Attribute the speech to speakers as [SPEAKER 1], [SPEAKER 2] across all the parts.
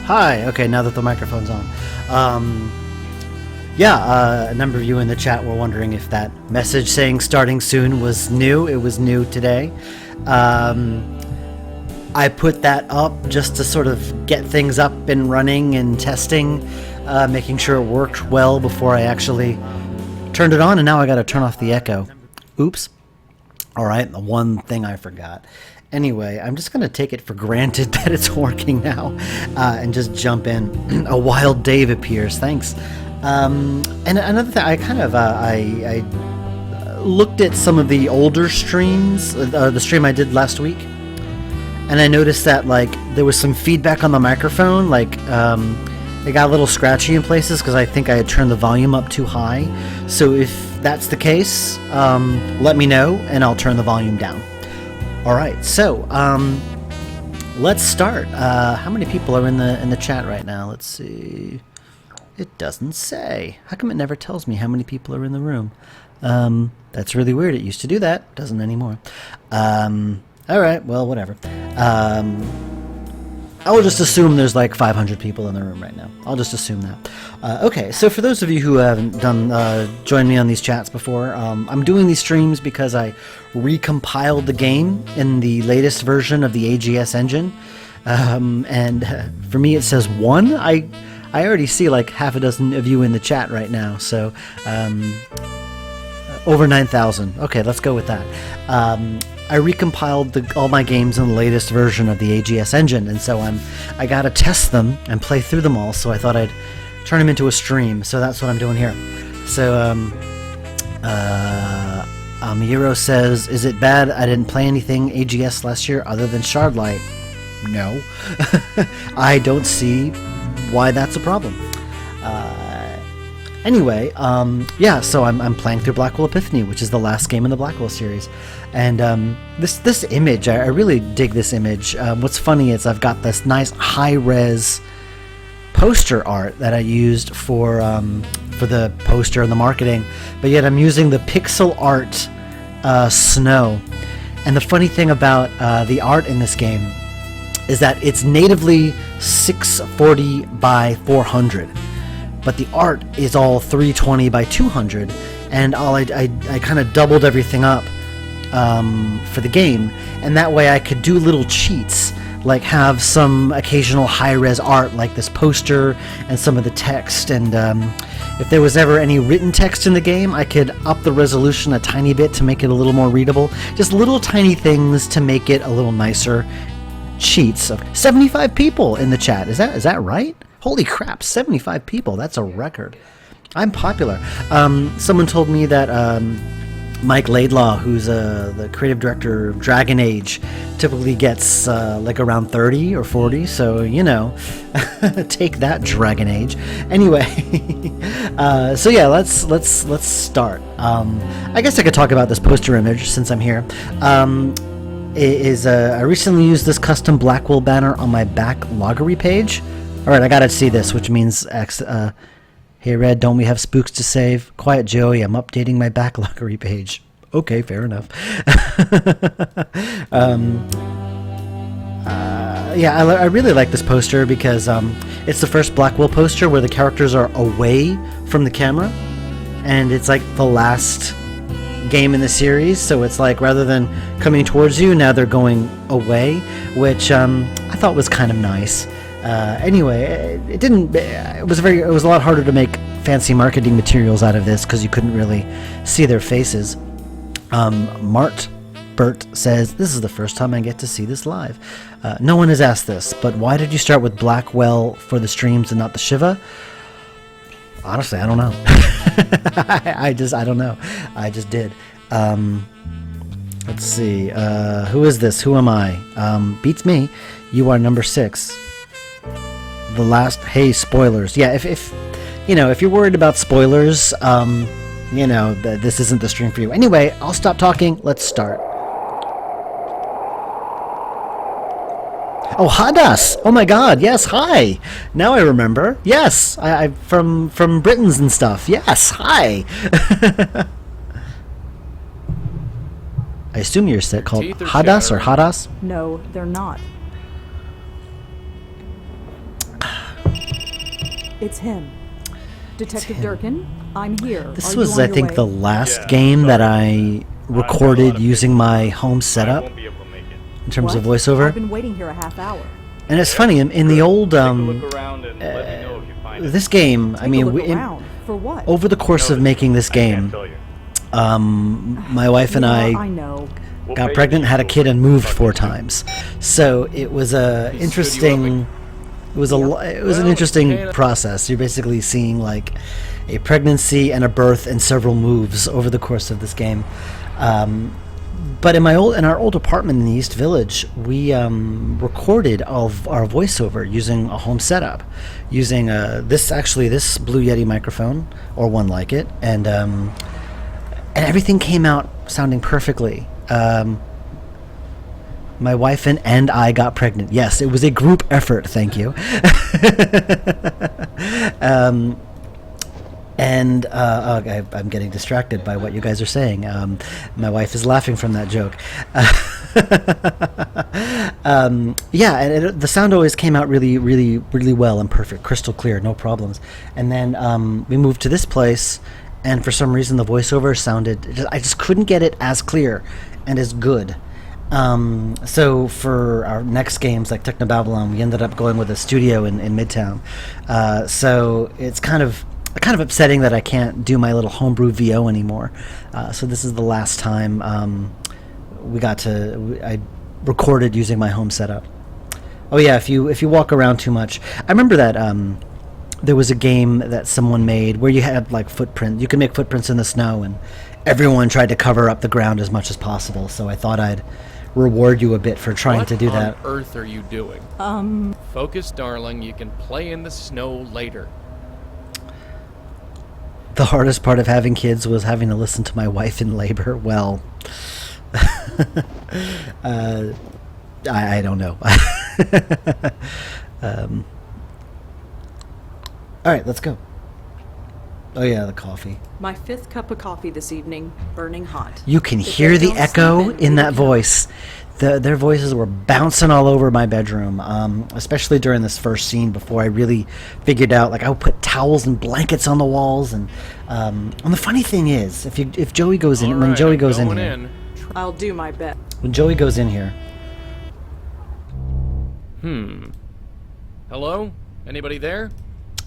[SPEAKER 1] Hi. Okay, now that the microphone's on. Yeah, a number of you in the chat were wondering if that message saying starting soon was new. It was new today. I put that up just to sort of get things up and running and testing, making sure it worked well before I actually turned it on, and now I gotta turn off the echo. Oops. Alright, the one thing I forgot. Anyway, I'm just gonna take it for granted that it's working now, and just jump in. A wild Dave appears, thanks. And another thing, I looked at some of the older streams, the stream I did last week, and I noticed that like there was some feedback on the microphone, like it got a little scratchy in places because I think I had turned the volume up too high. So if that's the case, let me know and I'll turn the volume down. All right, so let's start. How many people are in the chat right now? Let's see. It doesn't say. How come it never tells me how many people are in the room? That's really weird. It used to do that. Doesn't anymore. All right. Well, whatever. I will just assume there's like 500 people in the room right now. I'll just assume that. Okay. So for those of you who haven't joined me on these chats before, I'm doing these streams because I recompiled the game in the latest version of the AGS engine. And for me, it says 1. I already see like half a dozen of you in the chat right now, so over 9,000. Okay, let's go with that. I recompiled all my games in the latest version of the AGS engine, and so I gotta test them and play through them all. So I thought I'd turn them into a stream. So that's what I'm doing here. So Miro says, "Is it bad I didn't play anything AGS last year other than Shardlight?" No, I don't see why that's a problem. Anyway, yeah, so I'm playing through Blackwell Epiphany, which is the last game in the Blackwell series, and this image, I really dig this image. What's funny is I've got this nice high-res poster art that I used for the poster and the marketing, but yet I'm using the pixel art snow. And the funny thing about the art in this game is that it's natively 640 by 400, but the art is all 320 by 200, and I kind of doubled everything up for the game, and that way I could do little cheats, like have some occasional high-res art like this poster and some of the text, and if there was ever any written text in the game, I could up the resolution a tiny bit to make it a little more readable. Just little tiny things to make it a little nicer. Cheats of 75 people in the chat. Is that right? Holy crap, 75 people. That's a record. I'm popular. Someone told me that Mike Laidlaw, who's the creative director of Dragon Age, typically gets like around 30 or 40, so you know, take that, Dragon Age. Anyway, so yeah, let's start. I guess I could talk about this poster image since I'm here. I recently used this custom Blackwell banner on my back loggery page. Alright, I gotta see this, which means hey Red, don't we have spooks to save? Quiet Joey, I'm updating my back loggery page. Okay, fair enough. Yeah, I really like this poster because it's the first Blackwell poster where the characters are away from the camera, and it's like the last game in the series, so it's like rather than coming towards you, now they're going away, which I thought was kind of nice. Anyway, it was a lot harder to make fancy marketing materials out of this because you couldn't really see their faces. Bert says, "This is the first time I get to see this live." No one has asked this, but why did you start with Blackwell for the streams and not the Shiva? Honestly, I don't know. I don't know. I just did. Let's see. Who is this? Who am I? Beats me. You are number 6. The last. Hey, spoilers. Yeah, if you know, if you're worried about spoilers, you know, this isn't the stream for you. Anyway, I'll stop talking. Let's start. Oh, Hadas! Oh my God! Yes, hi. Now I remember. Yes, I from Britons and stuff. Yes, hi. I assume you're called Hadas or Hadas.
[SPEAKER 2] No, they're not. It's him. Detective Durkin, I'm here.
[SPEAKER 1] This was, I think, the last game that I recorded using my home setup in terms of voiceover.
[SPEAKER 2] I've been waiting here a half hour.
[SPEAKER 1] And it's funny, in the old, this game, I mean,
[SPEAKER 2] For what?
[SPEAKER 1] over the course of making this game, my wife and I got pregnant, had a kid, and moved 4 times. So it was a interesting. It was an interesting process. You're basically seeing like a pregnancy and a birth and several moves over the course of this game. But in our old apartment in the East Village, we recorded all of our voiceover using a home setup, using this Blue Yeti microphone or one like it, and everything came out sounding perfectly. My wife and I got pregnant. Yes, it was a group effort. Thank you. I'm getting distracted by what you guys are saying. My wife is laughing from that joke. The sound always came out really, really, really well and perfect, crystal clear, no problems. And then we moved to this place, and for some reason the voiceover sounded. I just couldn't get it as clear and as good. So for our next games like Techno Babylon, we ended up going with a studio in Midtown. So it's kind of upsetting that I can't do my little homebrew VO anymore. So this is the last time I recorded using my home setup. Oh yeah, if you walk around too much, I remember that there was a game that someone made where you had like footprint. You could make footprints in the snow, and everyone tried to cover up the ground as much as possible. So I thought I'd reward you a bit for trying to do that.
[SPEAKER 3] What on earth are you doing? Focus, darling. You can play in the snow later.
[SPEAKER 1] The hardest part of having kids was having to listen to my wife in labor. Well, I don't know. All right, let's go. Oh yeah, the coffee.
[SPEAKER 2] My 5th cup of coffee this evening, burning hot.
[SPEAKER 1] You can hear the echo in that voice. Their voices were bouncing all over my bedroom, especially during this first scene before I really figured out, like, I would put towels and blankets on the walls. And the funny thing is, if Joey goes in, when Joey goes in here,
[SPEAKER 2] I'll do my best.
[SPEAKER 1] When Joey goes in here.
[SPEAKER 3] Hello? Anybody there?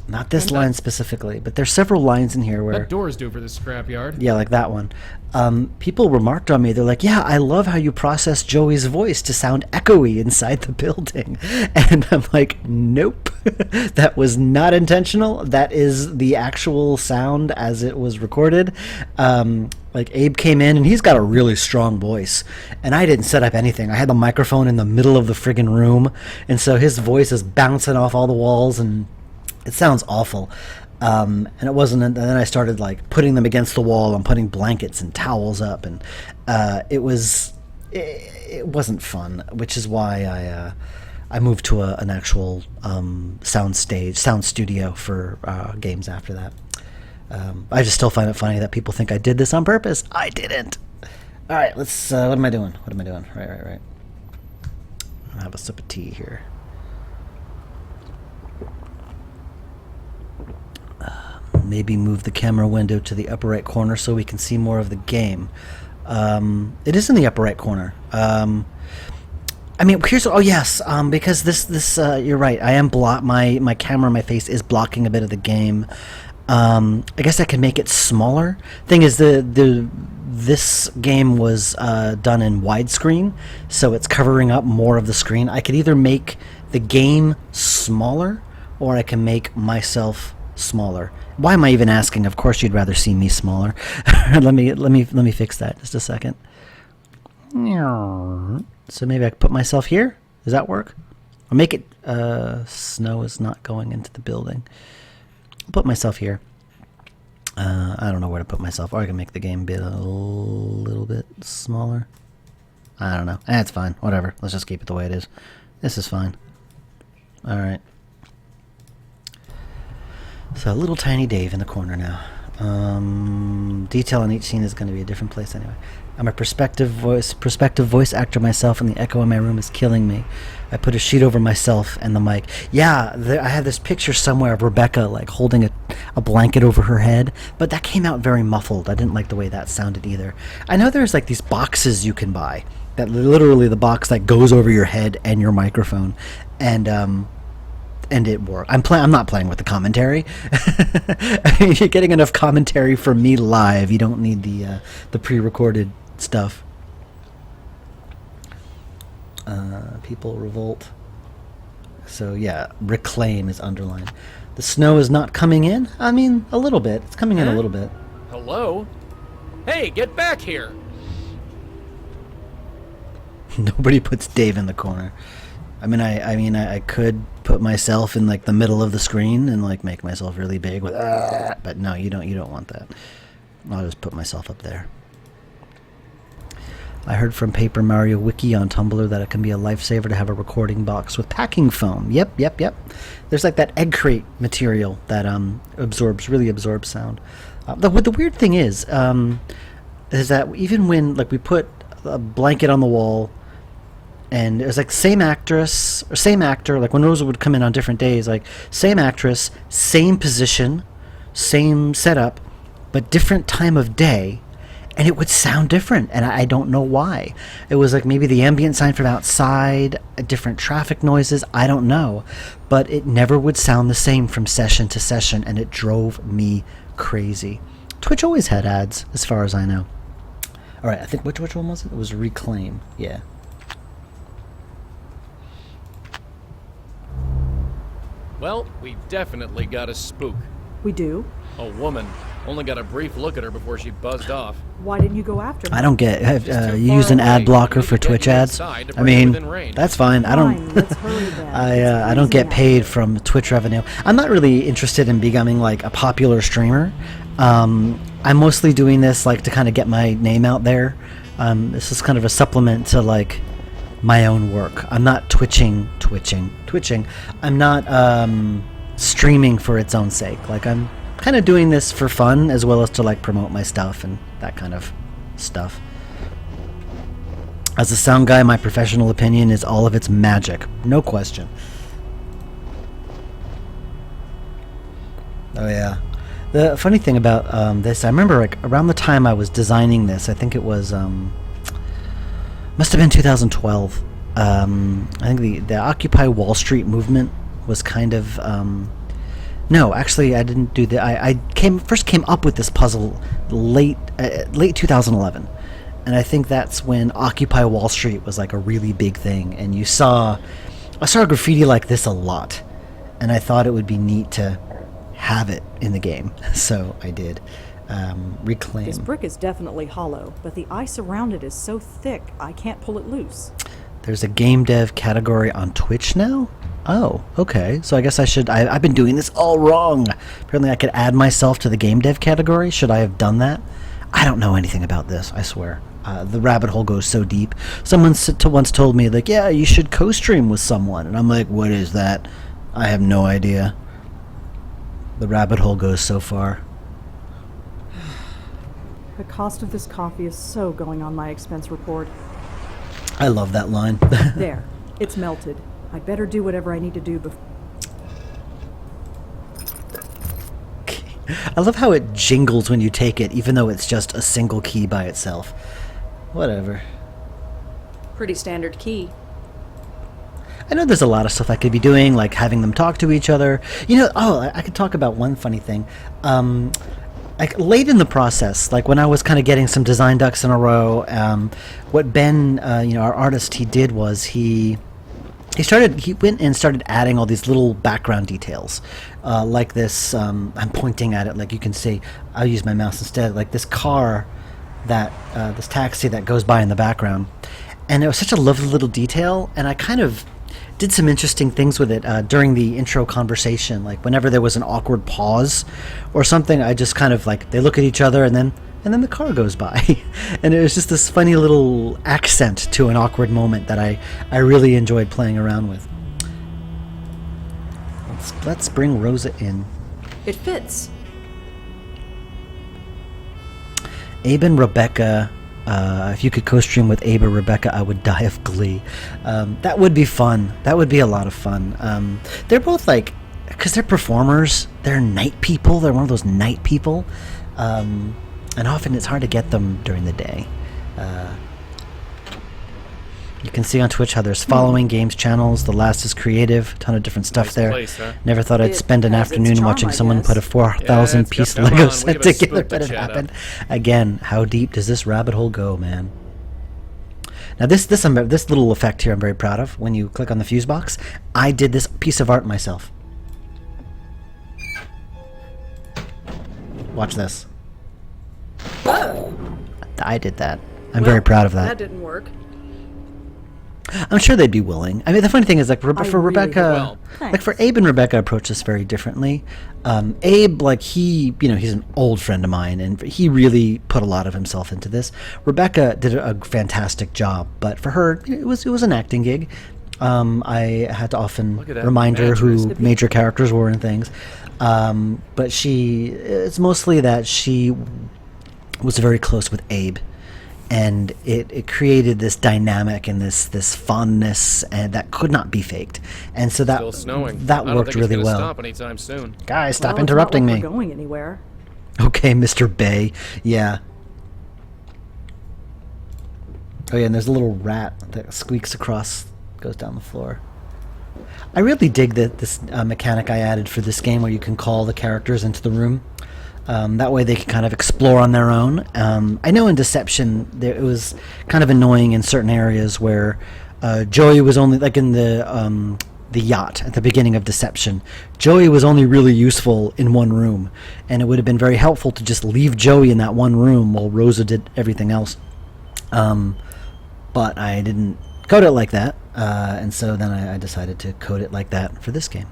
[SPEAKER 1] Not this line specifically, but there's several lines in here where...
[SPEAKER 3] That door's due for this scrapyard.
[SPEAKER 1] Yeah, like that one. People remarked on me. They're like, yeah, I love how you process Joey's voice to sound echoey inside the building. And I'm like, nope. That was not intentional. That is the actual sound as it was recorded. Like, Abe came in, and he's got a really strong voice. And I didn't set up anything. I had the microphone in the middle of the friggin' room. And so his voice is bouncing off all the walls, and... it sounds awful. And it wasn't, and then I started like putting them against the wall and putting blankets and towels up, and it wasn't fun, which is why I moved to an actual sound studio for games after that. I just still find it funny that people think I did this on purpose. I didn't. All right, let's. What am I doing? Right. I'll have a sip of tea here. Maybe move the camera window to the upper right corner so we can see more of the game. It is in the upper right corner. I mean, here's... oh, yes, because this you're right. I am my camera, my face is blocking a bit of the game. I guess I can make it smaller. Thing is, this game was done in widescreen, so it's covering up more of the screen. I could either make the game smaller, or I can make myself smaller. Why am I even asking? Of course you'd rather see me smaller. let me fix that just a second. So maybe I could put myself here. Does that work? Or make it snow is not going into the building. I'll put myself here. I don't know where to put myself. Or I can make the game a little bit smaller. I don't know. It's fine. Whatever. Let's just keep it the way it is. This is fine. Alright. So little tiny Dave in the corner now. Detail on each scene is going to be a different place anyway. I'm a prospective voice actor myself, and the echo in my room is killing me. I put a sheet over myself and the mic. Yeah, I have this picture somewhere of Rebecca like holding a blanket over her head, but that came out very muffled. I didn't like the way that sounded either. I know there's like these boxes you can buy that literally the box that goes over your head and your microphone, and it worked. I'm not playing with the commentary. I mean, you're getting enough commentary from me live. You don't need the pre-recorded stuff. People revolt. So yeah, reclaim is underlined. The snow is not coming in. I mean, a little bit. It's coming in a little bit.
[SPEAKER 3] Hello? Hey, get back here!
[SPEAKER 1] Nobody puts Dave in the corner. I mean, I could put myself in like the middle of the screen and like make myself really big with, but no, you don't want that. I'll just put myself up there. I heard from Paper Mario Wiki on Tumblr that it can be a lifesaver to have a recording box with packing foam. Yep. There's like that egg crate material that really absorbs sound. The weird thing is that even when like we put a blanket on the wall, and it was like same actress or same actor, like when Rosa would come in on different days, like same actress, same position, same setup, but different time of day, and it would sound different, and I don't know why. It was like maybe the ambient sound from outside, different traffic noises, I don't know, but it never would sound the same from session to session, and it drove me crazy. Twitch always had ads, as far as I know. All right, I think which one was it? It was Reclaim, yeah.
[SPEAKER 3] Well, we definitely got a spook.
[SPEAKER 2] We do?
[SPEAKER 3] A woman. Only got a brief look at her before she buzzed off.
[SPEAKER 2] Why didn't you go after her?
[SPEAKER 1] I don't get you
[SPEAKER 3] far
[SPEAKER 1] use an ad
[SPEAKER 3] away.
[SPEAKER 1] blocker
[SPEAKER 3] You
[SPEAKER 1] for
[SPEAKER 3] need to get
[SPEAKER 1] Twitch
[SPEAKER 3] me
[SPEAKER 1] ads.
[SPEAKER 3] inside to
[SPEAKER 1] I
[SPEAKER 3] bring her
[SPEAKER 1] mean,
[SPEAKER 3] within range.
[SPEAKER 1] that's fine. I don't.
[SPEAKER 2] Fine, let's hurry then.
[SPEAKER 1] I don't get paid from Twitch revenue. I'm not really interested in becoming like a popular streamer. I'm mostly doing this like to kind of get my name out there. This is kind of a supplement to like my own work. I'm not twitching. I'm not streaming for its own sake. Like I'm kind of doing this for fun as well as to like promote my stuff and that kind of stuff. As a sound guy, my professional opinion is all of its magic, no question. Oh yeah. The funny thing about this, I remember like around the time I was designing this, I think it was must have been 2012. I think the Occupy Wall Street movement was kind of no, actually I didn't do that. I first came up with this puzzle late 2011, and I think that's when Occupy Wall Street was like a really big thing, and I saw graffiti like this a lot, and I thought it would be neat to have it in the game, so I did. Reclaim.
[SPEAKER 2] This brick is definitely hollow, but the ice around it is so thick I can't pull it loose.
[SPEAKER 1] There's a game dev category on Twitch now? Oh, okay. So I guess I've been doing this all wrong. Apparently I could add myself to the game dev category. Should I have done that? I don't know anything about this, I swear. The rabbit hole goes so deep. Someone once told me, like, yeah, you should co-stream with someone. And I'm like, what is that? I have no idea. The rabbit hole goes so far.
[SPEAKER 2] The cost of this coffee is so going on my expense report.
[SPEAKER 1] I love that line.
[SPEAKER 2] There, it's melted. I'd better do whatever I need to do before.
[SPEAKER 1] I love how it jingles when you take it, even though it's just a single key by itself. Whatever.
[SPEAKER 4] Pretty standard key.
[SPEAKER 1] I know there's a lot of stuff I could be doing, like having them talk to each other. You know, I could talk about one funny thing. Like late in the process, like when I was kind of getting some design ducks in a row, what Ben, our artist, he did was he went and started adding all these little background details, like this. I'm pointing at it, like you can see. I'll use my mouse instead. Like this car, this taxi that goes by in the background, and it was such a lovely little detail. And I kind of did some interesting things with it during the intro conversation. Like whenever there was an awkward pause or something, I just kind of like they look at each other and then the car goes by, and it was just this funny little accent to an awkward moment that I really enjoyed playing around with. Let's bring Rosa in.
[SPEAKER 4] It fits.
[SPEAKER 1] Abe and Rebecca. If you could co-stream with Abe or Rebecca, I would die of glee. That would be fun. That would be a lot of fun. They're both like, because they're performers, they're night people. They're one of those night people. And often it's hard to get them during the day. You can see on Twitch how there's following games channels. The Last is Creative, ton of different stuff
[SPEAKER 3] Nice
[SPEAKER 1] there.
[SPEAKER 3] place, huh?
[SPEAKER 1] Never thought I'd
[SPEAKER 2] It
[SPEAKER 1] spend an
[SPEAKER 2] has its
[SPEAKER 1] afternoon
[SPEAKER 2] charm,
[SPEAKER 1] watching
[SPEAKER 2] I
[SPEAKER 1] someone
[SPEAKER 2] guess.
[SPEAKER 1] put a 4,000
[SPEAKER 3] it's
[SPEAKER 1] piece
[SPEAKER 3] got-
[SPEAKER 1] Lego
[SPEAKER 3] come on, we
[SPEAKER 1] set
[SPEAKER 3] gotta
[SPEAKER 1] together,
[SPEAKER 3] spook the
[SPEAKER 1] but it
[SPEAKER 3] chat
[SPEAKER 1] happened.
[SPEAKER 3] up.
[SPEAKER 1] Again, how deep does this rabbit hole go, man? Now this little effect here I'm very proud of. When you click on the fuse box, I did this piece of art myself. Watch this. I did that. I'm very proud of
[SPEAKER 4] That
[SPEAKER 1] that.
[SPEAKER 4] didn't work.
[SPEAKER 1] I'm sure they'd be willing. I mean, the funny thing is, like, for
[SPEAKER 2] I really
[SPEAKER 1] Rebecca,
[SPEAKER 3] will.
[SPEAKER 1] like for Abe and Rebecca approach this very differently. Abe, like he's an old friend of mine, and he really put a lot of himself into this. Rebecca did a fantastic job, but for her, it was an acting gig. I had to often
[SPEAKER 3] Look at that
[SPEAKER 1] remind her who
[SPEAKER 3] mattress.
[SPEAKER 1] major characters were and things. But it's mostly that she was very close with Abe. And it created this dynamic and this fondness, and that could not be faked. And so that
[SPEAKER 3] Still snowing.
[SPEAKER 1] that
[SPEAKER 3] I don't
[SPEAKER 1] worked
[SPEAKER 3] think it's
[SPEAKER 1] really
[SPEAKER 3] gonna
[SPEAKER 1] well.
[SPEAKER 3] Stop anytime soon.
[SPEAKER 1] Guys, stop
[SPEAKER 2] Well,
[SPEAKER 1] interrupting
[SPEAKER 2] it's not
[SPEAKER 1] me.
[SPEAKER 2] like we're going anywhere.
[SPEAKER 1] Okay, Mr. Bay. Yeah. Oh yeah, and there's a little rat that squeaks across, goes down the floor. I really dig this mechanic I added for this game, where you can call the characters into the room. That way they can kind of explore on their own. I know in Deception it was kind of annoying in certain areas where Joey was only, like in the yacht at the beginning of Deception, Joey was only really useful in one room, and it would have been very helpful to just leave Joey in that one room while Rosa did everything else. But I didn't code it like that, and so then I decided to code it like that for this game.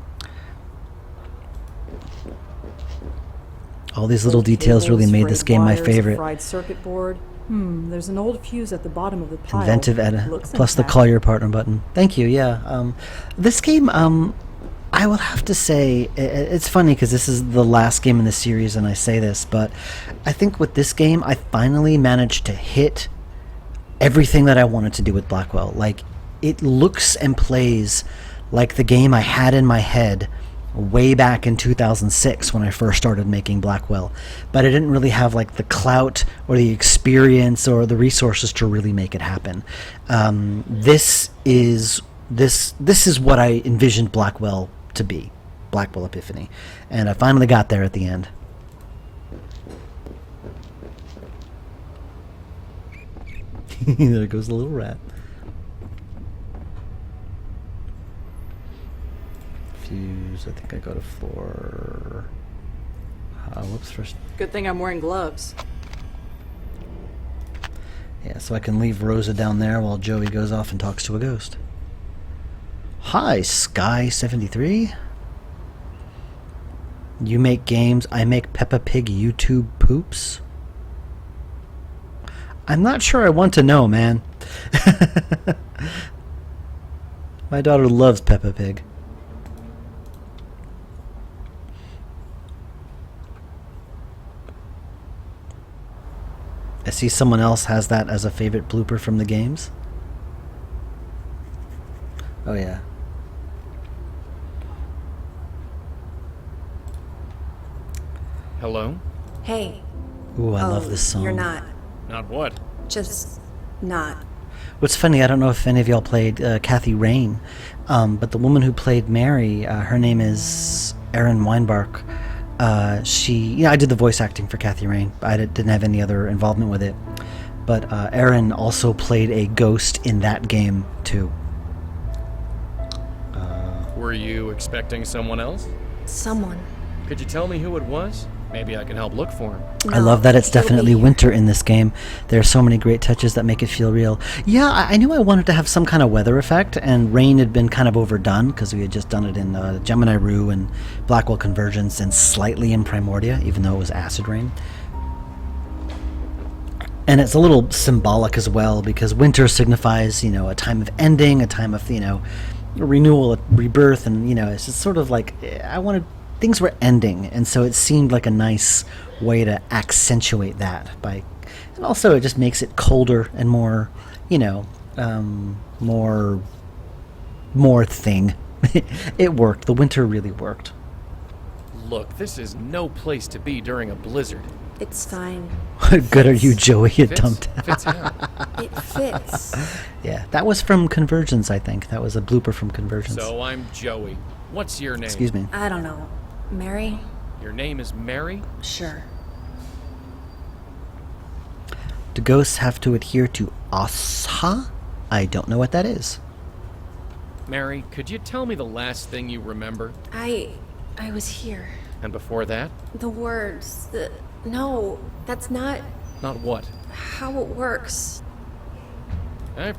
[SPEAKER 1] All these little details really
[SPEAKER 2] Cables,
[SPEAKER 1] made this
[SPEAKER 2] frayed
[SPEAKER 1] game my
[SPEAKER 2] wires,
[SPEAKER 1] favorite.
[SPEAKER 2] Fried circuit board. There's an old fuse at the bottom of the pile.
[SPEAKER 1] Inventive edit,
[SPEAKER 2] Looks
[SPEAKER 1] plus the
[SPEAKER 2] intact.
[SPEAKER 1] call your partner button. Thank you. Yeah, this game, I will have to say, it's funny because this is the last game in the series, and I say this, but I think with this game, I finally managed to hit everything that I wanted to do with Blackwell. Like, it looks and plays like the game I had in my head way back in 2006 when I first started making Blackwell, but I didn't really have like the clout or the experience or the resources to really make it happen. This is what I envisioned Blackwell to be, Blackwell Epiphany, and I finally got there at the end. There goes the little rat. Fuse, I think I go to floor... whoops, first...
[SPEAKER 4] Good thing I'm wearing gloves.
[SPEAKER 1] Yeah, so I can leave Rosa down there while Joey goes off and talks to a ghost. Hi, Sky73. You make games, I make Peppa Pig YouTube poops? I'm not sure I want to know, man. My daughter loves Peppa Pig. I see someone else has that as a favorite blooper from the games. Oh yeah.
[SPEAKER 3] Hello?
[SPEAKER 5] Hey.
[SPEAKER 1] Ooh, I love this song.
[SPEAKER 5] You're not.
[SPEAKER 3] Not what?
[SPEAKER 5] Just not.
[SPEAKER 1] What's funny, I don't know if any of y'all played Kathy Rain, but the woman who played Mary, her name is Erin Weinbach. I did the voice acting for Kathy Rain. I didn't have any other involvement with it. But Erin also played a ghost in that game, too.
[SPEAKER 3] Were you expecting someone else?
[SPEAKER 5] Someone.
[SPEAKER 3] Could you tell me who it was? Maybe I can help look for him.
[SPEAKER 1] I
[SPEAKER 5] No,
[SPEAKER 1] love that it's
[SPEAKER 5] he'll
[SPEAKER 1] definitely
[SPEAKER 5] be here.
[SPEAKER 1] winter in this game. There are so many great touches that make it feel real. Yeah, I knew I wanted to have some kind of weather effect, and rain had been kind of overdone because we had just done it in Gemini Rue and Blackwell Convergence and slightly in Primordia, even though it was acid rain. And it's a little symbolic as well because winter signifies, a time of ending, a time of, renewal, rebirth, and, it's just sort of like things were ending, and so it seemed like a nice way to accentuate that by And also it just makes it colder and more, you know, more thing. It worked. The winter really worked.
[SPEAKER 3] Look, this is no place to be during a blizzard.
[SPEAKER 5] It's fine.
[SPEAKER 1] What good are you, Joey? You
[SPEAKER 3] Fits,
[SPEAKER 1] dumped.
[SPEAKER 3] fits how?
[SPEAKER 5] It fits.
[SPEAKER 1] Yeah, that was from Convergence, I think. That was a blooper from Convergence.
[SPEAKER 3] So I'm Joey. What's your name?
[SPEAKER 1] Excuse me.
[SPEAKER 5] I don't know. Mary?
[SPEAKER 3] Your name is Mary?
[SPEAKER 5] Sure.
[SPEAKER 1] Do ghosts have to adhere to ASHA? I don't know what that is.
[SPEAKER 3] Mary, could you tell me the last thing you remember?
[SPEAKER 5] I was here.
[SPEAKER 3] And before that?
[SPEAKER 5] The words, no, that's not
[SPEAKER 3] Not what?
[SPEAKER 5] how it works.
[SPEAKER 3] Eh,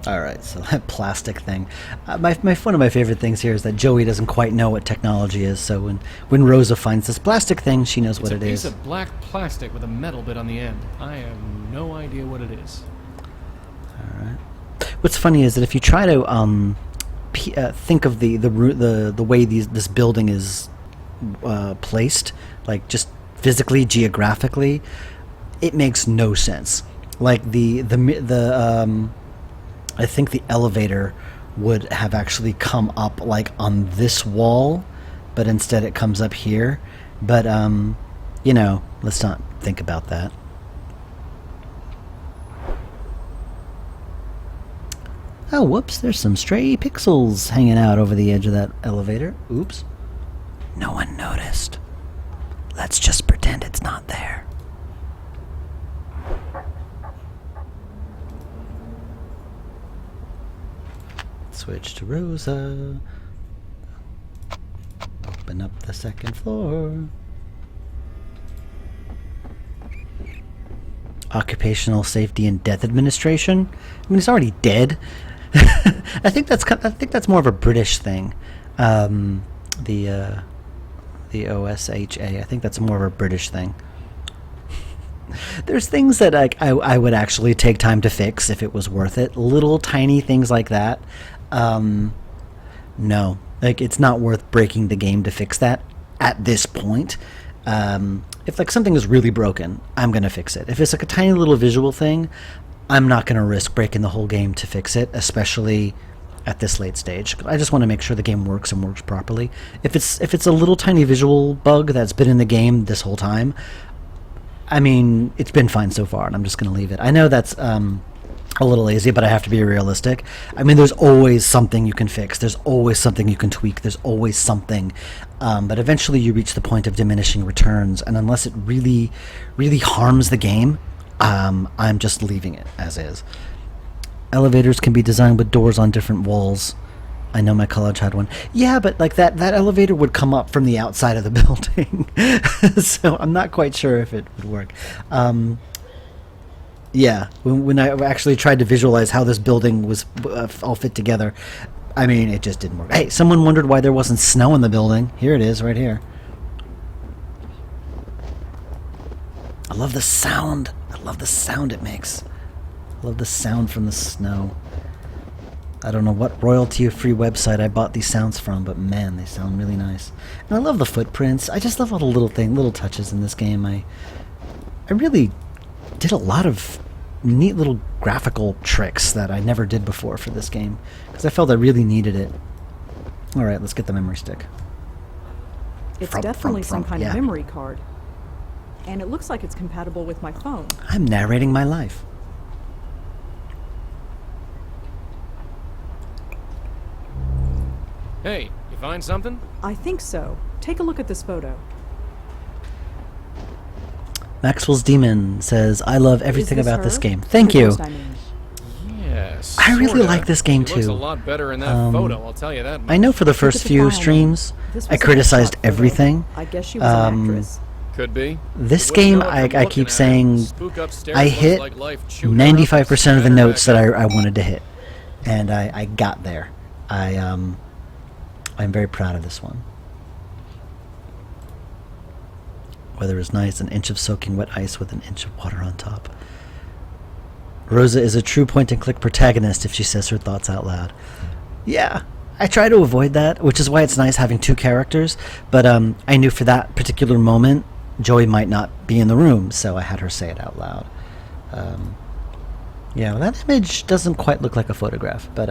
[SPEAKER 1] Alright, so that plastic thing. One of my favorite things here is that Joey doesn't quite know what technology is, so when Rosa finds this plastic thing, she knows what it
[SPEAKER 3] It's a
[SPEAKER 1] is.
[SPEAKER 3] piece of black plastic with a metal bit on the end. I have no idea what it is.
[SPEAKER 1] What's funny is that if you try to think of the way this building is placed, like just physically, geographically, it makes no sense. Like I think the elevator would have actually come up like on this wall, but instead it comes up here. But you know, let's not think about that. Oh, whoops, there's some stray pixels hanging out over the edge of that elevator. Oops. No one noticed. Let's just pretend it's not there. Switch to Rosa. Open up the second floor. Occupational Safety and Death Administration. I mean, it's already dead. I think that's more of a British thing. The OSHA. I think that's more of a British thing. There's things that I would actually take time to fix if it was worth it. Little tiny things like that. No, like it's not worth breaking the game to fix that at this point. If like something is really broken, I'm gonna fix it. If it's like a tiny little visual thing, I'm not gonna risk breaking the whole game to fix it, especially at this late stage. I just want to make sure the game works and works properly. If it's a little tiny visual bug that's been in the game this whole time, I mean, it's been fine so far, and I'm just gonna leave it. I know that's a little lazy, but I have to be realistic. I mean, there's always something you can fix. There's always something you can tweak. There's always something. But eventually you reach the point of diminishing returns, and unless it really, really harms the game, I'm just leaving it as is. Elevators can be designed with doors on different walls. I know my college had one. Yeah, but like that elevator would come up from the outside of the building. So I'm not quite sure if it would work. Yeah, when I actually tried to visualize how this building was all fit together, I mean, it just didn't work. Hey, someone wondered why there wasn't snow in the building. Here it is, right here. I love the sound. I love the sound it makes. I love the sound from the snow. I don't know what royalty-free website I bought these sounds from, but man, they sound really nice. And I love the footprints. I just love all the little touches in this game. I really did a lot of neat little graphical tricks that I never did before for this game, because I felt I really needed it. Alright, let's get the memory stick.
[SPEAKER 2] It's definitely some kind
[SPEAKER 1] yeah.
[SPEAKER 2] of memory card. And it looks like it's compatible with my phone.
[SPEAKER 1] I'm narrating my life.
[SPEAKER 3] Hey, you find something?
[SPEAKER 2] I think so. Take a look at this photo.
[SPEAKER 1] Maxwell's Demon says, I love everything
[SPEAKER 2] Is this
[SPEAKER 1] about this
[SPEAKER 2] her?
[SPEAKER 1] game. Thank
[SPEAKER 2] The
[SPEAKER 1] you.
[SPEAKER 2] ghost, I mean.
[SPEAKER 3] Yes.
[SPEAKER 1] I really
[SPEAKER 3] sorta.
[SPEAKER 1] like this game
[SPEAKER 3] She looks
[SPEAKER 1] too.
[SPEAKER 3] a lot better in that photo, I'll tell you that much.
[SPEAKER 1] I know for the first
[SPEAKER 2] at the
[SPEAKER 1] few
[SPEAKER 2] file.
[SPEAKER 1] streams,
[SPEAKER 2] This
[SPEAKER 1] I
[SPEAKER 2] was a
[SPEAKER 1] criticized
[SPEAKER 2] headshot photo.
[SPEAKER 1] everything.
[SPEAKER 2] I guess she was an actress.
[SPEAKER 3] Could be.
[SPEAKER 1] This
[SPEAKER 3] You wouldn't
[SPEAKER 1] game,
[SPEAKER 3] know it from
[SPEAKER 1] I
[SPEAKER 3] looking
[SPEAKER 1] keep
[SPEAKER 3] at it.
[SPEAKER 1] saying,
[SPEAKER 3] Spook upstairs
[SPEAKER 1] I
[SPEAKER 3] looks
[SPEAKER 1] hit
[SPEAKER 3] like life chewed her up and
[SPEAKER 1] 95% of the
[SPEAKER 3] spat her
[SPEAKER 1] notes
[SPEAKER 3] back
[SPEAKER 1] that
[SPEAKER 3] out.
[SPEAKER 1] I wanted to hit. And I got there. I'm very proud of this one. Weather is nice, an inch of soaking wet ice with an inch of water on top. Rosa is a true point-and-click protagonist if she says her thoughts out loud. Yeah, I try to avoid that, which is why it's nice having two characters, but I knew for that particular moment, Joey might not be in the room, so I had her say it out loud. Yeah, well, that image doesn't quite look like a photograph, but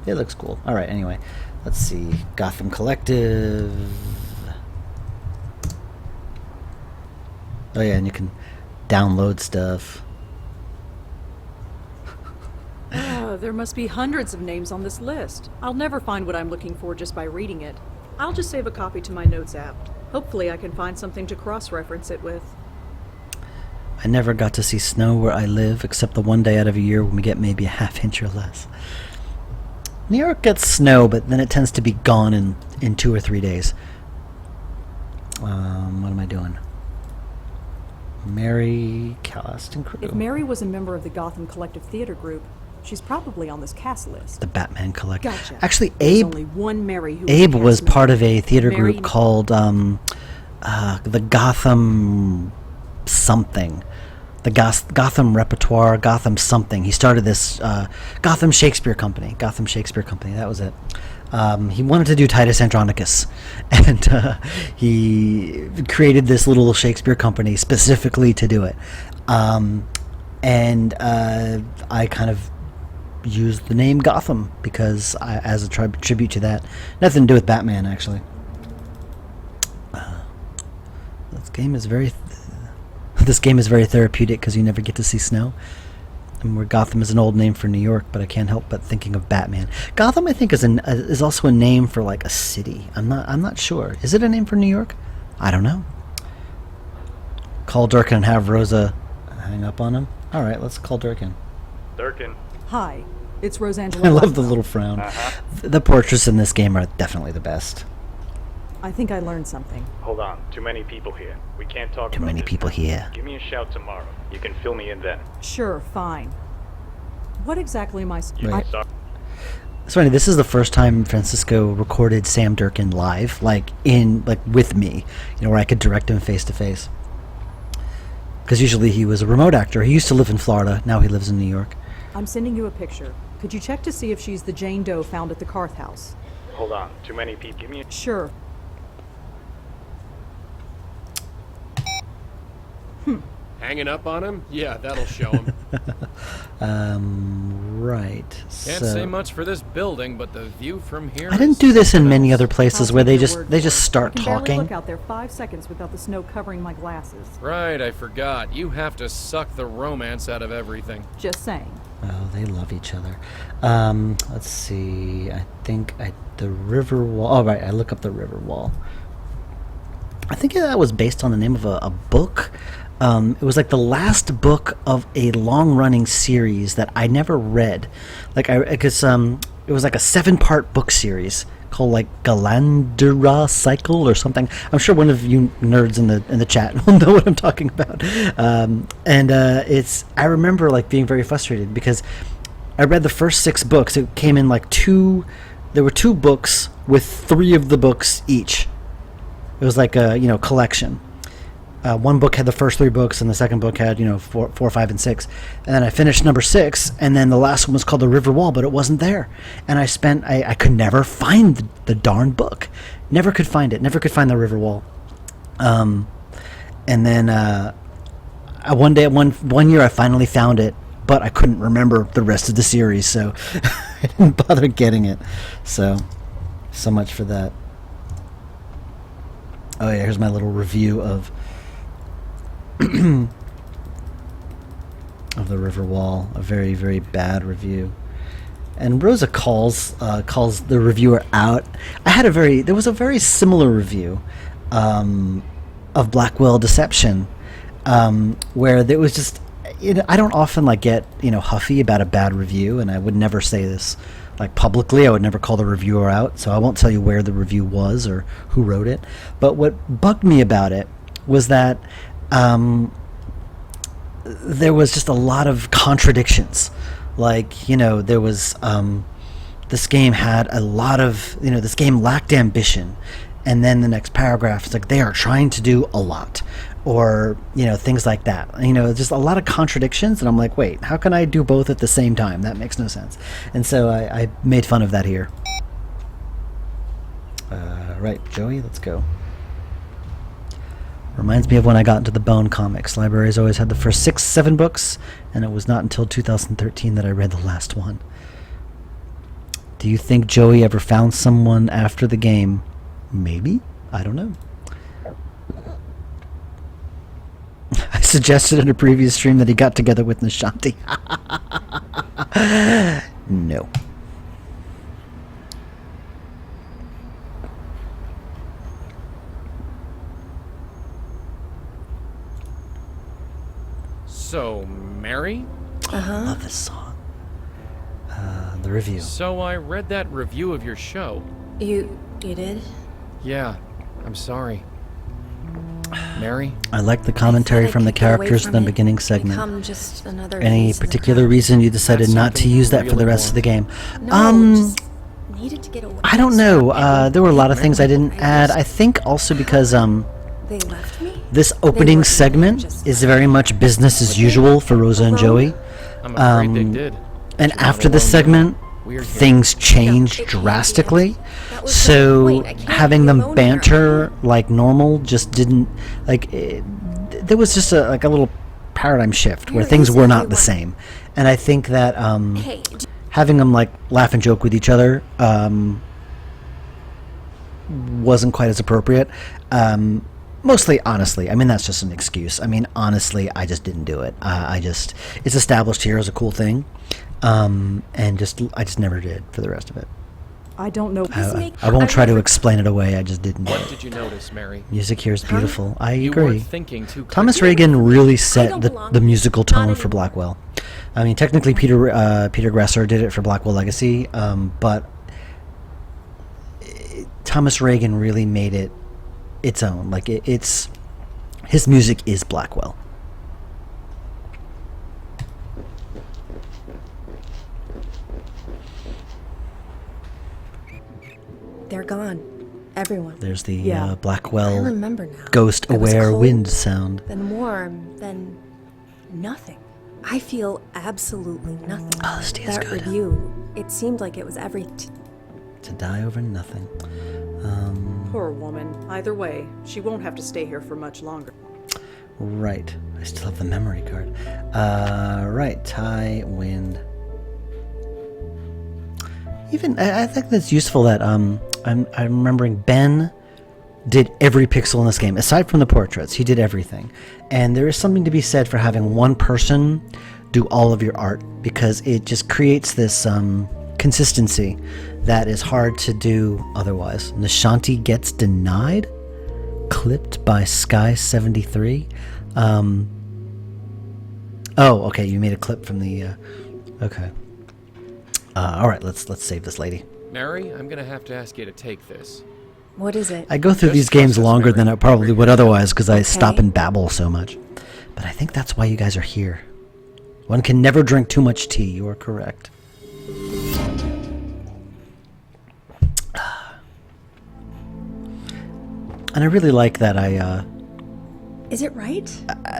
[SPEAKER 1] it looks cool. All right, anyway, let's see. Gotham Collective. Oh yeah, and you can download stuff.
[SPEAKER 4] There must be hundreds of names on this list. I'll never find what I'm looking for just by reading it. I'll just save a copy to my notes app. Hopefully I can find something to cross-reference it with.
[SPEAKER 1] I never got to see snow where I live, except the one day out of a year when we get maybe a half-inch or less. New York gets snow, but then it tends to be gone in 2 or 3 days. What am I doing? Mary Cast and crew.
[SPEAKER 2] If Mary was a member of the Gotham Collective Theater Group, she's probably on this cast list.
[SPEAKER 1] The Batman Collective.
[SPEAKER 2] Gotcha.
[SPEAKER 1] Actually,
[SPEAKER 2] There's only one Mary who
[SPEAKER 1] Abe
[SPEAKER 2] was
[SPEAKER 1] was
[SPEAKER 2] cast
[SPEAKER 1] part
[SPEAKER 2] member.
[SPEAKER 1] of a theater
[SPEAKER 2] Mary
[SPEAKER 1] group called the Gotham something. The Gotham Repertoire, Gotham something. He started this Gotham Shakespeare Company. Gotham Shakespeare Company, that was it. He wanted to do Titus Andronicus, and he created this little Shakespeare company specifically to do it. And I kind of used the name Gotham because as a tribute to that. Nothing to do with Batman, actually. This game is very therapeutic because you never get to see snow. And where Gotham is an old name for New York, but I can't help but thinking of Batman. Gotham, I think, is also a name for like a city. I'm not sure. Is it a name for New York? I don't know. Call Durkin and have Rosa hang up on him. All right, let's call Durkin.
[SPEAKER 6] Durkin.
[SPEAKER 2] Hi, it's Rosangela.
[SPEAKER 1] I love the
[SPEAKER 2] Blackwell.
[SPEAKER 1] little frown. The portraits in this game are definitely the best.
[SPEAKER 2] I think I learned something.
[SPEAKER 6] Hold on. Too many people here. We can't talk
[SPEAKER 1] Too
[SPEAKER 6] about
[SPEAKER 1] many
[SPEAKER 6] this
[SPEAKER 1] people
[SPEAKER 6] now.
[SPEAKER 1] here.
[SPEAKER 6] Give me a shout tomorrow. You can fill me in then.
[SPEAKER 2] Sure, fine. What exactly am I...
[SPEAKER 1] Right.
[SPEAKER 6] Sorry.
[SPEAKER 1] It's funny, this is the first time Francisco recorded Sam Durkin live, with me, where I could direct him face to face. Because usually he was a remote actor. He used to live in Florida. Now he lives in New York.
[SPEAKER 2] I'm sending you a picture. Could you check to see if she's the Jane Doe found at the Carth house?
[SPEAKER 6] Hold on. Too many people. Give me a...
[SPEAKER 2] Sure.
[SPEAKER 3] Hanging up on him? Yeah, that'll show him.
[SPEAKER 1] Right.
[SPEAKER 3] Can't say much for this building, but the view from here.
[SPEAKER 1] I didn't
[SPEAKER 3] is
[SPEAKER 1] do this in many
[SPEAKER 3] else.
[SPEAKER 1] other places
[SPEAKER 2] I'll
[SPEAKER 1] where
[SPEAKER 2] take
[SPEAKER 1] they
[SPEAKER 2] your word
[SPEAKER 1] just
[SPEAKER 2] for it.
[SPEAKER 1] start
[SPEAKER 2] I can barely
[SPEAKER 1] talking.
[SPEAKER 2] look out there 5 seconds without the snow covering my glasses.
[SPEAKER 3] Right, I forgot. You have to suck the romance out of everything.
[SPEAKER 2] Just saying.
[SPEAKER 1] Oh, they love each other. Let's see. I think the river wall. Oh, right. I look up the river wall. I think that was based on the name of a book. It was like the last book of a long-running series that I never read. Because it was like a 7-part book series called like Galandra Cycle or something. I'm sure one of you nerds in the chat will know what I'm talking about. I remember like being very frustrated because I read the first 6 books. It came in like there were 2 books with 3 of the books each. It was like a collection. One book had the first 3 books, and the second book had 4, 5, and 6. And then I finished number 6, and then the last one was called The River Wall, but it wasn't there. And I could never find the darn book. Never could find it. Never could find The River Wall. And then one year I finally found it, but I couldn't remember the rest of the series, so I didn't bother getting it. So much for that. Oh yeah, here's my little review of The River Wall. A very, very bad review. And Rosa calls the reviewer out. There was a very similar review of Blackwell Deception, where there was just I don't often get huffy about a bad review, and I would never say this publicly. I would never call the reviewer out, so I won't tell you where the review was or who wrote it. But what bugged me about it was that there was just a lot of contradictions. There was this game had a lot of this game lacked ambition, and then the next paragraph is they are trying to do a lot, or things like that. Just a lot of contradictions, and I'm like, wait, how can I do both at the same time? That makes no sense. And so I made fun of that here. Right, Joey, let's go. Reminds me of when I got into the Bone comics. Libraries always had the first 6, 7 books, and it was not until 2013 that I read the last one. Do you think Joey ever found someone after the game? Maybe. I don't know. I suggested in a previous stream that he got together with Nishanti. No.
[SPEAKER 3] So, Mary?
[SPEAKER 1] I love this song. The review.
[SPEAKER 3] So I read that review of your show.
[SPEAKER 5] You did?
[SPEAKER 3] Yeah, I'm sorry. Mary?
[SPEAKER 1] I like the commentary from the characters in the beginning segment.
[SPEAKER 5] Become just another
[SPEAKER 1] Any
[SPEAKER 5] piece of the
[SPEAKER 1] particular
[SPEAKER 5] crowd.
[SPEAKER 1] reason you decided
[SPEAKER 3] That's
[SPEAKER 1] not to
[SPEAKER 3] something
[SPEAKER 1] use that for the
[SPEAKER 3] really
[SPEAKER 1] rest of the game?
[SPEAKER 5] No, just needed to get away.
[SPEAKER 1] I don't know. There were a lot of things I didn't add. I think also because
[SPEAKER 5] They left me?
[SPEAKER 1] this
[SPEAKER 5] They
[SPEAKER 1] opening
[SPEAKER 5] weren't
[SPEAKER 1] segment
[SPEAKER 5] just
[SPEAKER 1] is very much business as usual for Rosa and Joey.
[SPEAKER 3] I'm afraid they did.
[SPEAKER 1] And
[SPEAKER 3] You're not
[SPEAKER 1] after this
[SPEAKER 3] alone,
[SPEAKER 1] segment,
[SPEAKER 3] We're here.
[SPEAKER 1] things changed
[SPEAKER 5] it can't be
[SPEAKER 1] drastically.
[SPEAKER 5] That was the
[SPEAKER 1] So
[SPEAKER 5] point. I can't
[SPEAKER 1] having
[SPEAKER 5] be
[SPEAKER 1] them
[SPEAKER 5] alone
[SPEAKER 1] banter like normal just didn't there was just a little paradigm shift where
[SPEAKER 5] Where
[SPEAKER 1] things
[SPEAKER 5] is
[SPEAKER 1] were not the
[SPEAKER 5] everyone?
[SPEAKER 1] same. And I think that
[SPEAKER 5] Hey,
[SPEAKER 1] having them like laugh and joke with each other wasn't quite as appropriate. Mostly, honestly, I mean, that's just an excuse. I mean, honestly, I just didn't do it. It's established here as a cool thing, and I just never did for the rest of it.
[SPEAKER 2] I don't know.
[SPEAKER 1] I won't try to explain it away. I just didn't do
[SPEAKER 3] What
[SPEAKER 1] it.
[SPEAKER 3] did you notice, Mary?
[SPEAKER 1] Music here is beautiful. I
[SPEAKER 3] You
[SPEAKER 1] agree.
[SPEAKER 3] weren't thinking too
[SPEAKER 1] Thomas
[SPEAKER 3] quickly.
[SPEAKER 1] Reagan really
[SPEAKER 5] I
[SPEAKER 1] set
[SPEAKER 5] don't
[SPEAKER 1] the
[SPEAKER 5] belong
[SPEAKER 1] musical
[SPEAKER 5] here. Not
[SPEAKER 1] tone for
[SPEAKER 5] anymore.
[SPEAKER 1] Blackwell. I mean, technically Peter Gresser did it for Blackwell Legacy, but Thomas Reagan really made it its own. Like it's his music is Blackwell.
[SPEAKER 5] they're gone. Everyone.
[SPEAKER 1] There's the
[SPEAKER 2] Yeah.
[SPEAKER 5] I
[SPEAKER 1] Blackwell
[SPEAKER 5] remember now.
[SPEAKER 1] ghost
[SPEAKER 5] It was
[SPEAKER 1] aware
[SPEAKER 5] cold,
[SPEAKER 1] wind sound.
[SPEAKER 5] Then warm, then nothing. I feel absolutely nothing.
[SPEAKER 1] Oh, this tea is
[SPEAKER 5] That
[SPEAKER 1] good.
[SPEAKER 5] review, it seemed like it was everything.
[SPEAKER 1] To die over nothing.
[SPEAKER 4] Poor woman. Either way, she won't have to stay here for much longer.
[SPEAKER 1] Right. I still have the memory card. Right. Tie, wind. Even I think that's useful that I'm remembering Ben did every pixel in this game aside from the portraits. He did everything, and there is something to be said for having one person do all of your art because it just creates this consistency that is hard to do otherwise. Nishanti gets denied, clipped by Sky73. Oh, okay. You made a clip from the. Okay. All right. Let's save this lady.
[SPEAKER 3] Mary, I'm gonna have to ask you to take this.
[SPEAKER 5] What is it?
[SPEAKER 1] I go through
[SPEAKER 3] Just
[SPEAKER 1] these games
[SPEAKER 3] trust us,
[SPEAKER 1] longer
[SPEAKER 3] Mary.
[SPEAKER 1] than I probably would otherwise because I stop
[SPEAKER 5] Okay.
[SPEAKER 1] and babble so much. But I think that's why you guys are here. One can never drink too much tea. You are correct. And I really like that
[SPEAKER 5] Is it right?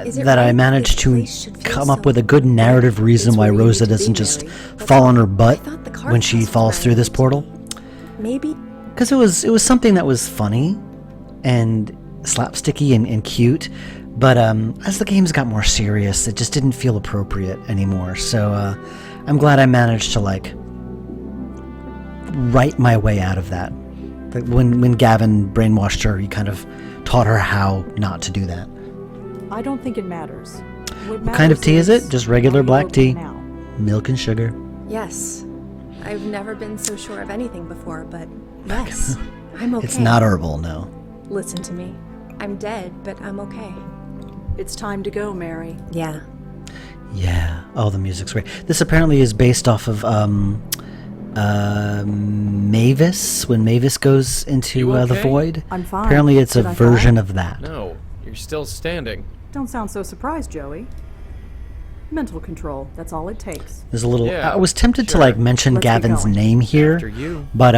[SPEAKER 5] Is it
[SPEAKER 1] that I
[SPEAKER 5] right
[SPEAKER 1] managed
[SPEAKER 5] this
[SPEAKER 1] to
[SPEAKER 5] place should feel
[SPEAKER 1] come
[SPEAKER 5] so
[SPEAKER 1] up with a good narrative reason
[SPEAKER 5] It's
[SPEAKER 1] why
[SPEAKER 5] where you
[SPEAKER 1] Rosa
[SPEAKER 5] need to be,
[SPEAKER 1] doesn't just
[SPEAKER 5] Mary. That's
[SPEAKER 1] fall on her
[SPEAKER 5] I
[SPEAKER 1] butt
[SPEAKER 5] thought the card
[SPEAKER 1] when she
[SPEAKER 5] house was
[SPEAKER 1] falls
[SPEAKER 5] where
[SPEAKER 1] through
[SPEAKER 5] I
[SPEAKER 1] this
[SPEAKER 5] needed to
[SPEAKER 1] portal.
[SPEAKER 5] be. Maybe.
[SPEAKER 1] Because it was something that was funny and slapsticky and cute, but as the games got more serious, it just didn't feel appropriate anymore. So I'm glad I managed to like write my way out of that. Like, when Gavin brainwashed her, he kind of taught her how not to do that.
[SPEAKER 2] I don't think it matters.
[SPEAKER 1] What kind of tea is it? Just regular
[SPEAKER 2] are you
[SPEAKER 1] black
[SPEAKER 2] okay
[SPEAKER 1] tea,
[SPEAKER 2] now?
[SPEAKER 1] milk and sugar.
[SPEAKER 5] Yes. I've never been so sure of anything before, but yes, I'm okay.
[SPEAKER 1] It's not herbal, no.
[SPEAKER 5] Listen to me. I'm dead, but I'm okay.
[SPEAKER 4] It's time to go, Mary.
[SPEAKER 5] Yeah.
[SPEAKER 1] Yeah. Oh, the music's great. This apparently is based off of Mavis, when Mavis goes into
[SPEAKER 3] You
[SPEAKER 1] the
[SPEAKER 3] okay?
[SPEAKER 1] void.
[SPEAKER 2] I'm fine.
[SPEAKER 1] Apparently it's a
[SPEAKER 2] Did I
[SPEAKER 1] version
[SPEAKER 2] fall?
[SPEAKER 1] of that.
[SPEAKER 3] No, you're still standing.
[SPEAKER 2] Don't sound so surprised, Joey. Mental control, that's all it takes.
[SPEAKER 1] There's a little
[SPEAKER 3] Yeah,
[SPEAKER 1] I was tempted to
[SPEAKER 3] sure.
[SPEAKER 1] like mention
[SPEAKER 2] Let's get
[SPEAKER 1] Gavin's
[SPEAKER 2] going.
[SPEAKER 1] name here,
[SPEAKER 3] After you.
[SPEAKER 1] but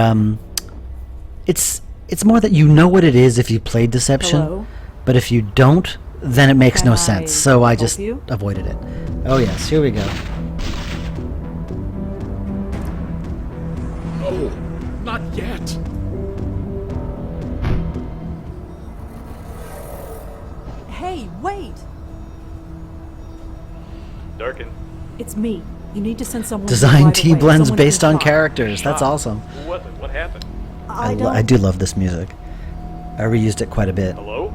[SPEAKER 1] it's more that you know what it is if you played Deception,
[SPEAKER 2] Hello?
[SPEAKER 1] but if you don't, then it makes
[SPEAKER 2] Can
[SPEAKER 1] no
[SPEAKER 2] I
[SPEAKER 1] sense. So I
[SPEAKER 2] help
[SPEAKER 1] just
[SPEAKER 2] you?
[SPEAKER 1] avoided it. Oh yes, here we go.
[SPEAKER 3] Oh, not yet.
[SPEAKER 6] Durkin.
[SPEAKER 2] It's me. You need to send someone.
[SPEAKER 1] Design
[SPEAKER 2] right
[SPEAKER 1] T
[SPEAKER 2] away.
[SPEAKER 1] blends
[SPEAKER 2] Someone
[SPEAKER 1] based
[SPEAKER 2] can
[SPEAKER 1] on
[SPEAKER 2] talk.
[SPEAKER 1] characters. That's awesome.
[SPEAKER 6] Who was it? What happened?
[SPEAKER 1] I do love this music. I reused it quite a bit.
[SPEAKER 6] Hello?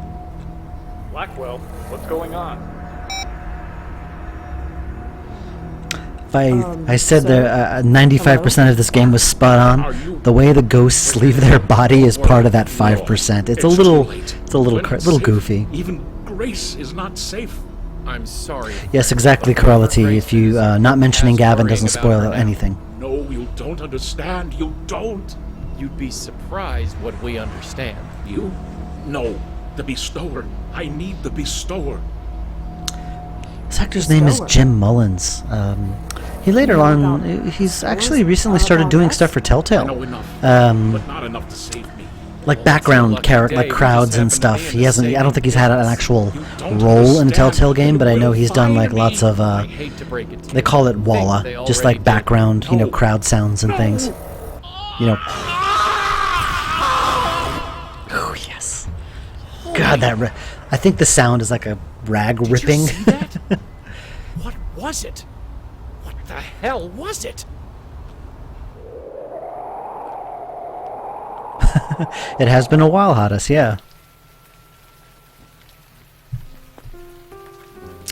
[SPEAKER 6] Blackwell, what's going on?
[SPEAKER 1] If I said that 95% of this game was spot on, the way the ghosts leave their body is part of that 5%. It's a little goofy.
[SPEAKER 7] Even Grace is not safe.
[SPEAKER 3] I'm sorry.
[SPEAKER 1] Yes, exactly, Corrality. If you not mentioning Gavin doesn't spoil anything.
[SPEAKER 7] No, you don't understand. You don't.
[SPEAKER 3] You'd be surprised what we understand.
[SPEAKER 7] You? No. The Bestower. I need the Bestower.
[SPEAKER 1] This actor's name is Jim Mullins. He later on, he's actually recently started doing stuff for
[SPEAKER 7] I
[SPEAKER 1] Telltale.
[SPEAKER 7] know enough, but not enough to save me.
[SPEAKER 1] Like background character, like crowds and stuff. He hasn't. I don't think he's had an actual role in a Telltale game, but I know he's done like lots of.
[SPEAKER 3] I hate to break it to
[SPEAKER 1] They
[SPEAKER 3] you.
[SPEAKER 1] call it
[SPEAKER 3] Things
[SPEAKER 1] walla,
[SPEAKER 3] they
[SPEAKER 1] just
[SPEAKER 3] already
[SPEAKER 1] like background,
[SPEAKER 3] did.
[SPEAKER 1] crowd sounds and things. You know. Oh yes. God, I think the sound is like a rag
[SPEAKER 3] Did
[SPEAKER 1] ripping.
[SPEAKER 3] you see that? What was it? What the hell was it?
[SPEAKER 1] It has been a while, Hottis, yeah.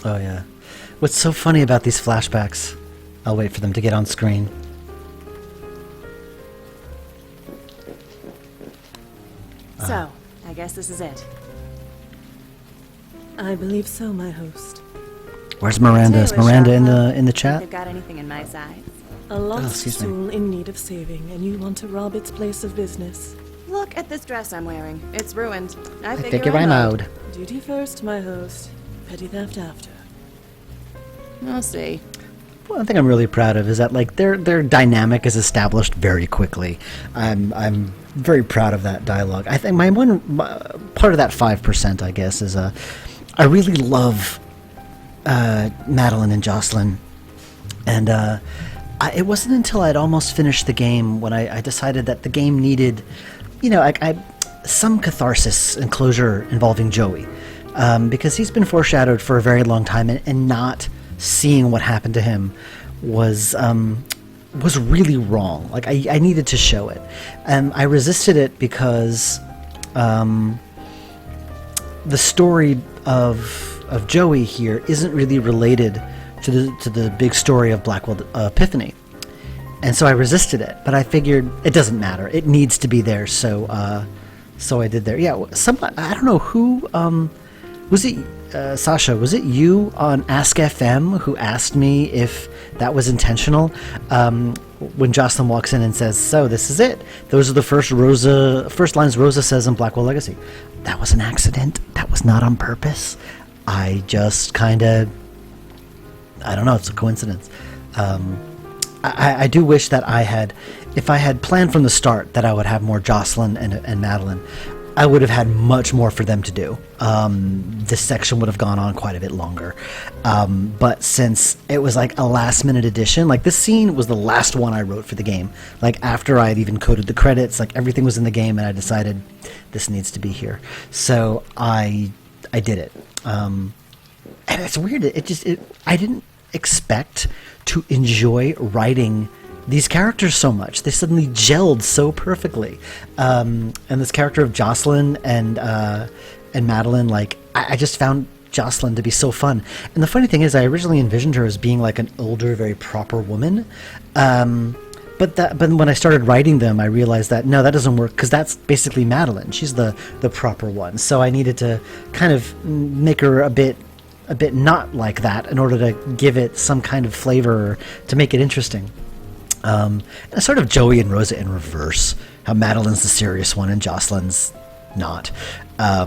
[SPEAKER 1] Oh yeah. What's so funny about these flashbacks? I'll wait for them to get on screen.
[SPEAKER 8] So, I guess this is it.
[SPEAKER 9] I believe so, my host.
[SPEAKER 1] Where's Miranda? Is Miranda in the chat?
[SPEAKER 8] They've got anything in my size?
[SPEAKER 9] A lost
[SPEAKER 1] excuse me.
[SPEAKER 9] soul in need of saving, and you want to rob its place of business.
[SPEAKER 8] Look at this dress I'm wearing. It's ruined. I
[SPEAKER 1] Figure I'm out.
[SPEAKER 9] Duty first, my host. Petty theft after.
[SPEAKER 8] We'll see.
[SPEAKER 1] One thing I'm really proud of is that like their dynamic is established very quickly. I'm very proud of that dialogue. I think my part of that 5%, I guess, is I really love Madeline and Jocelyn, and it wasn't until I'd almost finished the game when I decided that the game needed, some catharsis and closure involving Joey, because he's been foreshadowed for a very long time, and not seeing what happened to him was really wrong. Like I needed to show it, and I resisted it because the story of Joey here isn't really related to the big story of Blackwell Epiphany, and so I resisted it. But I figured it doesn't matter; it needs to be there. So I did there. Yeah, I don't know who was it. Sasha, was it you on Ask FM who asked me if that was intentional? When Jocelyn walks in and says, "So this is it. Those are the first lines Rosa says in Blackwell Legacy." That was an accident. That was not on purpose. I just kind of, I don't know. It's a coincidence. I do wish that if I had planned from the start that I would have more Jocelyn and Madeline, I would have had much more for them to do. This section would have gone on quite a bit longer. But since it was like a last minute addition, like this scene was the last one I wrote for the game. Like after I had even coded the credits, like everything was in the game, and I decided this needs to be here. So I did it. And it's weird. I didn't expect to enjoy writing these characters so much. They suddenly gelled so perfectly. And this character of Jocelyn and Madeline, like I just found Jocelyn to be so fun. And the funny thing is, I originally envisioned her as being like an older, very proper woman. But when I started writing them, I realized that no, that doesn't work, because that's basically Madeline. She's the proper one. So I needed to kind of make her a bit not like that in order to give it some kind of flavor to make it interesting. And sort of Joey and Rosa in reverse. How Madeline's the serious one and Jocelyn's not. I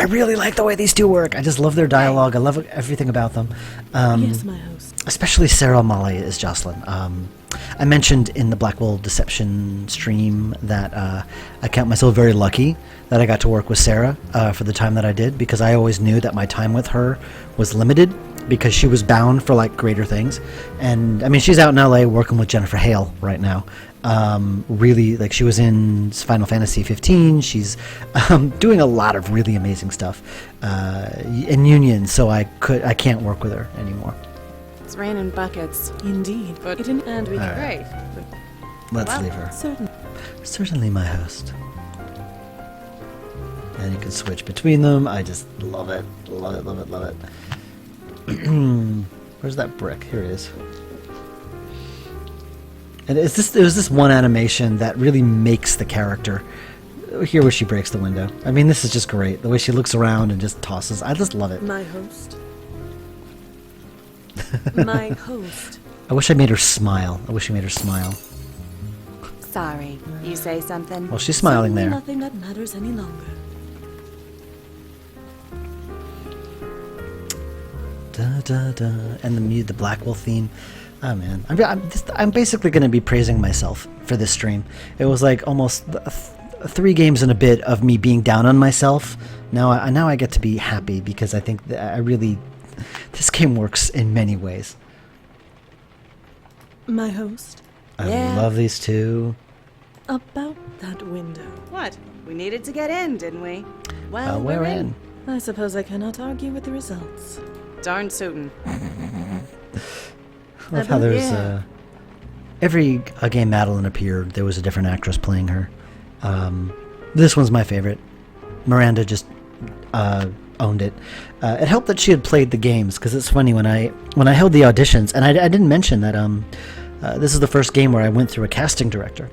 [SPEAKER 1] really like the way these two work. I just love their dialogue. I love everything about them.
[SPEAKER 9] Yes, my host.
[SPEAKER 1] Especially Sarah Molly as Jocelyn. I mentioned in the Blackwell Deception stream that I count myself very lucky that I got to work with Sarah for the time that I did, because I always knew that my time with her was limited, because she was bound for like greater things. And I mean, she's out in LA working with Jennifer Hale right now. Really, like, she was in Final Fantasy 15. She's doing a lot of really amazing stuff in Union, so I can't work with her anymore.
[SPEAKER 8] It's raining buckets.
[SPEAKER 9] Indeed.
[SPEAKER 8] But
[SPEAKER 9] It and we
[SPEAKER 8] great.
[SPEAKER 1] Let's leave her. Certainly, my host. And you can switch between them. I just love it. Love it, love it, love it. Where's that brick? Here it is. And it was this one animation that really makes the character. Here where she breaks the window. I mean, this is just great. The way she looks around and just tosses. I just love it.
[SPEAKER 9] My host. My host.
[SPEAKER 1] I wish I made her smile.
[SPEAKER 8] Sorry, you say something?
[SPEAKER 1] Well, she's smiling
[SPEAKER 9] Certainly
[SPEAKER 1] there.
[SPEAKER 9] Nothing that matters any longer.
[SPEAKER 1] Da, da, da. And the Blackwell theme. Oh man, I'm basically going to be praising myself for this stream. It was like almost 3 games and a bit of me being down on myself. Now I get to be happy because I think that this game works in many ways.
[SPEAKER 9] My host.
[SPEAKER 1] I love these two.
[SPEAKER 9] About that window.
[SPEAKER 8] What? We needed to get in, didn't we? Well,
[SPEAKER 1] We're in.
[SPEAKER 9] I suppose I cannot argue with the results.
[SPEAKER 8] Darn tootin'.
[SPEAKER 1] I love how there's every game Madeline appeared, there was a different actress playing her. This one's my favorite. Miranda just owned it. It helped that she had played the games, because it's funny when I held the auditions, and I didn't mention that this is the first game where I went through a casting director.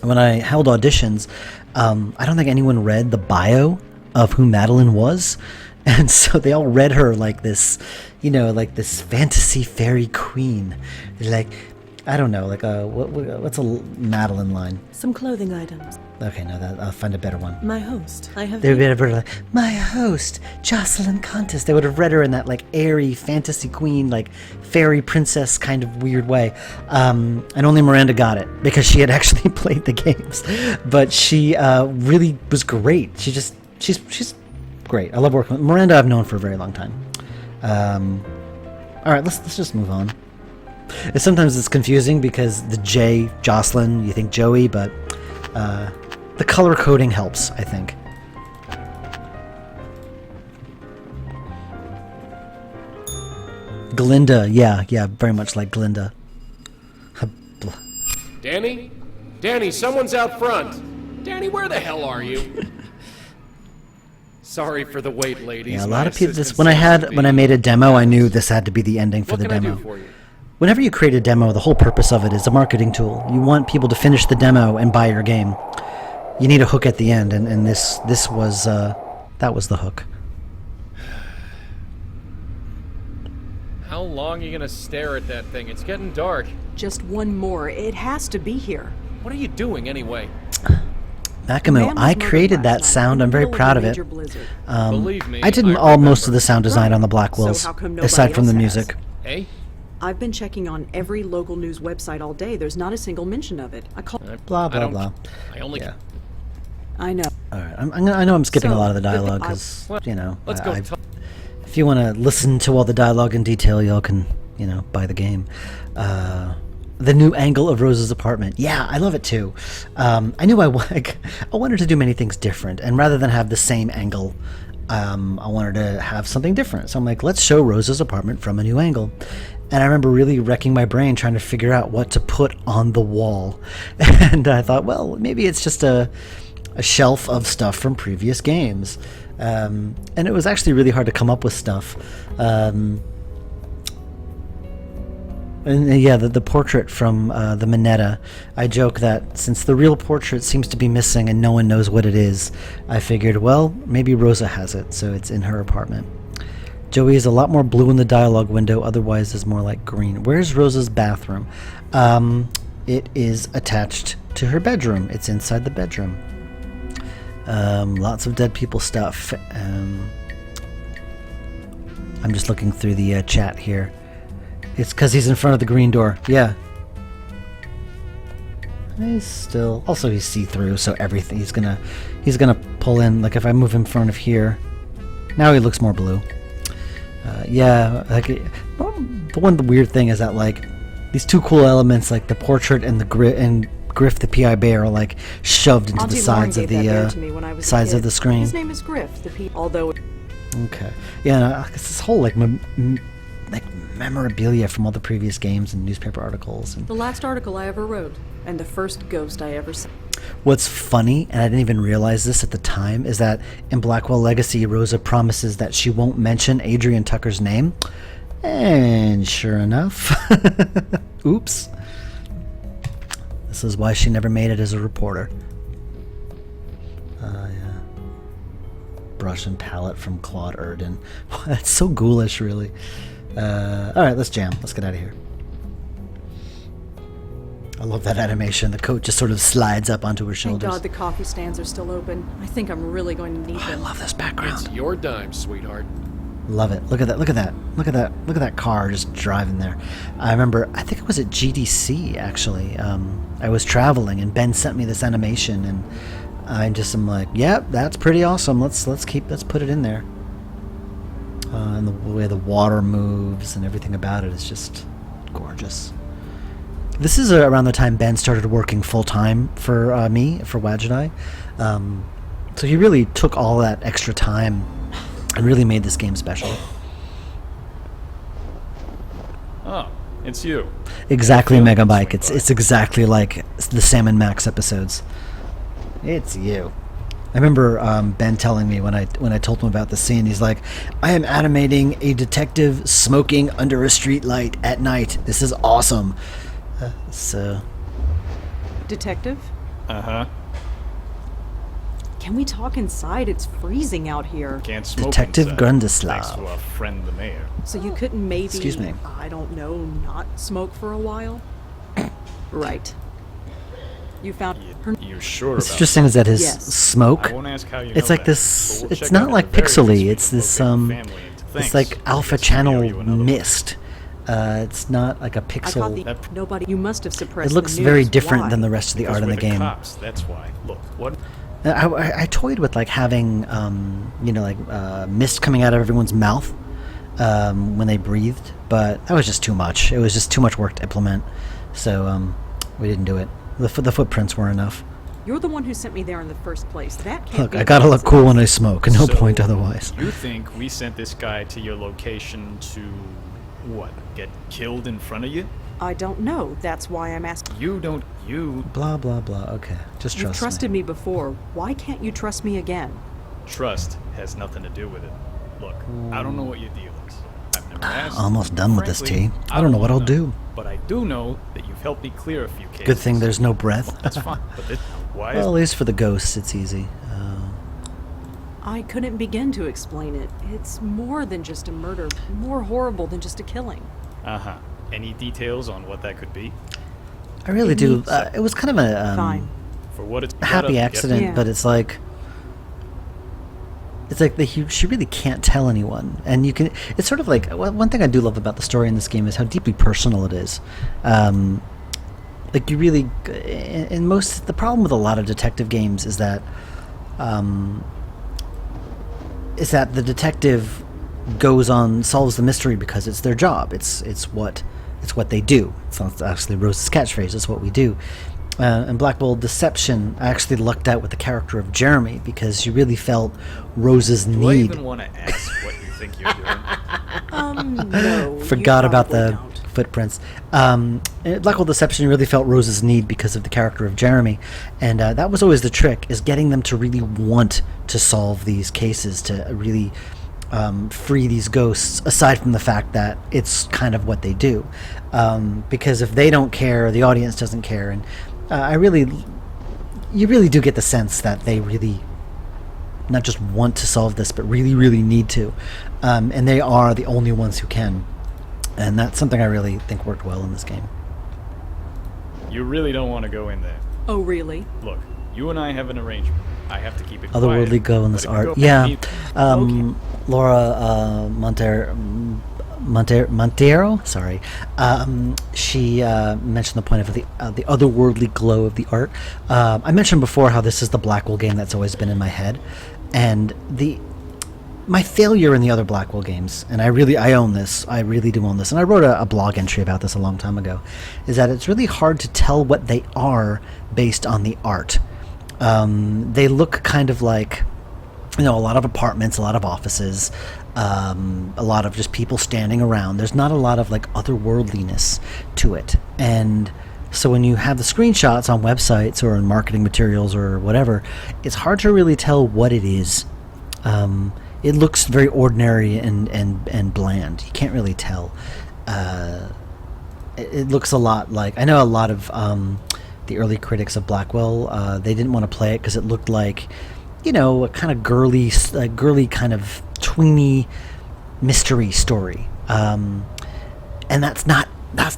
[SPEAKER 1] When I held auditions, I don't think anyone read the bio of who Madeline was. And so they all read her like this, like this fantasy fairy queen. Like, I don't know, like what's a Madeline line?
[SPEAKER 9] Some clothing items.
[SPEAKER 1] Okay, no, I'll find a better one.
[SPEAKER 9] My host. I have.
[SPEAKER 1] They would have read her like, my host, Jocelyn Contis. They would have read her in that like airy fantasy queen, like fairy princess kind of weird way. And only Miranda got it because she had actually played the games. But she really was great. She's great. I love working with Miranda. I've known for a very long time. All right, let's just move on. Sometimes it's confusing because the J, Jocelyn, you think Joey, but the color coding helps, I think. Glinda, yeah, very much like Glinda.
[SPEAKER 3] Danny, someone's out front. Danny, where the hell are you? Sorry for the wait, ladies.
[SPEAKER 1] Yeah, a lot of people. When I made a demo, I knew this had to be the ending for the demo.
[SPEAKER 3] What can I do for you? Whenever
[SPEAKER 1] you create a demo, the whole purpose of it is a marketing tool. You want people to finish the demo and buy your game. You need a hook at the end, and this was that was the hook.
[SPEAKER 3] How long are you gonna stare at that thing? It's getting dark.
[SPEAKER 2] Just one more. It has to be here.
[SPEAKER 3] What are you doing anyway?
[SPEAKER 1] Makimo, I created that sound. I'm very proud of it.
[SPEAKER 3] Believe me,
[SPEAKER 1] I did most of the sound design on the Blackwells,
[SPEAKER 2] So how come nobody
[SPEAKER 1] aside from the
[SPEAKER 2] else
[SPEAKER 1] music.
[SPEAKER 2] has?
[SPEAKER 3] Hey?
[SPEAKER 2] I've been checking on every local news website all day. There's not a single mention of it.
[SPEAKER 1] Blah blah blah.
[SPEAKER 3] I only.
[SPEAKER 1] Yeah.
[SPEAKER 2] I know.
[SPEAKER 1] All right. I know I'm skipping a
[SPEAKER 2] So,
[SPEAKER 1] lot of the
[SPEAKER 2] but
[SPEAKER 1] dialogue
[SPEAKER 2] I-
[SPEAKER 1] because
[SPEAKER 3] Let's go.
[SPEAKER 1] if you want to listen to all the dialogue in detail, y'all can buy the game. The new angle of Rose's apartment. Yeah, I love it too. I knew I wanted to do many things different, and rather than have the same angle, I wanted to have something different. So I'm like, let's show Rose's apartment from a new angle. And I remember really wrecking my brain trying to figure out what to put on the wall. And I thought, well, maybe it's just a shelf of stuff from previous games. And it was actually really hard to come up with stuff. And yeah, the portrait from the Minetta. I joke that since the real portrait seems to be missing and no one knows what it is, I figured, well, maybe Rosa has it, so it's in her apartment. Joey is a lot more blue in the dialogue window, otherwise is more like green. Where's Rosa's bathroom? It is attached to her bedroom. It's inside the bedroom. Lots of dead people stuff. I'm just looking through the chat here. It's because he's in front of the green door. Yeah. He's still... Also, he's see-through, so everything... He's gonna pull in... Like, if I move in front of here... Now he looks more blue. Yeah, like the weird thing is that like these two cool elements, like the portrait and Griff the PI bear, are like shoved into
[SPEAKER 2] Auntie
[SPEAKER 1] the sides
[SPEAKER 2] Lauren
[SPEAKER 1] of
[SPEAKER 2] gave that bear
[SPEAKER 1] the
[SPEAKER 2] to me when I was a
[SPEAKER 1] sides
[SPEAKER 2] kid.
[SPEAKER 1] of the screen.
[SPEAKER 2] His name is Griff, although...
[SPEAKER 1] Okay. Yeah, it's this whole like memorabilia from all the previous games and newspaper articles. And
[SPEAKER 4] The last article I ever wrote, and the first ghost I ever saw.
[SPEAKER 1] what's funny, and I didn't even realize this at the time, is that in Blackwell Legacy, Rosa promises that she won't mention Adrian Tucker's name. And sure enough, oops. This is why she never made it as a reporter. Yeah. Brush and palette from Claude Erdin. That's so ghoulish, really. Alright, let's jam. Let's get out of here. I love that animation. The coat just sort of slides up onto her
[SPEAKER 4] Thank
[SPEAKER 1] shoulders.
[SPEAKER 4] God the coffee stands are still open. I think I'm really going to need
[SPEAKER 1] I
[SPEAKER 4] them.
[SPEAKER 1] love this background.
[SPEAKER 3] It's your dime, sweetheart.
[SPEAKER 1] Love it. Look at that. Look at that. Look at that. Look at that car just driving there. I remember, I think it was at GDC, actually. I was traveling and Ben sent me this animation and I'm like, yep, that's pretty awesome. Let's put it in there. And the way the water moves and everything about it is just gorgeous. This is around the time Ben started working full-time for me, for Wadjet. So he really took all that extra time and really made this game special.
[SPEAKER 6] Oh, it's you.
[SPEAKER 1] Exactly,
[SPEAKER 6] Feeling
[SPEAKER 1] Megabike.
[SPEAKER 6] this way,
[SPEAKER 1] It's exactly like the Sam and Max episodes. It's you. I remember Ben telling me when I told him about the scene, he's like, I am animating a detective smoking under a street light at night. This is awesome. So...
[SPEAKER 4] Detective?
[SPEAKER 6] Uh-huh.
[SPEAKER 2] Can we talk inside? It's freezing out here.
[SPEAKER 6] Can't smoke
[SPEAKER 1] Detective
[SPEAKER 6] inside.
[SPEAKER 1] Grundislav.
[SPEAKER 6] Thanks to our friend the mayor.
[SPEAKER 4] So you couldn't maybe,
[SPEAKER 1] Excuse me.
[SPEAKER 4] I don't know, not smoke for a while? Right. You found her...
[SPEAKER 6] You're sure
[SPEAKER 1] What's
[SPEAKER 6] about
[SPEAKER 1] interesting is that his
[SPEAKER 2] Yes.
[SPEAKER 1] smoke,
[SPEAKER 6] I won't ask how you
[SPEAKER 1] it's
[SPEAKER 6] know
[SPEAKER 1] like
[SPEAKER 6] that,
[SPEAKER 1] this,
[SPEAKER 6] but we'll
[SPEAKER 1] it's
[SPEAKER 6] check
[SPEAKER 1] not
[SPEAKER 6] out
[SPEAKER 1] like
[SPEAKER 6] at the very
[SPEAKER 1] pixely,
[SPEAKER 6] least
[SPEAKER 1] it's
[SPEAKER 6] we
[SPEAKER 1] this,
[SPEAKER 6] can locate the family into
[SPEAKER 1] it's
[SPEAKER 6] things.
[SPEAKER 1] like
[SPEAKER 6] I
[SPEAKER 1] alpha
[SPEAKER 6] guess we owe
[SPEAKER 1] channel
[SPEAKER 6] you another one.
[SPEAKER 1] mist. It's not like a
[SPEAKER 4] I caught
[SPEAKER 1] pixel.
[SPEAKER 4] the...
[SPEAKER 6] That-
[SPEAKER 4] Nobody... You must have suppressed
[SPEAKER 1] It looks
[SPEAKER 4] the
[SPEAKER 1] very
[SPEAKER 4] news.
[SPEAKER 1] different
[SPEAKER 4] Why?
[SPEAKER 1] than the rest of the
[SPEAKER 6] Because
[SPEAKER 1] art in
[SPEAKER 6] we're
[SPEAKER 1] the game.
[SPEAKER 6] cops, that's why. Look, what...
[SPEAKER 1] I toyed with like having, mist coming out of everyone's mouth when they breathed, but that was just too much. It was just too much work to implement, so we didn't do it. The footprints were enough.
[SPEAKER 4] You're the one who sent me there in the first place. That can't
[SPEAKER 1] Look,
[SPEAKER 4] be
[SPEAKER 1] I gotta look cool when I smoke, no
[SPEAKER 6] So,
[SPEAKER 1] point otherwise.
[SPEAKER 6] You think we sent this guy to your location to, what, get killed in front of you?
[SPEAKER 4] I don't know. That's why I'm asking.
[SPEAKER 6] You
[SPEAKER 1] Blah, blah, blah. Okay, just
[SPEAKER 4] You've
[SPEAKER 1] trust
[SPEAKER 4] trusted
[SPEAKER 1] me.
[SPEAKER 4] me before. Why can't you trust me again?
[SPEAKER 6] trust has nothing to do with it. Look, I don't know what your deal is. I've never asked.
[SPEAKER 1] Almost done with this
[SPEAKER 6] Frankly,
[SPEAKER 1] tea. I don't know what I'll
[SPEAKER 6] wanna
[SPEAKER 1] do.
[SPEAKER 6] know, But I do know that you've helped me clear a few cases.
[SPEAKER 1] Good thing there's no breath.
[SPEAKER 6] That's fine. But this, why
[SPEAKER 1] Well, at
[SPEAKER 6] is...
[SPEAKER 1] least for the ghosts, it's easy.
[SPEAKER 4] I couldn't begin to explain it. It's more than just a murder, more horrible than just a killing.
[SPEAKER 6] Uh-huh. Any details on what that could be?
[SPEAKER 1] I really
[SPEAKER 4] It
[SPEAKER 1] do.
[SPEAKER 4] needs-
[SPEAKER 1] It was kind of a
[SPEAKER 4] Fine.
[SPEAKER 6] For what it's...
[SPEAKER 1] happy accident,
[SPEAKER 4] Yeah.
[SPEAKER 1] but it's like she really can't tell anyone, and you can. It's sort of like one thing I do love about the story in this game is how deeply personal it is. Like you really, in most, the problem with a lot of detective games is that the detective goes on, solves the mystery because it's their job. It's what they do. It's not actually Rose's catchphrase. It's what we do. In Blackwell Deception, I actually lucked out with the character of Jeremy because you really felt Rose's
[SPEAKER 6] Do I
[SPEAKER 1] need.
[SPEAKER 6] even want to ask what you think you're doing?
[SPEAKER 4] No.
[SPEAKER 1] Forgot
[SPEAKER 4] you
[SPEAKER 1] about
[SPEAKER 4] probably
[SPEAKER 1] the
[SPEAKER 4] don't.
[SPEAKER 1] footprints. In Blackwell Deception, you really felt Rose's need because of the character of Jeremy, and that was always the trick: is getting them to really want to solve these cases, to really free these ghosts. Aside from the fact that it's kind of what they do, because if they don't care, the audience doesn't care, and you really do get the sense that they really not just want to solve this, but really, really need to, and they are the only ones who can. And that's something I really think worked well in this game.
[SPEAKER 6] You really don't want to go in there.
[SPEAKER 4] Oh, really?
[SPEAKER 6] Look, you and I have an arrangement. I have to keep it
[SPEAKER 1] Otherworldly
[SPEAKER 6] quiet.
[SPEAKER 1] go in
[SPEAKER 6] but
[SPEAKER 1] this
[SPEAKER 6] if you
[SPEAKER 1] art.
[SPEAKER 6] go
[SPEAKER 1] Yeah.
[SPEAKER 6] deep-
[SPEAKER 1] Laura Montero, sorry. She mentioned the point of the otherworldly glow of the art. I mentioned before how this is the Blackwell game that's always been in my head, and my failure in the other Blackwell games, and I own this, I really do own this, and I wrote a blog entry about this a long time ago, is that it's really hard to tell what they are based on the art. They look kind of like, a lot of apartments, a lot of offices, a lot of just people standing around. There's not a lot of like otherworldliness to it. And so when you have the screenshots on websites or in marketing materials or whatever, it's hard to really tell what it is. It looks very ordinary and bland. You can't really tell. It looks a lot like, I know a lot of the early critics of Blackwell, they didn't want to play it because it looked like, a kind of girly kind of tweeny mystery story. And that's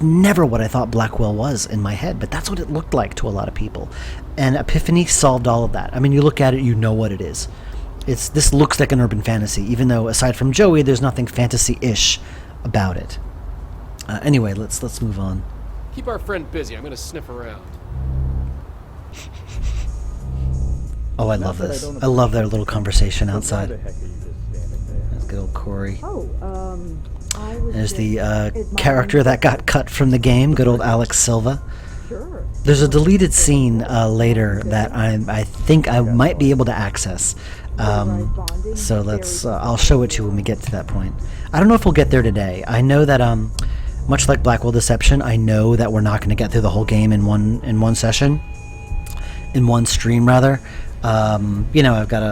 [SPEAKER 1] never what I thought Blackwell was in my head, but that's what it looked like to a lot of people. And Epiphany solved all of that. I mean, you look at it, you know what it is. This looks like an urban fantasy, even though aside from Joey, there's nothing fantasy-ish about it. Anyway, let's move on.
[SPEAKER 3] Keep our friend busy. I'm gonna sniff around.
[SPEAKER 1] Oh, I love this. I love their little conversation outside. That's good old Corey. There's the character that got cut from the game, good old Alex Silva. There's a deleted scene later that I think I might be able to access. So I'll show it to you when we get to that point. I don't know if we'll get there today. I know that much like Blackwell Deception, I know that we're not going to get through the whole game in one session, in one stream rather. I've got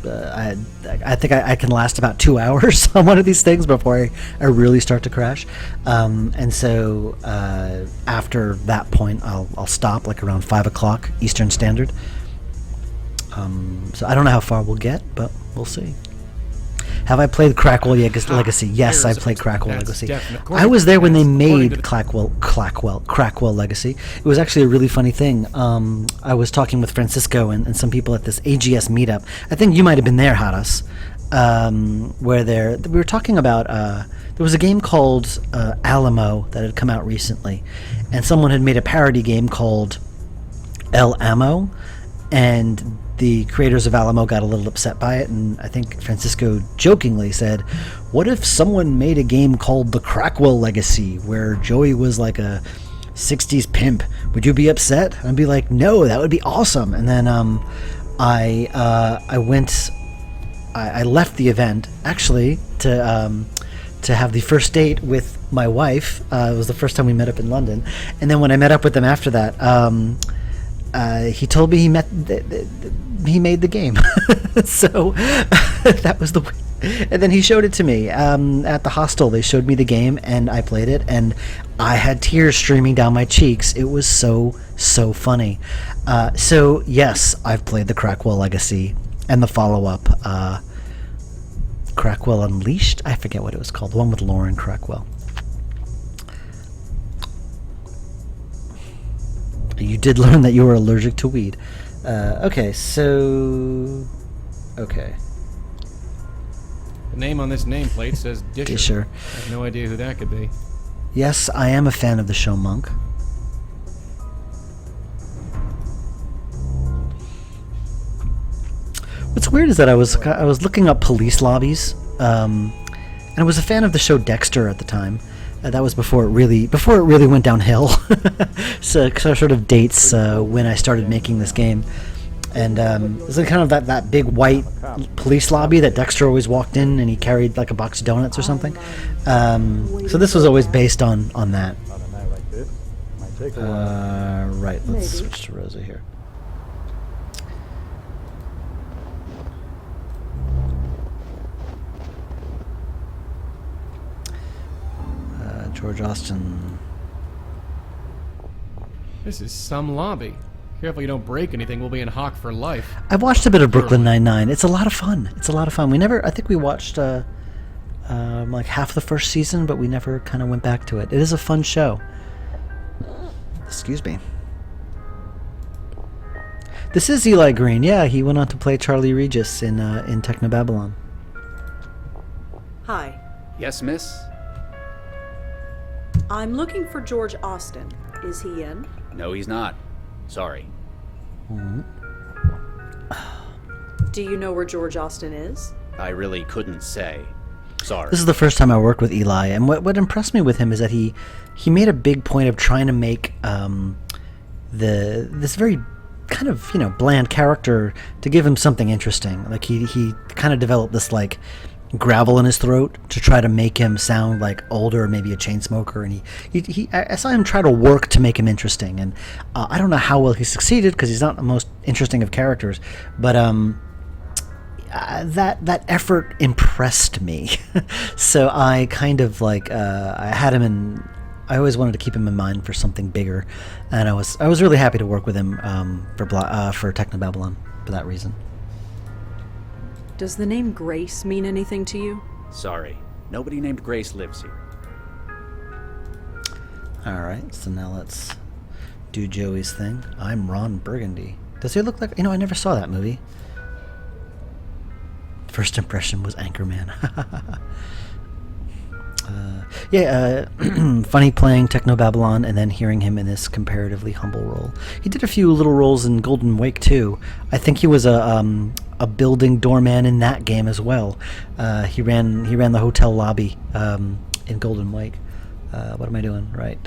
[SPEAKER 1] I think I can last about 2 hours on one of these things before I really start to crash. And so after that point, I'll stop like around 5 o'clock Eastern Standard. So I don't know how far we'll get, but we'll see. Have I played Blackwell Legacy? Yes, I played Blackwell Legacy. I was there when they made Blackwell Legacy. It was actually a really funny thing. I was talking with Francisco and some people at this AGS meetup. I think you might have been there, Hadas, where we were talking about there was a game called Alamo that had come out recently, and someone had made a parody game called El Amo, and the creators of Alamo got a little upset by it, and I think Francisco jokingly said, what if someone made a game called The Blackwell Legacy, where Joey was like a 60s pimp? Would you be upset? And I'd be like, no, that would be awesome. And then I left the event, actually, to have the first date with my wife. It was the first time we met up in London. And then when I met up with them after that, he told me he made the game. So that was the way. And then he showed it to me at the hostel. They showed me the game and I played it, and I had tears streaming down my cheeks. It was so funny. So yes, I've played the Blackwell Legacy and the follow-up, Blackwell Unleashed. I forget what it was called, the one with Lauren Blackwell. You did learn that you were allergic to weed. Okay.
[SPEAKER 3] The name on this nameplate says Disher.
[SPEAKER 1] Disher.
[SPEAKER 3] I have no idea who that could be.
[SPEAKER 1] Yes, I am a fan of the show Monk. What's weird is that I was looking up police lobbies, and I was a fan of the show Dexter at the time. That was before it really went downhill. So it sort of dates when I started making this game. And it's like kind of that big white police lobby that Dexter always walked in, and he carried like a box of donuts or something. So this was always based on that. Right, let's switch to Rosa here. George Austin.
[SPEAKER 3] This is some lobby. Careful you don't break anything, we'll be in hock for life.
[SPEAKER 1] I've watched a bit of Brooklyn Nine-Nine. It's a lot of fun. I think we watched like half the first season, but we never kind of went back to it. It is a fun show. Excuse me. This is Eli Green. Yeah, he went on to play Charlie Regis in Technobabylon.
[SPEAKER 4] Hi.
[SPEAKER 10] Yes, miss?
[SPEAKER 4] I'm looking for George Austin. Is he in?
[SPEAKER 10] No, he's not. Sorry.
[SPEAKER 4] Do you know where George Austin is?
[SPEAKER 10] I really couldn't say. Sorry.
[SPEAKER 1] This is the first time I worked with Eli, and what impressed me with him is that he made a big point of trying to make this very kind of, you know, bland character to give him something interesting. Like he kind of developed this like gravel in his throat to try to make him sound like older, maybe a chain smoker, and I saw him try to work to make him interesting, and I don't know how well he succeeded because he's not the most interesting of characters, but that effort impressed me. So I kind of like I had him in. I always wanted to keep him in mind for something bigger, and I was really happy to work with him for Technobabylon for that reason.
[SPEAKER 4] Does the name Grace mean anything to you?
[SPEAKER 10] Sorry. Nobody named Grace lives here.
[SPEAKER 1] Alright, so now let's do Joey's thing. I'm Ron Burgundy. Does he look like... You know, I never saw that movie. First impression was Anchorman. Funny playing Technobabylon and then hearing him in this comparatively humble role. He did a few little roles in Golden Wake too. I think he was a building doorman in that game as well. He ran the hotel lobby in Golden Wake. What am I doing? Right.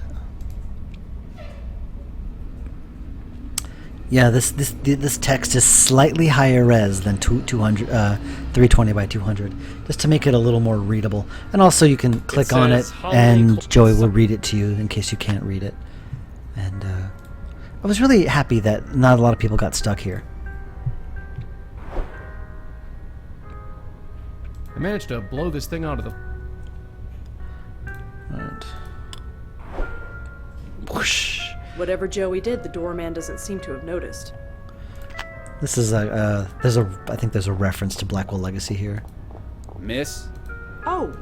[SPEAKER 1] Yeah, this text is slightly higher res than 320 by 200, just to make it a little more readable. And also you can click on it, and Joey will read it to you in case you can't read it. And I was really happy that not a lot of people got stuck here.
[SPEAKER 3] I managed to blow this thing out of the...
[SPEAKER 1] Right. Whoosh.
[SPEAKER 4] Whatever Joey did, the doorman doesn't seem to have noticed.
[SPEAKER 1] This is I think there's a reference to Blackwell Legacy here.
[SPEAKER 10] Miss?
[SPEAKER 4] Oh.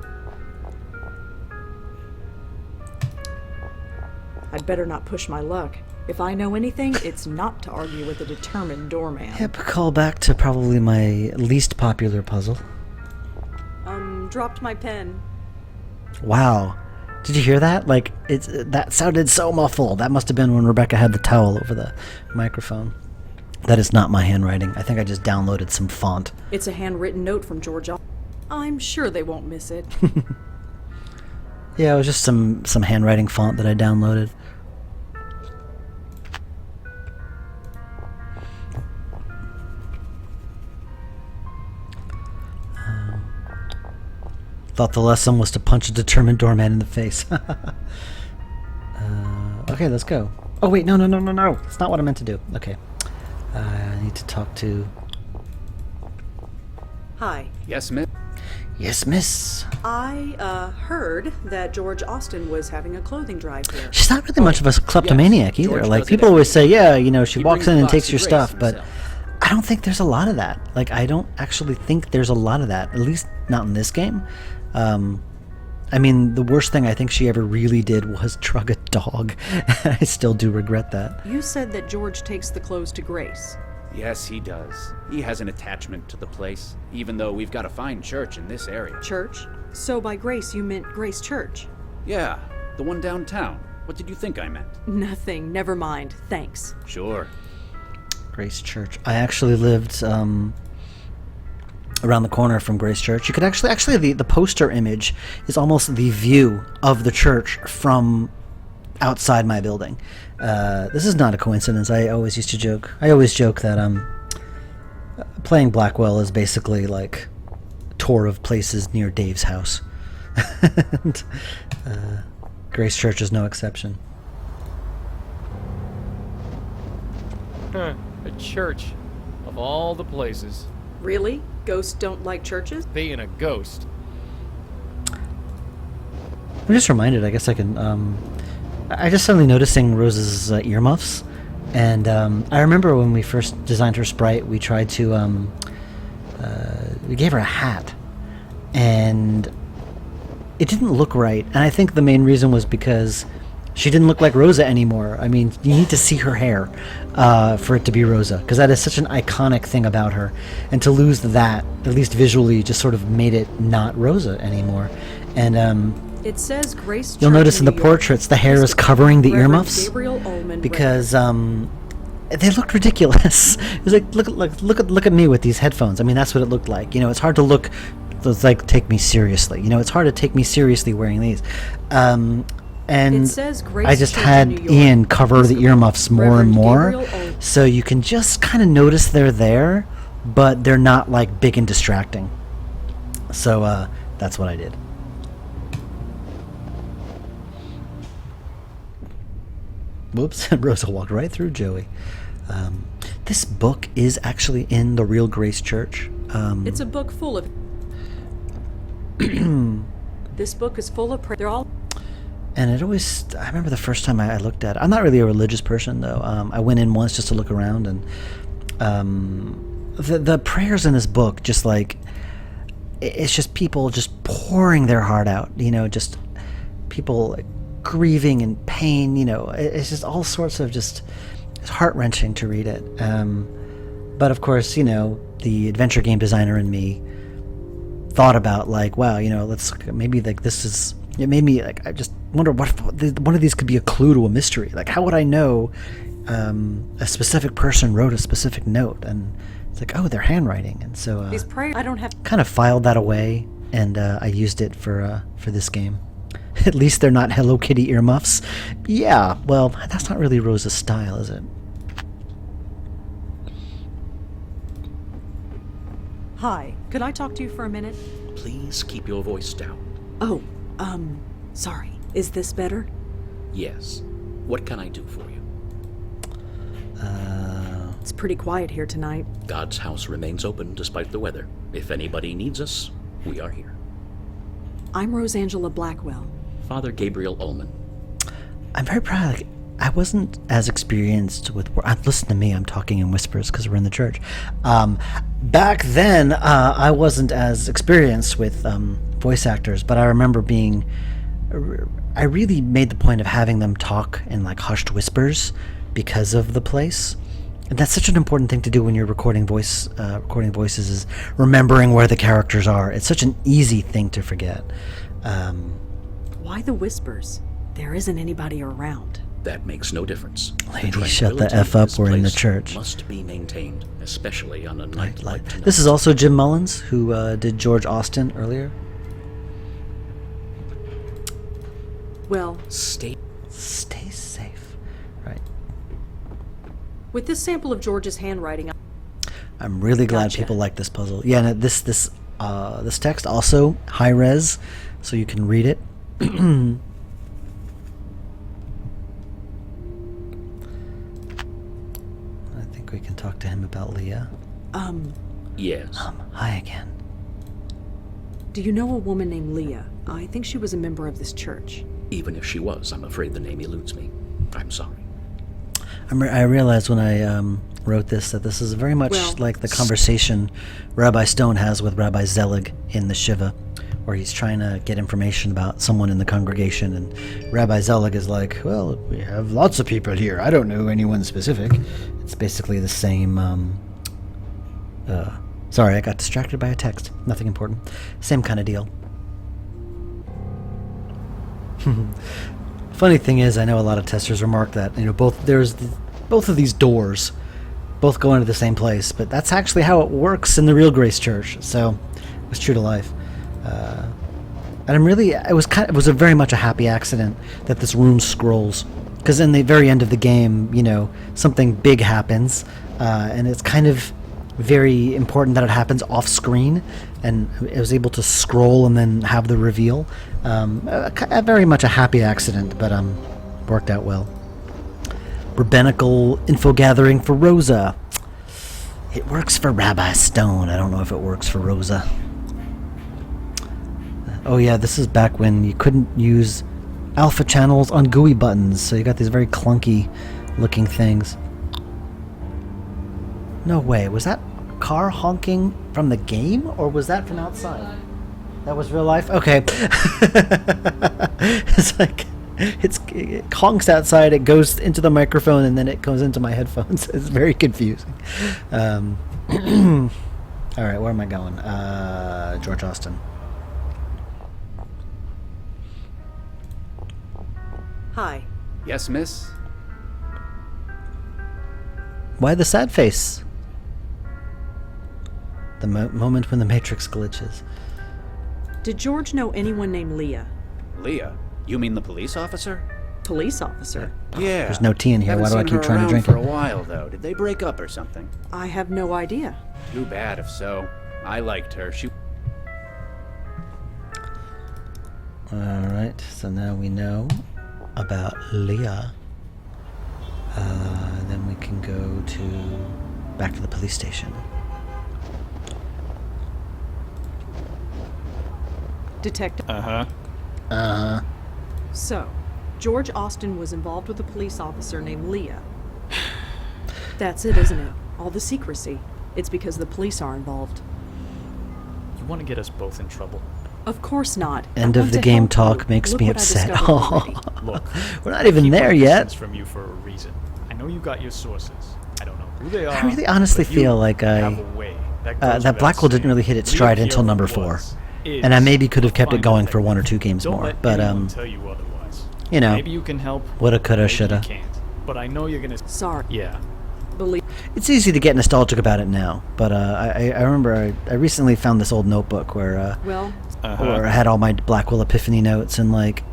[SPEAKER 4] I'd better not push my luck. If I know anything, it's not to argue with a determined doorman.
[SPEAKER 1] Yep, call back to probably my least popular puzzle.
[SPEAKER 4] Dropped my pen.
[SPEAKER 1] Wow. Did you hear that? Like, that sounded so muffled. That must have been when Rebecca had the towel over the microphone. That is not my handwriting. I think I just downloaded some font.
[SPEAKER 4] It's a handwritten note from George. I'm sure they won't miss it.
[SPEAKER 1] Yeah, it was just some handwriting font that I downloaded. Thought the lesson was to punch a determined doorman in the face. Okay, let's go. Oh wait, no. That's not what I meant to do. Okay. I need to talk to...
[SPEAKER 4] Hi.
[SPEAKER 10] Yes, miss?
[SPEAKER 1] Yes, miss.
[SPEAKER 4] I heard that George Austin was having a clothing drive here.
[SPEAKER 1] She's not really much of a kleptomaniac either.
[SPEAKER 10] George
[SPEAKER 1] like,
[SPEAKER 10] does it
[SPEAKER 1] people always say,
[SPEAKER 10] every
[SPEAKER 1] yeah, you know, she
[SPEAKER 10] He
[SPEAKER 1] walks
[SPEAKER 10] brings
[SPEAKER 1] in and
[SPEAKER 10] the
[SPEAKER 1] takes
[SPEAKER 10] box
[SPEAKER 1] your
[SPEAKER 10] to
[SPEAKER 1] stuff,
[SPEAKER 10] Grace
[SPEAKER 1] but
[SPEAKER 10] himself.
[SPEAKER 1] I don't think there's a lot of that. Like, I don't actually think there's a lot of that, at least not in this game. I mean, the worst thing I think she ever really did was drug a dog. I still do regret that.
[SPEAKER 4] You said that George takes the clothes to Grace.
[SPEAKER 10] Yes, he does. He has an attachment to the place, even though we've got a fine church in this area.
[SPEAKER 4] Church? So by Grace, you meant Grace Church?
[SPEAKER 10] Yeah, the one downtown. What did you think I meant?
[SPEAKER 4] Nothing. Never mind. Thanks.
[SPEAKER 10] Sure.
[SPEAKER 1] Grace Church. I actually lived around the corner from Grace Church. You could actually the poster image is almost the view of the church from outside my building. This is not a coincidence. I always joke that playing Blackwell is basically like a tour of places near Dave's house. And, Grace Church is no exception.
[SPEAKER 3] Huh, a church. Of all the places.
[SPEAKER 4] Really? Ghosts don't like churches?
[SPEAKER 3] Being a ghost.
[SPEAKER 1] I'm just reminded, I guess I can, I just suddenly noticing Rose's earmuffs, and I remember when we first designed her sprite, we tried to, we gave her a hat, and it didn't look right, and I think the main reason was because she didn't look like Rosa anymore. I mean, you need to see her hair for it to be Rosa, because that is such an iconic thing about her, and to lose that, at least visually, just sort of made it not Rosa anymore. And
[SPEAKER 4] it says Grace Church
[SPEAKER 1] you'll notice in the
[SPEAKER 4] New York.
[SPEAKER 1] portraits the hair is covering the
[SPEAKER 4] Reverend
[SPEAKER 1] earmuffs,
[SPEAKER 4] Gabriel Ullman
[SPEAKER 1] because they looked ridiculous. It was like, look at me with these headphones. I mean, that's what it looked like. You know, it's hard to look. It's like, take me seriously. You know, it's hard to take me seriously wearing these. And
[SPEAKER 4] It says Grace
[SPEAKER 1] I just
[SPEAKER 4] Church
[SPEAKER 1] had
[SPEAKER 4] in New York.
[SPEAKER 1] Ian cover the earmuffs more and
[SPEAKER 4] Reverend
[SPEAKER 1] more,
[SPEAKER 4] Gabriel O.
[SPEAKER 1] so you can just kind of notice they're there, but they're not like big and distracting. So that's what I did. Whoops, Rosa walked right through Joey. This book is actually in the real Grace Church.
[SPEAKER 4] It's a book full of... This book is full of prayer. They're all...
[SPEAKER 1] And it always, I remember the first time I looked at it. I'm not really a religious person, though. I went in once just to look around, and the prayers in this book, just like, it's just people just pouring their heart out, you know, just people like, grieving and pain, you know. It's just all sorts of just, it's heart-wrenching to read it. But of course, you know, the adventure game designer in me thought about, like, wow, you know, maybe like this is, it made me like, I just wonder what if one of these could be a clue to a mystery. Like, how would I know a specific person wrote a specific note? And it's like, oh, their handwriting. And so
[SPEAKER 4] These prayers, I don't have...
[SPEAKER 1] kind of filed that away, and I used it for this game. At least they're not Hello Kitty earmuffs. Yeah, well, that's not really Rosa's style, is it?
[SPEAKER 2] Hi, could I talk to you for a minute?
[SPEAKER 7] Please keep your voice down.
[SPEAKER 9] Oh, sorry. Is this better?
[SPEAKER 7] Yes. What can I do for you?
[SPEAKER 9] It's pretty quiet here tonight.
[SPEAKER 7] God's house remains open despite the weather. If anybody needs us, we are here.
[SPEAKER 9] I'm Rosangela Blackwell.
[SPEAKER 7] Father Gabriel Ullman.
[SPEAKER 1] I'm very proud. Like, I wasn't as experienced with... Listen to me, I'm talking in whispers because we're in the church. Back then, I wasn't as experienced with voice actors, but I remember being... I really made the point of having them talk in like hushed whispers because of the place. And that's such an important thing to do when you're recording voices, is remembering where the characters are. It's such an easy thing to forget.
[SPEAKER 9] Why the whispers? There isn't anybody around.
[SPEAKER 7] That makes no difference.
[SPEAKER 1] Lady, shut the F up, we're in the church.
[SPEAKER 7] Must be maintained, especially on a night like tonight.
[SPEAKER 1] This is also Jim Mullins, who did George Austin earlier.
[SPEAKER 9] Well,
[SPEAKER 7] Stay
[SPEAKER 1] safe. Right.
[SPEAKER 4] With this sample of George's handwriting...
[SPEAKER 1] I'm really glad
[SPEAKER 9] Gotcha.
[SPEAKER 1] people like this puzzle. Yeah, and this text also high res, so you can read it. I think we can talk to him about Leah.
[SPEAKER 7] Yes.
[SPEAKER 1] Hi again.
[SPEAKER 9] do you know a woman named Leah? I think she was a member of this church.
[SPEAKER 7] Even if she was, I'm afraid the name eludes me. I'm sorry.
[SPEAKER 1] I realized when I wrote this that this is very much like the conversation Rabbi Stone has with Rabbi Zelig in the Shiva, where he's trying to get information about someone in the congregation, and Rabbi Zelig is like, well, we have lots of people here. I don't know anyone specific. It's basically the same... sorry, I got distracted by a text. Nothing important. Same kind of deal. Funny thing is, I know a lot of testers remark that, you know, both of these doors both go into the same place, but that's actually how it works in the real Grace Church. So it was true to life. And it was a very much a happy accident that this room scrolls, because in the very end of the game, you know, something big happens, and it's kind of very important that it happens off screen, and it was able to scroll and then have the reveal. Very much a happy accident, but worked out well. Rabbinical info gathering for Rosa. It works for Rabbi Stone. I don't know if it works for Rosa. Oh yeah, this is back when you couldn't use alpha channels on GUI buttons, so you got these very clunky looking things. No way, was that car honking from the game, or was that from outside? That was real life? Okay. It's like, it honks outside, it goes into the microphone, and then it goes into my headphones. It's very confusing. Alright, where am I going? George Austin.
[SPEAKER 4] Hi.
[SPEAKER 10] Yes, miss?
[SPEAKER 1] Why the sad face? The moment when the Matrix glitches.
[SPEAKER 9] Did George know anyone named Leah?
[SPEAKER 10] Leah? You mean the police officer?
[SPEAKER 9] Police officer?
[SPEAKER 10] Yeah.
[SPEAKER 1] There's no tea in here.
[SPEAKER 10] Haven't
[SPEAKER 1] Why do I
[SPEAKER 10] seen
[SPEAKER 1] keep
[SPEAKER 10] her
[SPEAKER 1] trying to
[SPEAKER 10] around
[SPEAKER 1] drink
[SPEAKER 10] for
[SPEAKER 1] it?
[SPEAKER 10] a while, though. Did they break up or something?
[SPEAKER 9] I have no idea.
[SPEAKER 10] Too bad if so. I liked her. She...
[SPEAKER 1] Alright, so now we know about Leah. Then we can go back to the police station.
[SPEAKER 9] Detective. So, George Austin was involved with a police officer named Leah. That's it, isn't it? All the secrecy. It's because the police are involved.
[SPEAKER 6] You want to get us both in trouble?
[SPEAKER 9] Of course not.
[SPEAKER 1] End
[SPEAKER 9] I
[SPEAKER 1] of
[SPEAKER 9] want
[SPEAKER 1] the
[SPEAKER 9] to
[SPEAKER 1] game
[SPEAKER 9] help
[SPEAKER 1] talk
[SPEAKER 9] you.
[SPEAKER 1] makes
[SPEAKER 9] Look
[SPEAKER 1] me
[SPEAKER 9] what I
[SPEAKER 1] upset.
[SPEAKER 9] discovered already.
[SPEAKER 6] Look,
[SPEAKER 1] We're not even
[SPEAKER 6] keep
[SPEAKER 1] there
[SPEAKER 6] our
[SPEAKER 1] yet.
[SPEAKER 6] distance from you for a reason. I know you got your sources. I don't know who they are.
[SPEAKER 1] I really honestly
[SPEAKER 6] but you
[SPEAKER 1] feel like
[SPEAKER 6] have a way. That goes
[SPEAKER 1] that
[SPEAKER 6] without
[SPEAKER 1] Blackwell didn't
[SPEAKER 6] saying.
[SPEAKER 1] really hit its
[SPEAKER 6] Leah
[SPEAKER 1] stride until
[SPEAKER 6] Hero
[SPEAKER 1] number
[SPEAKER 6] was,
[SPEAKER 1] 4.
[SPEAKER 6] is,
[SPEAKER 1] And I maybe could have kept it
[SPEAKER 6] find
[SPEAKER 1] going
[SPEAKER 6] a
[SPEAKER 1] for 1 or
[SPEAKER 6] detective.
[SPEAKER 1] 2 games
[SPEAKER 6] Don't
[SPEAKER 1] more.
[SPEAKER 6] let
[SPEAKER 1] But
[SPEAKER 6] anyone tell you otherwise.
[SPEAKER 1] you know,
[SPEAKER 6] Maybe you can help.
[SPEAKER 1] woulda, coulda,
[SPEAKER 6] maybe
[SPEAKER 1] shoulda.
[SPEAKER 6] You can't. But I know you're gonna.
[SPEAKER 9] Sorry.
[SPEAKER 6] Yeah.
[SPEAKER 9] Believe.
[SPEAKER 1] it's easy to get nostalgic about it now. But I remember I recently found this old notebook where
[SPEAKER 9] Well,
[SPEAKER 1] where I had all my Blackwell Epiphany notes, and like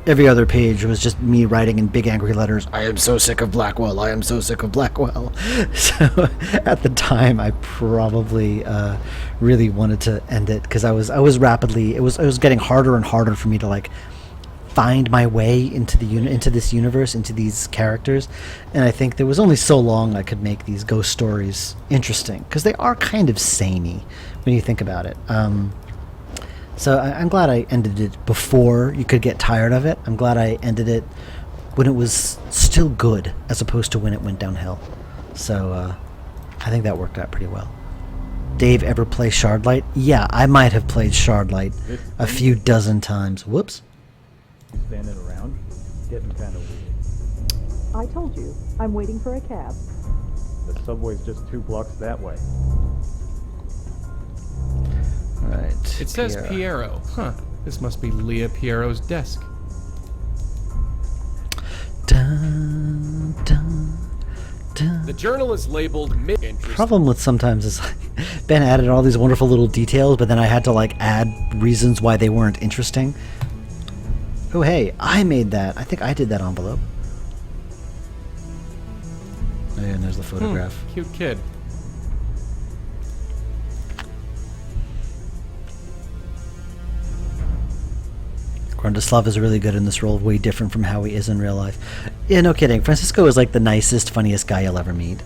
[SPEAKER 1] every other page was just me writing in big angry letters, "I am so sick of Blackwell. I am so sick of Blackwell." So at the time, I probably really wanted to end it because I was rapidly it was getting harder and harder for me to like find my way into into this universe, into these characters, and I think there was only so long I could make these ghost stories interesting because they are kind of samey when you think about it. So I'm glad I ended it before you could get tired of it. I'm glad I ended it when it was still good, as opposed to when it went downhill. So I think that worked out pretty well. Dave ever play Shardlight? Yeah, I might have played Shardlight a few dozen times. Whoops.
[SPEAKER 11] Standing around, getting kind of weird.
[SPEAKER 2] I told you, I'm waiting for a cab.
[SPEAKER 11] The subway's just 2 blocks that way.
[SPEAKER 1] Right.
[SPEAKER 3] It says Piero. Huh. This must be Leah Piero's desk.
[SPEAKER 1] Dun, dun, dun.
[SPEAKER 3] The journal is labeled mid-interest.
[SPEAKER 1] Problem with sometimes is Ben added all these wonderful little details, but then I had to like add reasons why they weren't interesting. Oh hey, I made that. I think I did that envelope. Oh yeah, and there's the photograph.
[SPEAKER 3] Cute kid.
[SPEAKER 1] Grundislav is really good in this role, way different from how he is in real life. Yeah, no kidding. Francisco is like the nicest, funniest guy you'll ever meet.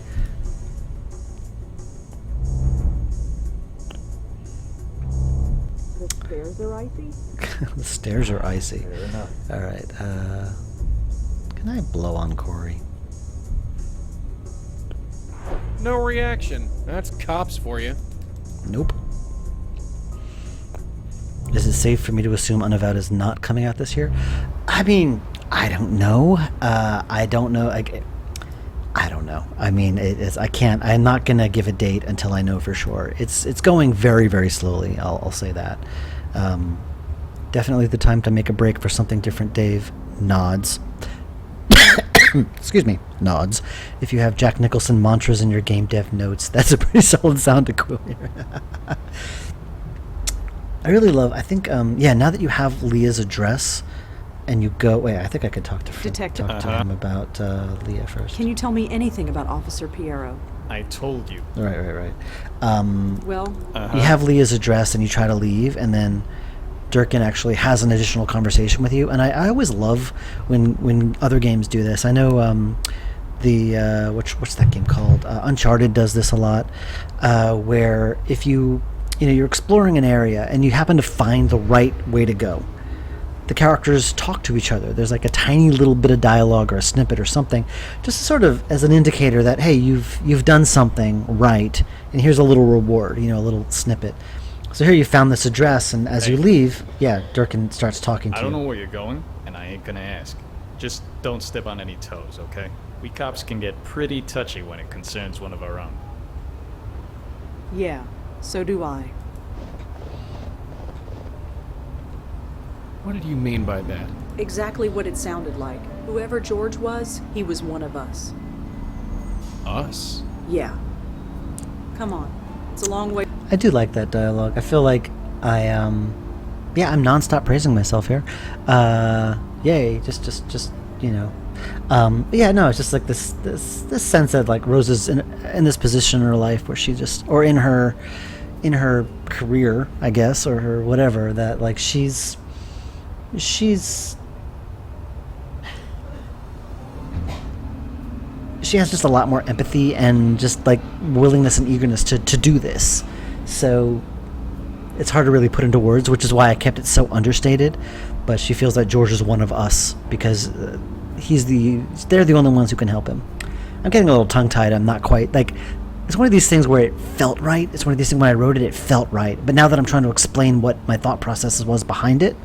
[SPEAKER 2] The stairs are icy?
[SPEAKER 1] The stairs are icy.
[SPEAKER 11] Fair enough.
[SPEAKER 1] Alright, can I blow on Corey?
[SPEAKER 3] No reaction. That's cops for you.
[SPEAKER 1] Nope. Is it safe for me to assume Unavowed is not coming out this year? I mean, I don't know. I don't know. I don't know. I mean, it is. I can't. I'm not gonna give a date until I know for sure. It's going very, very slowly. I'll say that. Definitely the time to make a break for something different. Dave nods. Excuse me, nods. If you have Jack Nicholson mantras in your game dev notes, that's a pretty solid sound to quote here. I really love, I think, yeah, now that you have Leah's address and you go, wait, I think I could talk to
[SPEAKER 9] Detective.
[SPEAKER 1] talk to him about Leah first.
[SPEAKER 9] Can you tell me anything about Officer Piero?
[SPEAKER 6] I told you.
[SPEAKER 1] Right.
[SPEAKER 9] Well,
[SPEAKER 1] You have Leah's address and you try to leave, and then Durkin actually has an additional conversation with you, and I always love when other games do this. I know what's that game called? Uncharted does this a lot, where if you're exploring an area and you happen to find the right way to go, the characters talk to each other. There's like a tiny little bit of dialogue or a snippet or something, just sort of as an indicator that, hey, you've done something right, and here's a little reward, a little snippet. So here you found this address, and as you leave, yeah, Durkin starts talking to you.
[SPEAKER 6] I don't know where you're going, and I ain't gonna ask. Just don't step on any toes, okay? We cops can get pretty touchy when it concerns one of our own.
[SPEAKER 9] yeah, so do I.
[SPEAKER 3] What did you mean by that?
[SPEAKER 4] Exactly what it sounded like. Whoever George was, he was one of us.
[SPEAKER 3] Us?
[SPEAKER 9] Yeah. Come on. It's a long way.
[SPEAKER 1] I do like that dialogue. I feel like I'm nonstop praising myself here. Yay, just you know. Yeah, no, it's just like this sense that like Rose is in this position in her life where she just, or in her career, I guess, or her whatever, that like she has just a lot more empathy and just like willingness and eagerness to do this. So it's hard to really put into words, which is why I kept it so understated. But she feels that George is one of us because they're the only ones who can help him. I'm getting a little tongue-tied. I'm not quite like, it's one of these things where it felt right. It's one of these things when I wrote it, it felt right. But now that I'm trying to explain what my thought process was behind it,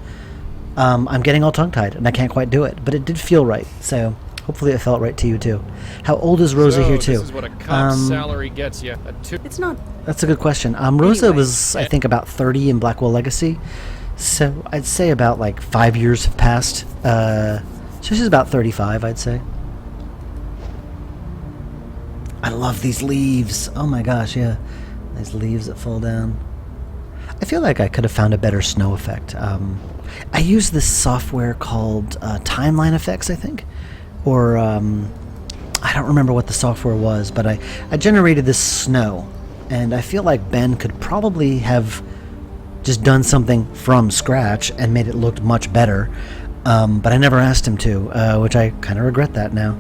[SPEAKER 1] I'm getting all tongue-tied and I can't quite do it. But it did feel right. So hopefully it felt right to you too. How old is Rosa here too?
[SPEAKER 3] This is what a cop's salary gets you.
[SPEAKER 9] It's not.
[SPEAKER 1] That's a good question. Rosa was, I think, about 30 in Blackwell Legacy. So I'd say about like 5 years have passed. So she's about 35, I'd say. I love these leaves. Oh my gosh, yeah. These leaves that fall down. I feel like I could have found a better snow effect. I use this software called Timeline Effects, I think. Or I don't remember what the software was, but I generated this snow. And I feel like Ben could probably have just done something from scratch and made it look much better. But I never asked him to, which I kind of regret that now.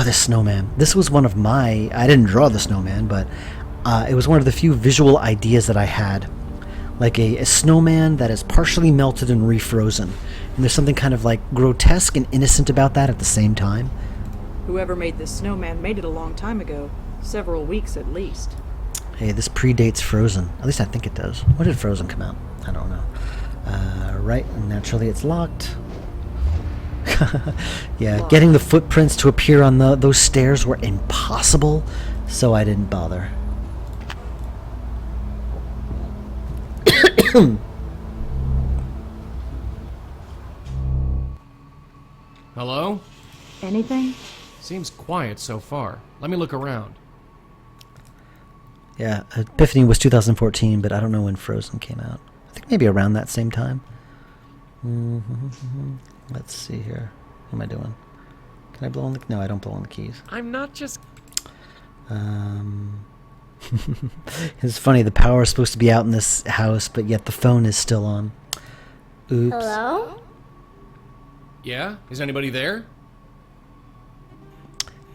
[SPEAKER 1] This snowman. This was one of my... I didn't draw the snowman, but it was one of the few visual ideas that I had. Like a snowman that is partially melted and refrozen. And there's something kind of like grotesque and innocent about that at the same time.
[SPEAKER 9] Whoever made this snowman made it a long time ago. Several weeks at least.
[SPEAKER 1] Hey, this predates Frozen. At least I think it does. When did Frozen come out? I don't know. Right, naturally it's locked. Yeah, locked. Getting the footprints to appear on those stairs were impossible, so I didn't bother.
[SPEAKER 3] Hello?
[SPEAKER 2] Anything?
[SPEAKER 3] Seems quiet so far. Let me look around.
[SPEAKER 1] Yeah, Epiphany was 2014, but I don't know when Frozen came out. I think maybe around that same time. Let's see here. What am I doing? Can I blow on the... No, I don't blow on the keys.
[SPEAKER 3] I'm not just...
[SPEAKER 1] It's funny, the power is supposed to be out in this house, but yet the phone is still on. Oops.
[SPEAKER 12] Hello?
[SPEAKER 3] Yeah? Is anybody there?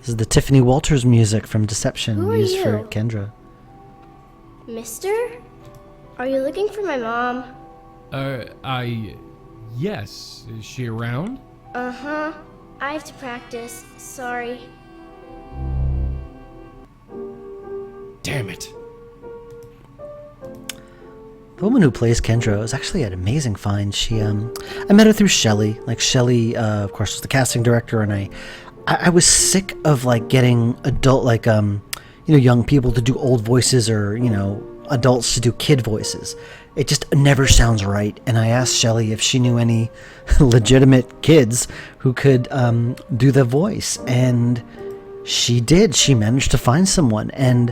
[SPEAKER 1] This is the Tiffany Walters music from Deception,
[SPEAKER 12] Who are
[SPEAKER 1] used
[SPEAKER 12] you?
[SPEAKER 1] for Kendra.
[SPEAKER 12] Mister? Are you looking for my mom?
[SPEAKER 3] Yes. Is she around?
[SPEAKER 12] Uh-huh. I have to practice. Sorry.
[SPEAKER 3] Damn it.
[SPEAKER 1] The woman who plays Kendra is actually an amazing find. She, I met her through Shelley. Like, Shelley, of course, was the casting director, and I was sick of, like, getting adult, like, young people to do old voices or, adults to do kid voices. It just never sounds right. And I asked Shelley if she knew any legitimate kids who could do the voice. And she did. She managed to find someone. And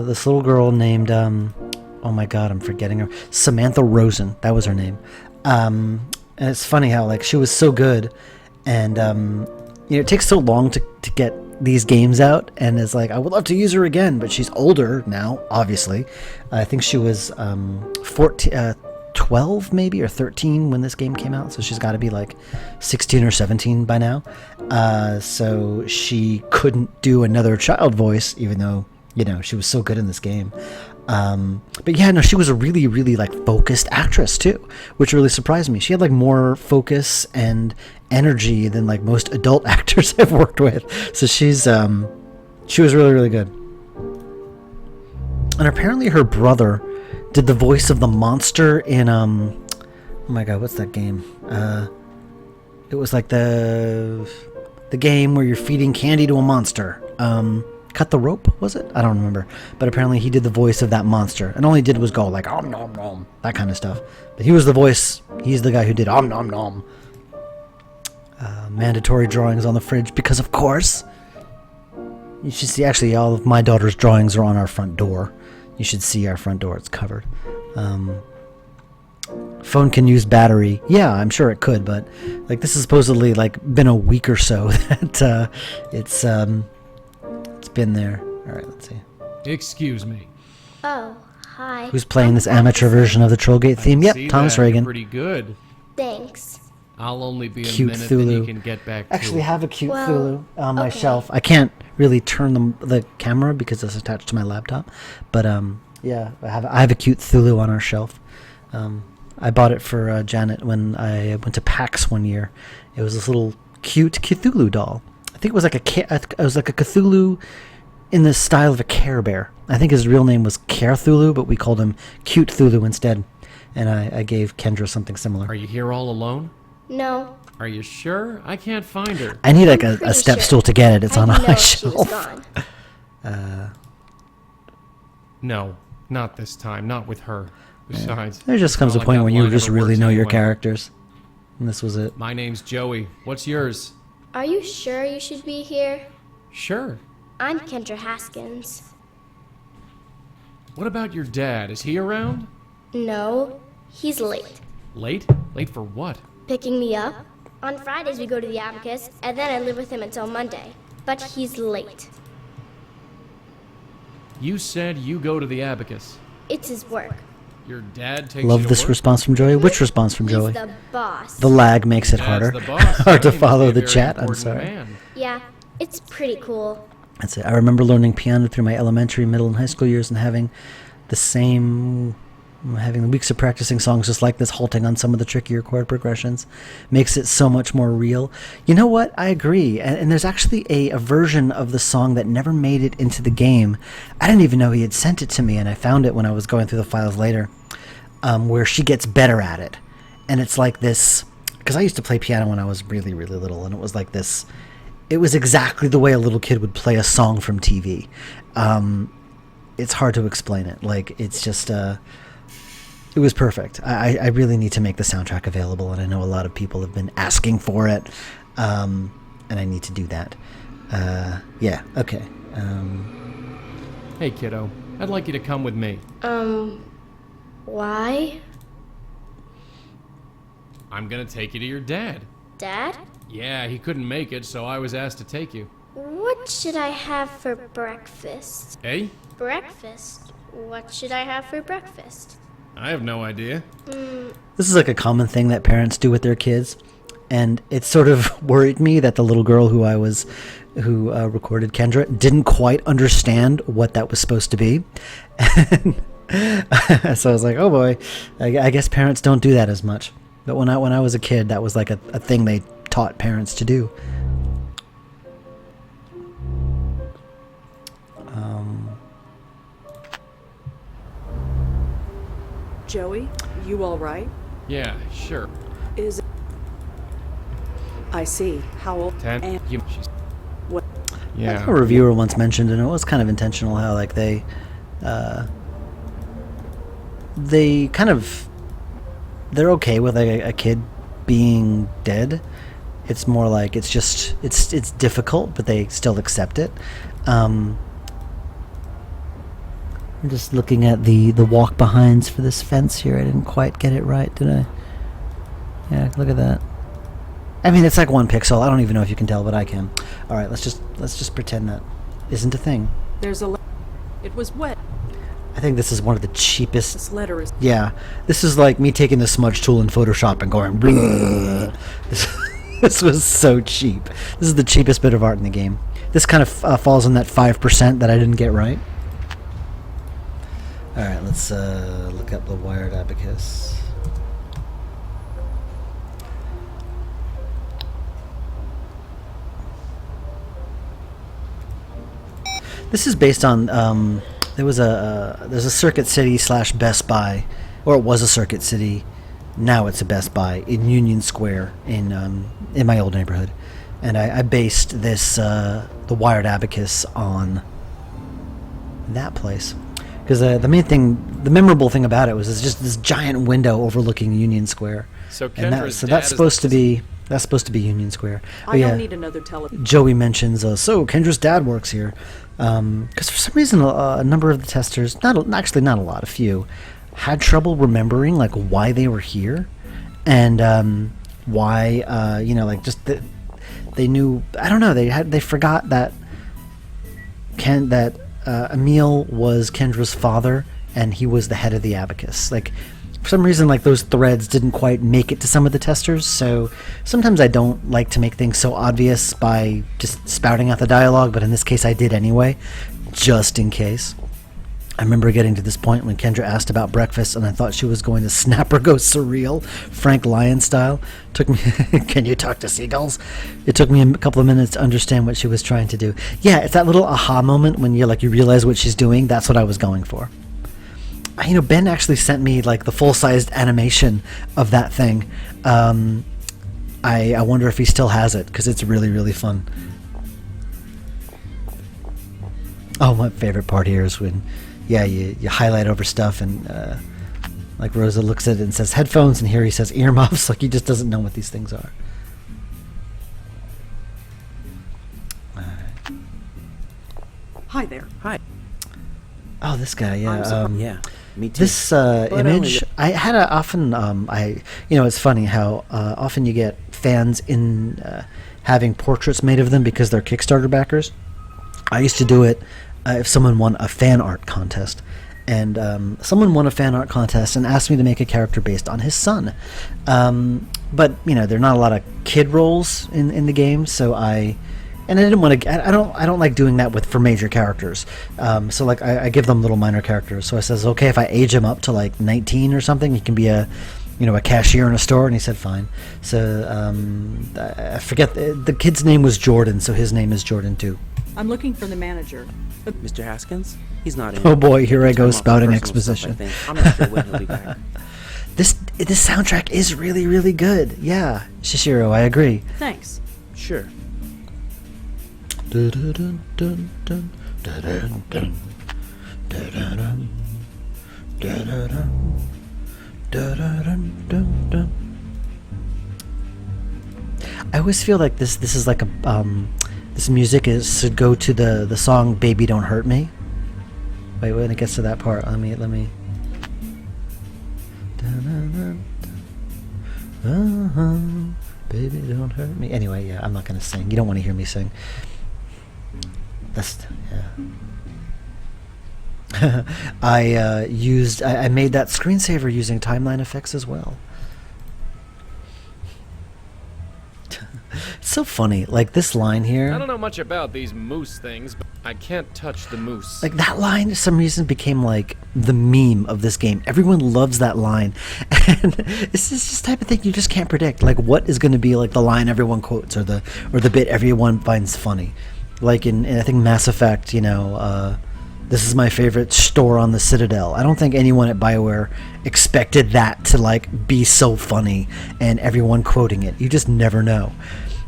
[SPEAKER 1] this little girl named, oh my God, I'm forgetting her. Samantha Rosen. That was her name. And it's funny how, like, she was so good. And, it takes so long to get these games out, and it's like, I would love to use her again, but she's older now, obviously. I think she was 12 maybe, or 13 when this game came out, so she's got to be like 16 or 17 by now. So she couldn't do another child voice, even though, she was so good in this game. But yeah, no, she was a really, really like focused actress too, which really surprised me. She had like more focus and energy than like most adult actors I've worked with. So she was really, really good. And apparently her brother did the voice of the monster in oh my God, what's that game? It was like the game where you're feeding candy to a monster. Cut the Rope, was it? I don't remember. But apparently he did the voice of that monster. And all he did was go like, om nom nom, that kind of stuff. But he was the voice. He's the guy who did om nom nom. Mandatory drawings on the fridge because, of course, You should see, actually, all of my daughter's drawings are on our front door. You should see our front door. It's covered. Phone can use battery. Yeah, I'm sure it could, but like this has supposedly like been a week or so that it's been there. All right, let's see.
[SPEAKER 3] Excuse me.
[SPEAKER 12] Oh, hi.
[SPEAKER 1] Who's playing this amateur version of the Trollgate theme? Yep, Thomas Reagan.
[SPEAKER 3] Pretty good.
[SPEAKER 12] Thanks.
[SPEAKER 3] I'll only be
[SPEAKER 1] Cute
[SPEAKER 3] a minute,
[SPEAKER 1] Thulu.
[SPEAKER 3] then you can get back to
[SPEAKER 1] Actually,
[SPEAKER 3] it.
[SPEAKER 1] have a cute
[SPEAKER 12] Well,
[SPEAKER 1] Thulu on my
[SPEAKER 12] okay.
[SPEAKER 1] shelf. I can't really turn the camera because it's attached to my laptop, but yeah, I have a cute Thulu on our shelf. I bought it for Janet when I went to PAX one year. It was this little cute Cthulhu doll. I think it was like a Cthulhu in the style of a Care Bear. I think his real name was Care Thulu, but we called him Cute Thulu instead. And I gave Kendra something similar.
[SPEAKER 3] Are you here all alone?
[SPEAKER 12] No.
[SPEAKER 3] Are you sure? I can't find her.
[SPEAKER 1] I need like
[SPEAKER 12] I'm
[SPEAKER 1] a
[SPEAKER 12] pretty
[SPEAKER 1] step
[SPEAKER 12] sure.
[SPEAKER 1] stool to get it. It's on a
[SPEAKER 12] I
[SPEAKER 1] high
[SPEAKER 12] know she was
[SPEAKER 1] shelf.
[SPEAKER 12] gone.
[SPEAKER 3] No, not this time. Not with her. Besides,
[SPEAKER 1] There just comes a point when you just really know your characters. And this was it.
[SPEAKER 3] My name's Joey. What's yours?
[SPEAKER 12] Are you sure you should be here?
[SPEAKER 3] Sure.
[SPEAKER 12] I'm Kendra Haskins.
[SPEAKER 3] What about your dad? Is he around?
[SPEAKER 12] No, he's late.
[SPEAKER 3] Late? Late for what?
[SPEAKER 12] Picking me up? On Fridays we go to the Abacus, and then I live with him until Monday. But he's late.
[SPEAKER 3] You said you go to the Abacus.
[SPEAKER 12] It's his work.
[SPEAKER 3] Your dad takes you
[SPEAKER 1] Love
[SPEAKER 3] to
[SPEAKER 1] this
[SPEAKER 3] work?
[SPEAKER 1] response from Joey. Which response from
[SPEAKER 12] He's
[SPEAKER 1] Joey?
[SPEAKER 12] the boss.
[SPEAKER 1] The lag makes it
[SPEAKER 3] Dad's
[SPEAKER 1] harder.
[SPEAKER 3] the boss.
[SPEAKER 1] Hard to
[SPEAKER 3] He must
[SPEAKER 1] follow
[SPEAKER 3] be
[SPEAKER 1] the
[SPEAKER 3] a very
[SPEAKER 1] chat. I'm
[SPEAKER 3] important
[SPEAKER 1] sorry.
[SPEAKER 3] man.
[SPEAKER 12] Yeah, it's pretty cool.
[SPEAKER 1] That's it. I remember learning piano through my elementary, middle, and high school years and having weeks of practicing songs just like this, halting on some of the trickier chord progressions. Makes it so much more real. You know what? I agree. And there's actually a version of the song that never made it into the game. I didn't even know he had sent it to me, and I found it when I was going through the files later, where she gets better at it. And it's like this, because I used to play piano when I was really, really little, and it was like this. It was exactly the way a little kid would play a song from TV. It's hard to explain it. Like, it's just, it was perfect. I really need to make the soundtrack available, and I know a lot of people have been asking for it, and I need to do that. Yeah, okay.
[SPEAKER 3] Hey, kiddo. I'd like you to come with me.
[SPEAKER 12] Why?
[SPEAKER 3] I'm gonna take you to your dad.
[SPEAKER 12] Dad?
[SPEAKER 3] Yeah, he couldn't make it, so I was asked to take you.
[SPEAKER 12] What should I have for breakfast?
[SPEAKER 3] Hey?
[SPEAKER 12] Breakfast? What should I have for breakfast?
[SPEAKER 3] I have no idea.
[SPEAKER 1] This is like a common thing that parents do with their kids, and it sort of worried me that the little girl who recorded Kendra didn't quite understand what that was supposed to be. So I was like, oh boy, I guess parents don't do that as much. But when I was a kid, that was like a thing they taught parents to do.
[SPEAKER 9] Joey, you all right?
[SPEAKER 3] Yeah, sure.
[SPEAKER 9] Is I see. How old?
[SPEAKER 3] 10.
[SPEAKER 9] And
[SPEAKER 3] She's...
[SPEAKER 9] what?
[SPEAKER 3] Yeah.
[SPEAKER 1] A reviewer once mentioned, and it was kind of intentional, how like they they're okay with a kid being dead. It's more like it's difficult, but they still accept it. I'm just looking at the walk behinds for this fence here. I didn't quite get it right, did I? Yeah, look at that. I mean, it's like 1 pixel. I don't even know if you can tell, but I can. All right, let's just pretend that isn't a thing.
[SPEAKER 9] There's a. It was wet.
[SPEAKER 1] I think this is one of the cheapest.
[SPEAKER 9] This letter is.
[SPEAKER 1] Yeah, this is like me taking the smudge tool in Photoshop and going. This was so cheap. This is the cheapest bit of art in the game. This kind of falls in that 5% that I didn't get right. All right, let's look up the Wired Abacus. This is based on there's a Circuit City / Best Buy, or it was a Circuit City. Now it's a Best Buy in Union Square in my old neighborhood, and I based this the Wired Abacus on that place because the memorable thing about it was it's just this giant window overlooking Union Square,
[SPEAKER 3] So
[SPEAKER 1] and
[SPEAKER 3] Kendra's
[SPEAKER 1] that's supposed to be That's supposed to be Union Square.
[SPEAKER 9] I don't need another television.
[SPEAKER 1] Joey mentions, so Kendra's dad works here. Because for some reason, a number of the testers, not a lot, a few, had trouble remembering like why they were here, and why they knew. I don't know. They forgot that Emil was Kendra's father, and he was the head of the abacus. Like, for some reason, like, those threads didn't quite make it to some of the testers, so sometimes I don't like to make things so obvious by just spouting out the dialogue, but in this case I did anyway, just in case. I remember getting to this point when Kendra asked about breakfast, and I thought she was going to snap or go surreal, Frank Lyon style. Took me, can you talk to seagulls? It took me a couple of minutes to understand what she was trying to do. Yeah, it's that little aha moment when you realize what she's doing. That's what I was going for. Ben actually sent me like the full-sized animation of that thing. I wonder if he still has it, because it's really, really fun. Oh, my favorite part here is when, you highlight over stuff, and like Rosa looks at it and says headphones, and here he says earmuffs, like he just doesn't know what these things are.
[SPEAKER 9] Hi there.
[SPEAKER 13] Hi.
[SPEAKER 1] Oh, this guy,
[SPEAKER 13] yeah. Me too.
[SPEAKER 1] This image, I had often, it's funny how often you get fans in having portraits made of them because they're Kickstarter backers. I used to do it if someone won a fan art contest. And someone won a fan art contest and asked me to make a character based on his son. But, there are not a lot of kid roles in the game, so I didn't want to. I don't like doing that for major characters. So I give them little minor characters. So I says, okay, if I age him up to like 19 or something, he can be a cashier in a store. And he said, fine. So I forget the kid's name was Jordan, so his name is Jordan too.
[SPEAKER 9] I'm looking for the manager.
[SPEAKER 13] Mr. Haskins? He's not in.
[SPEAKER 1] Oh boy, here I go spouting exposition.
[SPEAKER 13] Stuff, I'm not sure when he'll be back.
[SPEAKER 1] This soundtrack is really, really good. Yeah, Shishiro, I agree.
[SPEAKER 9] Thanks.
[SPEAKER 13] Sure.
[SPEAKER 1] I always feel like this is like this music should go to the song "Baby Don't Hurt Me." Wait, when it gets to that part, let me. Baby, don't hurt me. Anyway, I'm not gonna sing. You don't want to hear me sing. I made that screensaver using timeline effects as well. It's so funny, like this line here.
[SPEAKER 3] I don't know much about these moose things, but I can't touch the moose.
[SPEAKER 1] Like that line, for some reason, became like the meme of this game. Everyone loves that line, and it's this type of thing you just can't predict. Like, what is going to be like the line everyone quotes, or the bit everyone finds funny. Like in I think Mass Effect, this is my favorite store on the Citadel. I don't think anyone at BioWare expected that to like be so funny and everyone quoting it. You just never know.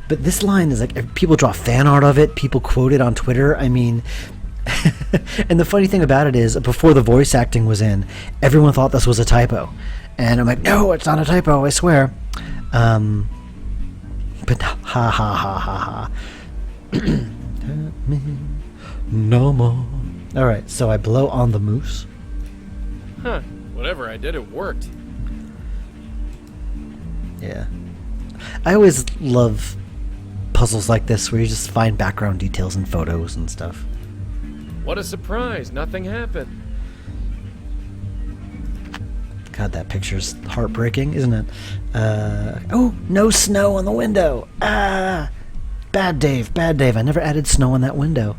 [SPEAKER 1] But this line is like, people draw fan art of it, people quote it on Twitter. I mean, and the funny thing about it is, before the voice acting was in, everyone thought this was a typo. And I'm like, no, it's not a typo, I swear. But ha ha ha ha ha. No more. Alright, so I blow on the moose.
[SPEAKER 3] Huh. Whatever I did, it worked.
[SPEAKER 1] Yeah. I always love puzzles like this where you just find background details and photos and stuff.
[SPEAKER 3] What a surprise. Nothing happened.
[SPEAKER 1] God, that picture's heartbreaking, isn't it? Oh, no snow on the window. Ah! Bad Dave. I never added snow on that window.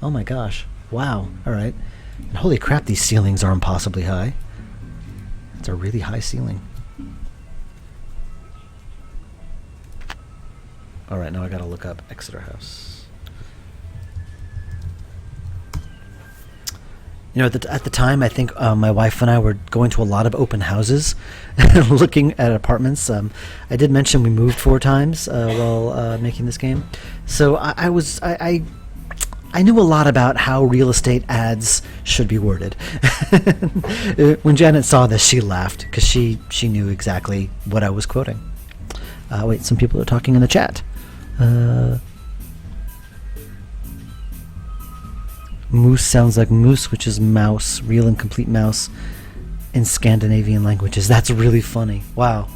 [SPEAKER 1] Oh my gosh. Wow. Alright. And holy crap, these ceilings are impossibly high. It's a really high ceiling. Alright, now I gotta look up Exeter House. At the time, I think my wife and I were going to a lot of open houses, looking at apartments. I did mention we moved 4 times while making this game, so I knew a lot about how real estate ads should be worded. When Janet saw this, she laughed because she knew exactly what I was quoting. Wait, some people are talking in the chat. Moose sounds like moose, which is mouse, real and complete mouse in Scandinavian languages. That's really funny. Wow.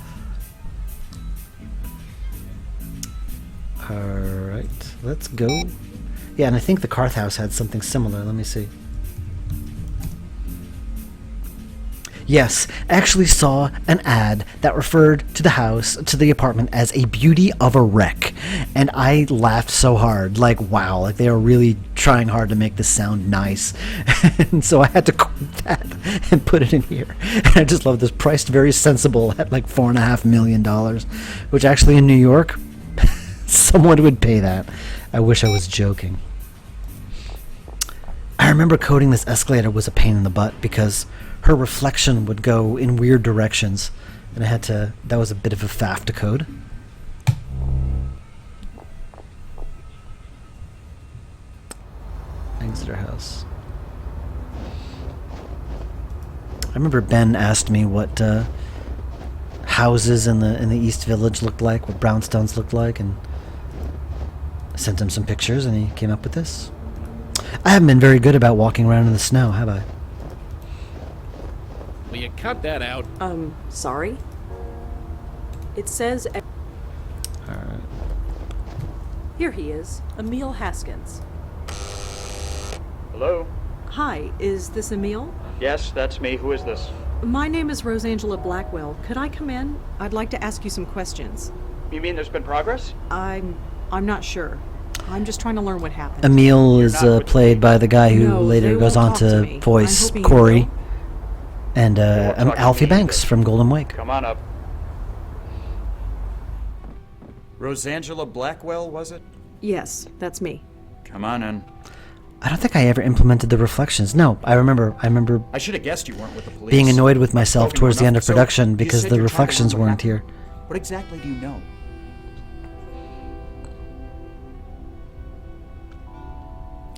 [SPEAKER 1] Alright, let's go. Yeah, and I think the Karth House had something similar. Let me see. Yes, actually saw an ad that referred to the house, to the apartment, as a beauty of a wreck. And I laughed so hard. Like, wow, like they are really trying hard to make this sound nice. And so I had to quote that and put it in here. And I just love this, priced very sensible at like $4.5 million, which actually in New York, someone would pay that. I wish I was joking. I remember coding this escalator was a pain in the butt because her reflection would go in weird directions, and I had to, that was a bit of a faff to code. Exeter House. I remember Ben asked me what houses in the East Village looked like, what brownstones looked like, and I sent him some pictures, and he came up with this. I haven't been very good about walking around in the snow, have I?
[SPEAKER 3] Will you cut that out?
[SPEAKER 9] Sorry? It says...
[SPEAKER 1] Alright.
[SPEAKER 9] Here he is, Emil Haskins.
[SPEAKER 14] Hello?
[SPEAKER 9] Hi, is this Emil?
[SPEAKER 14] Yes, that's me. Who is this?
[SPEAKER 9] My name is Rosangela Blackwell. Could I come in? I'd like to ask you some questions.
[SPEAKER 14] You mean there's been progress?
[SPEAKER 9] I'm not sure. I'm just trying to learn what happened.
[SPEAKER 1] Emil is played by the guy who later goes on to voice Corey. And Alfie Banks from Golden Wake.
[SPEAKER 14] Come on up.
[SPEAKER 15] Rosangela Blackwell, was it?
[SPEAKER 9] Yes, that's me.
[SPEAKER 15] Come on in.
[SPEAKER 1] I don't think I ever implemented the reflections. No, I remember
[SPEAKER 15] I should have guessed you weren't with the police.
[SPEAKER 1] being annoyed with myself towards the end of
[SPEAKER 15] So,
[SPEAKER 1] production
[SPEAKER 15] you
[SPEAKER 1] because
[SPEAKER 15] said
[SPEAKER 1] the
[SPEAKER 15] you're trying to
[SPEAKER 1] reflections
[SPEAKER 15] learn what
[SPEAKER 1] weren't here.
[SPEAKER 15] What exactly do you know?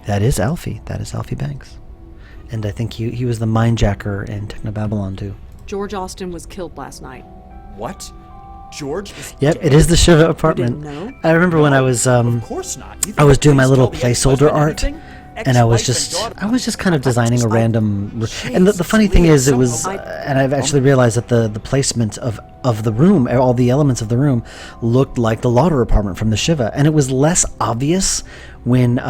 [SPEAKER 1] That is Alfie. That is Alfie Banks. And I think he was the mindjacker in Technobabylon too.
[SPEAKER 9] George Austin was killed last night.
[SPEAKER 15] What? George was
[SPEAKER 1] Yep,
[SPEAKER 15] dead?
[SPEAKER 1] it is the Shiva apartment.
[SPEAKER 9] know?
[SPEAKER 1] I remember when I was
[SPEAKER 15] Of course not. You think
[SPEAKER 1] I was
[SPEAKER 15] the
[SPEAKER 1] doing my
[SPEAKER 15] police
[SPEAKER 1] little
[SPEAKER 15] tell the
[SPEAKER 1] placeholder
[SPEAKER 15] ex-husband
[SPEAKER 1] art,
[SPEAKER 15] anything?
[SPEAKER 1] and I was
[SPEAKER 15] Ex-wife and daughter-
[SPEAKER 1] just kind of designing a random. And the funny thing is, it was, and I've actually realized that the placement of the room, all the elements of the room, looked like the Lauder apartment from the Shiva, and it was less obvious when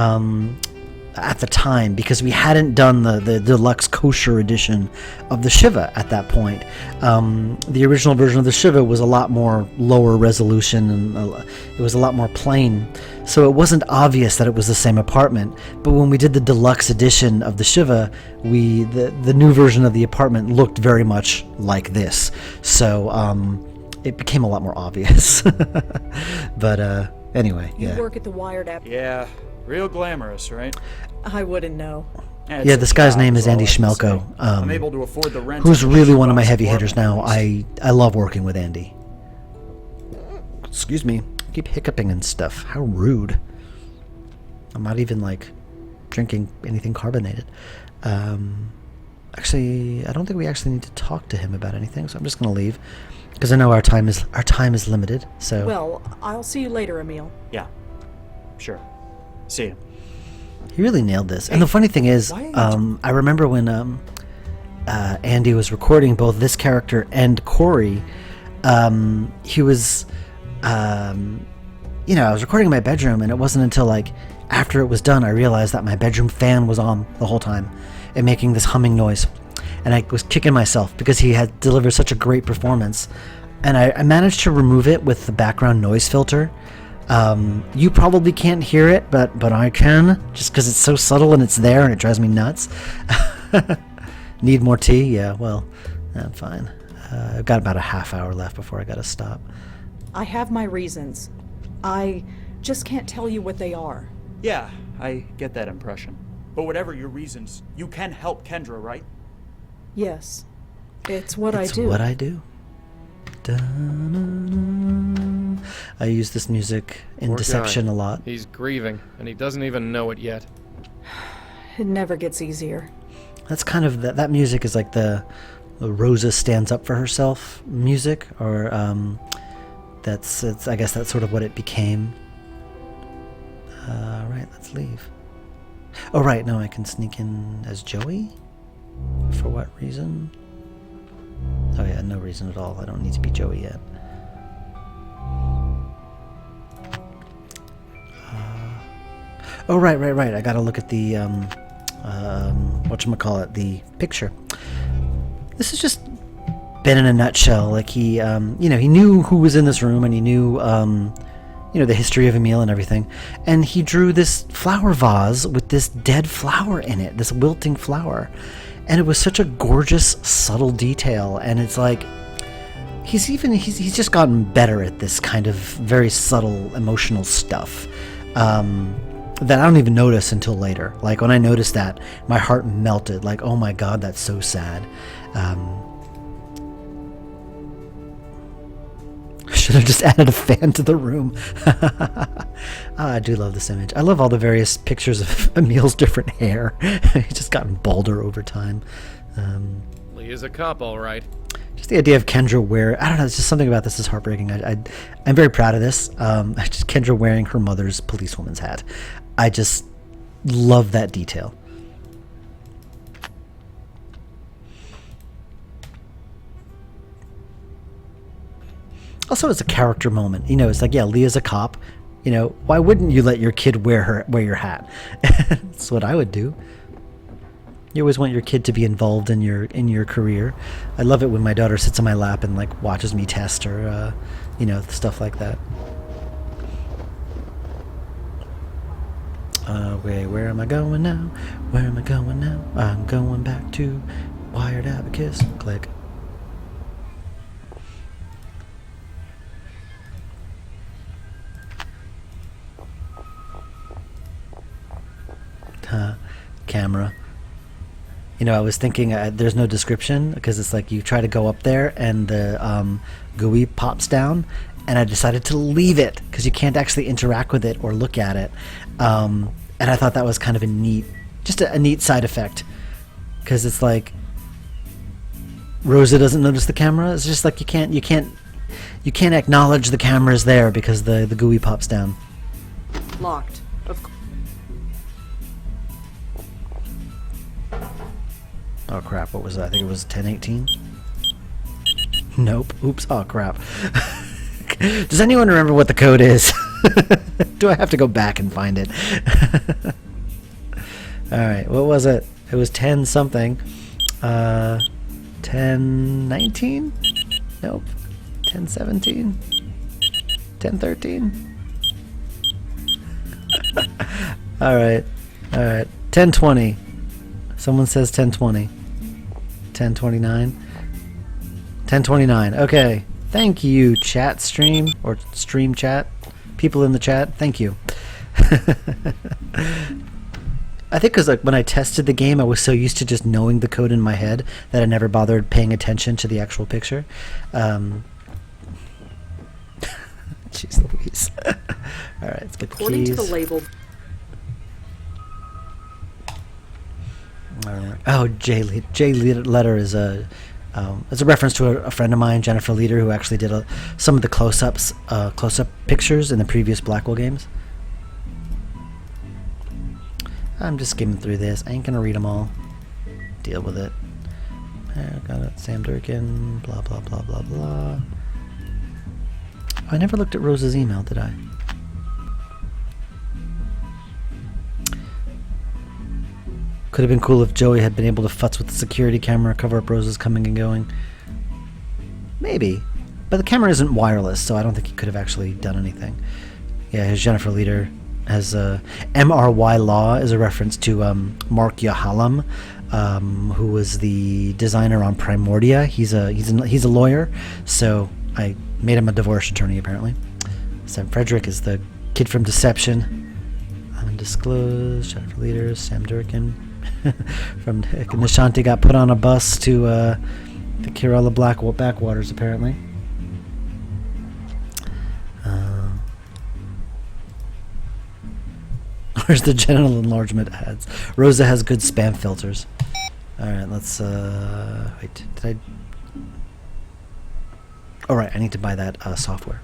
[SPEAKER 1] at the time because we hadn't done the deluxe kosher edition of the Shiva at that point. The original version of the Shiva was a lot more lower resolution and it was a lot more plain, so it wasn't obvious that it was the same apartment. But when we did the deluxe edition of the Shiva, the new version of the apartment looked very much like this, so it became a lot more obvious. But anyway,
[SPEAKER 9] You
[SPEAKER 1] yeah.
[SPEAKER 9] work at the Wired app.
[SPEAKER 15] Yeah, real glamorous, right?
[SPEAKER 9] I wouldn't know.
[SPEAKER 15] It's
[SPEAKER 1] Yeah,
[SPEAKER 15] a
[SPEAKER 1] this guy's
[SPEAKER 15] job,
[SPEAKER 1] name is
[SPEAKER 15] is all
[SPEAKER 1] Andy
[SPEAKER 15] I can say.
[SPEAKER 1] Schmelko,
[SPEAKER 15] I'm able to afford the rent.
[SPEAKER 1] who's
[SPEAKER 15] on
[SPEAKER 1] really one of my
[SPEAKER 15] shoebox
[SPEAKER 1] heavy hitters now.
[SPEAKER 15] apartment.
[SPEAKER 1] I love working with Andy. Excuse me, I keep hiccuping and stuff. How rude. I'm not even like drinking anything carbonated. Actually, I don't think we actually need to talk to him about anything, so I'm just gonna leave because I know our time is limited. So
[SPEAKER 9] Well, I'll see you later, Emil.
[SPEAKER 15] Yeah, sure. See you.
[SPEAKER 1] he really nailed this. And the funny thing is, I remember when Andy was recording both this character and Corey, he was, I was recording in my bedroom, and it wasn't until like after it was done I realized that my bedroom fan was on the whole time and making this humming noise. And I was kicking myself because he had delivered such a great performance. And I managed to remove it with the background noise filter. You probably can't hear it, but I can, just because it's so subtle and it's there and it drives me nuts. Need more tea? Yeah, well, I'm fine. I've got about a half hour left before I gotta stop.
[SPEAKER 9] I have my reasons. I just can't tell you what they are.
[SPEAKER 15] Yeah, I get that impression. But whatever your reasons, you can help Kendra, right?
[SPEAKER 9] Yes. It's what
[SPEAKER 1] It's
[SPEAKER 9] I do.
[SPEAKER 1] what I do. Da-na-na. I use this music in
[SPEAKER 3] Poor
[SPEAKER 1] Deception
[SPEAKER 3] guy.
[SPEAKER 1] a lot.
[SPEAKER 3] He's grieving, and he doesn't even know it yet.
[SPEAKER 9] It never gets easier.
[SPEAKER 1] That's kind of that music is like the Rosa stands up for herself music, or I guess that's sort of what it became. Right, let's leave. Oh right, no, I can sneak in as Joey? For what reason? Oh yeah, no reason at all. I don't need to be Joey yet. Oh right. I gotta look at the whatchamacallit, the picture. This is just Ben in a nutshell. Like he he knew who was in this room, and he knew the history of Emil and everything. And he drew this flower vase with this dead flower in it, this wilting flower. And it was such a gorgeous, subtle detail. And it's like he's just gotten better at this kind of very subtle emotional stuff. That I don't even notice until later. Like when I noticed that, my heart melted. Like, oh my god, that's so sad. Should have just added a fan to the room. I do love this image. I love all the various pictures of Emil's different hair. He's just gotten balder over time.
[SPEAKER 3] Leah's a cop, all right.
[SPEAKER 1] Just the idea of Kendra wearing... I don't know, it's just something about this is heartbreaking. I'm very proud of this. Just Kendra wearing her mother's policewoman's hat. I just love that detail. Also, it's a character moment. It's like, yeah, Leah's a cop. Why wouldn't you let your kid wear your hat? That's what I would do. You always want your kid to be involved in your career. I love it when my daughter sits on my lap and like watches me test or stuff like that. Where am I going now? Where am I going now? I'm going back to Wired Abacus. Click. Camera. I was thinking there's no description because it's like you try to go up there and the GUI pops down, and I decided to leave it because you can't actually interact with it or look at it. And I thought that was kind of a neat side effect, because it's like Rosa doesn't notice the camera. It's just like you can't acknowledge the camera's there because the GUI pops down.
[SPEAKER 9] Locked. Of course.
[SPEAKER 1] Oh crap, what was that? I think it was 1018? Nope. Oops. Oh crap. Does anyone remember what the code is? Do I have to go back and find it? Alright, what was it? It was 10 something. 1019? Nope. 1017? 1013? Alright. 1020. Someone says 1020. 1029. 1029. Okay. Thank you, chat stream or stream chat. People in the chat, thank you. I think because like when I tested the game, I was so used to just knowing the code in my head that I never bothered paying attention to the actual picture. Jeez Louise. All right, let's get the
[SPEAKER 9] According
[SPEAKER 1] keys.
[SPEAKER 9] to the label.
[SPEAKER 1] Oh, Jay Letter is a reference to a friend of mine, Jennifer Leader, who actually did some of the close-up pictures in the previous Blackwell games. I'm just skimming through this. I ain't gonna read them all. Deal with it. Got it. Sam Durkin. Blah blah blah blah blah. Oh, I never looked at Rose's email, did I? Could have been cool if Joey had been able to futz with the security camera, cover up Rose's coming and going. Maybe. But the camera isn't wireless, so I don't think he could have actually done anything. Yeah, his Jennifer Leader has MRY Law is a reference to Mark Yahalem, who was the designer on Primordia. He's a lawyer, so I made him a divorce attorney apparently. Sam Frederick is the kid from Deception. Undisclosed. Jennifer Leader, Sam Durkin. From Nishanti got put on a bus to the Kerala backwaters apparently. Where's the genital enlargement ads? Rosa has good spam filters. Alright, let's wait, did I... Alright, I need to buy that software.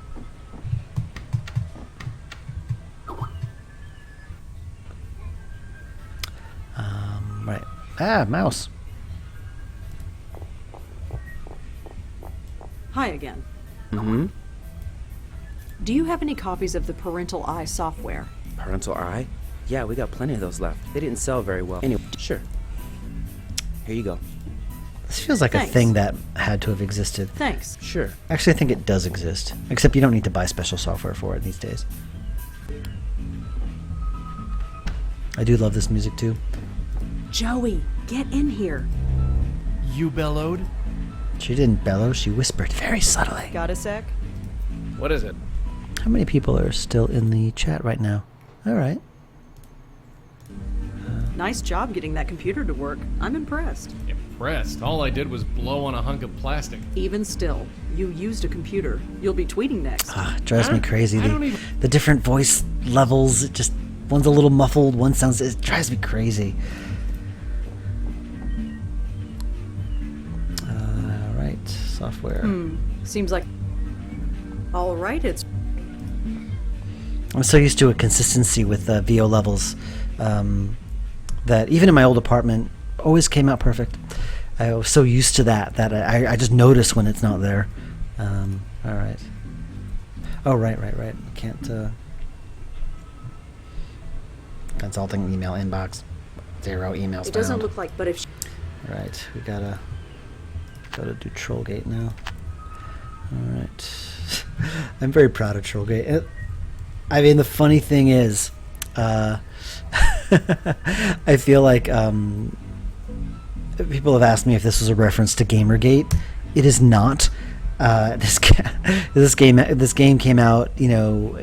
[SPEAKER 1] Ah, mouse.
[SPEAKER 9] Hi again.
[SPEAKER 13] Mm-hmm.
[SPEAKER 9] Do you have any copies of the Parental Eye software?
[SPEAKER 13] Parental Eye? Yeah, we got plenty of those left. They didn't sell very well. Anyway, sure. Here you go.
[SPEAKER 1] This feels like
[SPEAKER 9] Thanks.
[SPEAKER 1] a thing that had to have existed.
[SPEAKER 9] Thanks.
[SPEAKER 13] Sure.
[SPEAKER 1] Actually, I think it does exist. Except you don't need to buy special software for it these days. I do love this music too.
[SPEAKER 9] Joey, get in here.
[SPEAKER 15] You bellowed?
[SPEAKER 1] She didn't bellow, she whispered very subtly.
[SPEAKER 9] Got a sec?
[SPEAKER 3] What is it?
[SPEAKER 1] How many people are still in the chat right now? Alright.
[SPEAKER 9] Nice job getting that computer to work. I'm impressed.
[SPEAKER 3] Impressed. All I did was blow on a hunk of plastic.
[SPEAKER 9] Even still, you used a computer. You'll be tweeting next.
[SPEAKER 1] Ah, it drives me crazy.
[SPEAKER 3] I don't even...
[SPEAKER 1] The different voice levels, it just... One's a little muffled, one sounds... It drives me crazy. Alright, software.
[SPEAKER 9] Seems like... Alright, it's...
[SPEAKER 1] I'm so used to a consistency with VO levels that even in my old apartment always came out perfect. I was so used to that I just notice when it's not there. All right. Oh, right. Can't consulting email inbox. 0 emails.
[SPEAKER 9] It doesn't
[SPEAKER 1] found.
[SPEAKER 9] look like, but if...
[SPEAKER 1] Right, we gotta do Trollgate now. All right. I'm very proud of Trollgate. I mean, the funny thing is, I feel like people have asked me if this was a reference to Gamergate. It is not. This game came out, you know,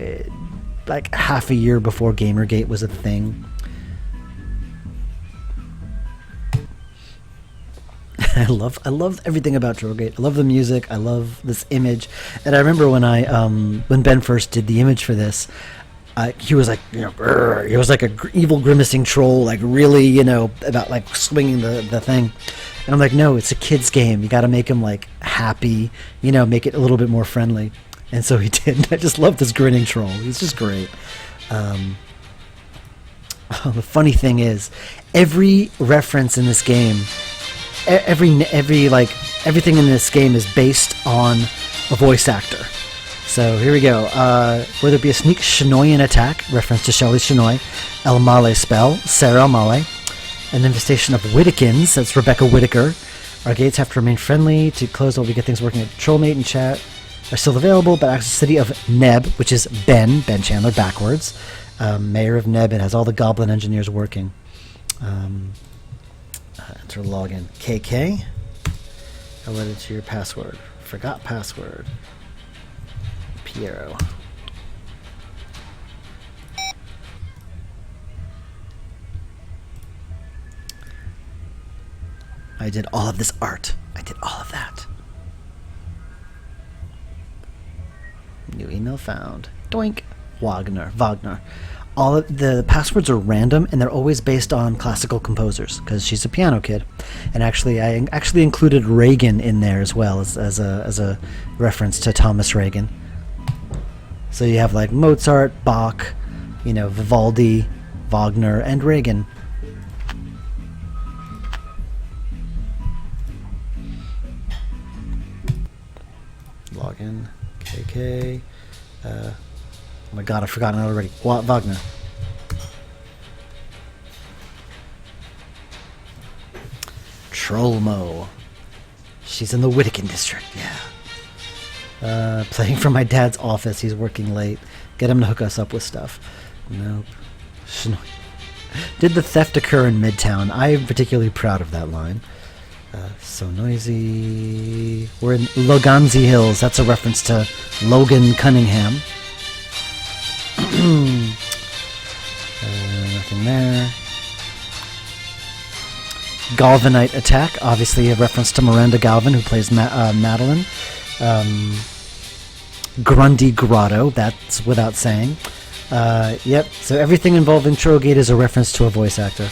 [SPEAKER 1] like half a year before Gamergate was a thing. I love everything about Trollgate. I love the music. I love this image. And I remember when Ben first did the image for this, he was like, you know, he was like a evil grimacing troll, like really, you know, about like swinging the thing. And I'm like, no, it's a kid's game. You got to make him like happy, you know, make it a little bit more friendly. And so he did. I just love this grinning troll. He's just great. The funny thing is, every reference in this game, everything in this game is based on a voice actor. So here we go. Whether it be a sneak Shinoyan attack, reference to Shelly Shinoy, El Male spell, Sarah El Male, an infestation of Whittakins, that's Rebecca Whittaker. Our gates have to remain friendly to close while we get things working. Trollmate and chat are still available, but access the city of Neb, which is Ben Chandler backwards, mayor of Neb. It has all the goblin engineers working. Enter login. KK. I'll let it to your password. Forgot password. Piero. I did all of this art. I did all of that. New email found. Doink. Wagner. All of the passwords are random, and they're always based on classical composers because she's a piano kid. And actually, I actually included Reagan in there as well as a reference to Thomas Reagan. So you have like Mozart, Bach, you know, Vivaldi, Wagner, and Reagan. Login, KK. Oh my god, I've forgotten it already. Wagner. Trollmo. She's in the Whittakin district, yeah. Playing from my dad's office. He's working late. Get him to hook us up with stuff. Nope. Did the theft occur in Midtown? I am particularly proud of that line. So noisy. We're in Loganzi Hills. That's a reference to Logan Cunningham. Nothing there. Galvanite attack. Obviously a reference to Miranda Galvin, who plays Madeline. Grundy Grotto. That's without saying. Yep. So everything involving Trollgate is a reference to a voice actor.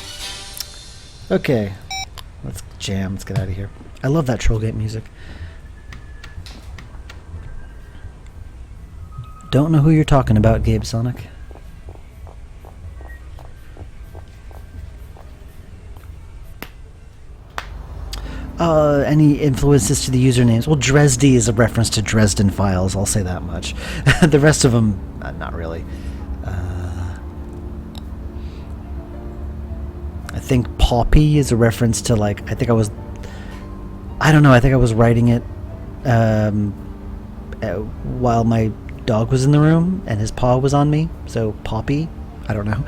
[SPEAKER 1] Okay. Let's jam. Let's get out of here. I love that Trollgate music. Don't know who you're talking about, Gabe Sonic. any influences to the usernames. Well, Dresdy is a reference to Dresden Files, I'll say that much. The rest of them, not really. I think Poppy is a reference to, like, I think I was writing it while my dog was in the room and his paw was on me, so Poppy, I don't know.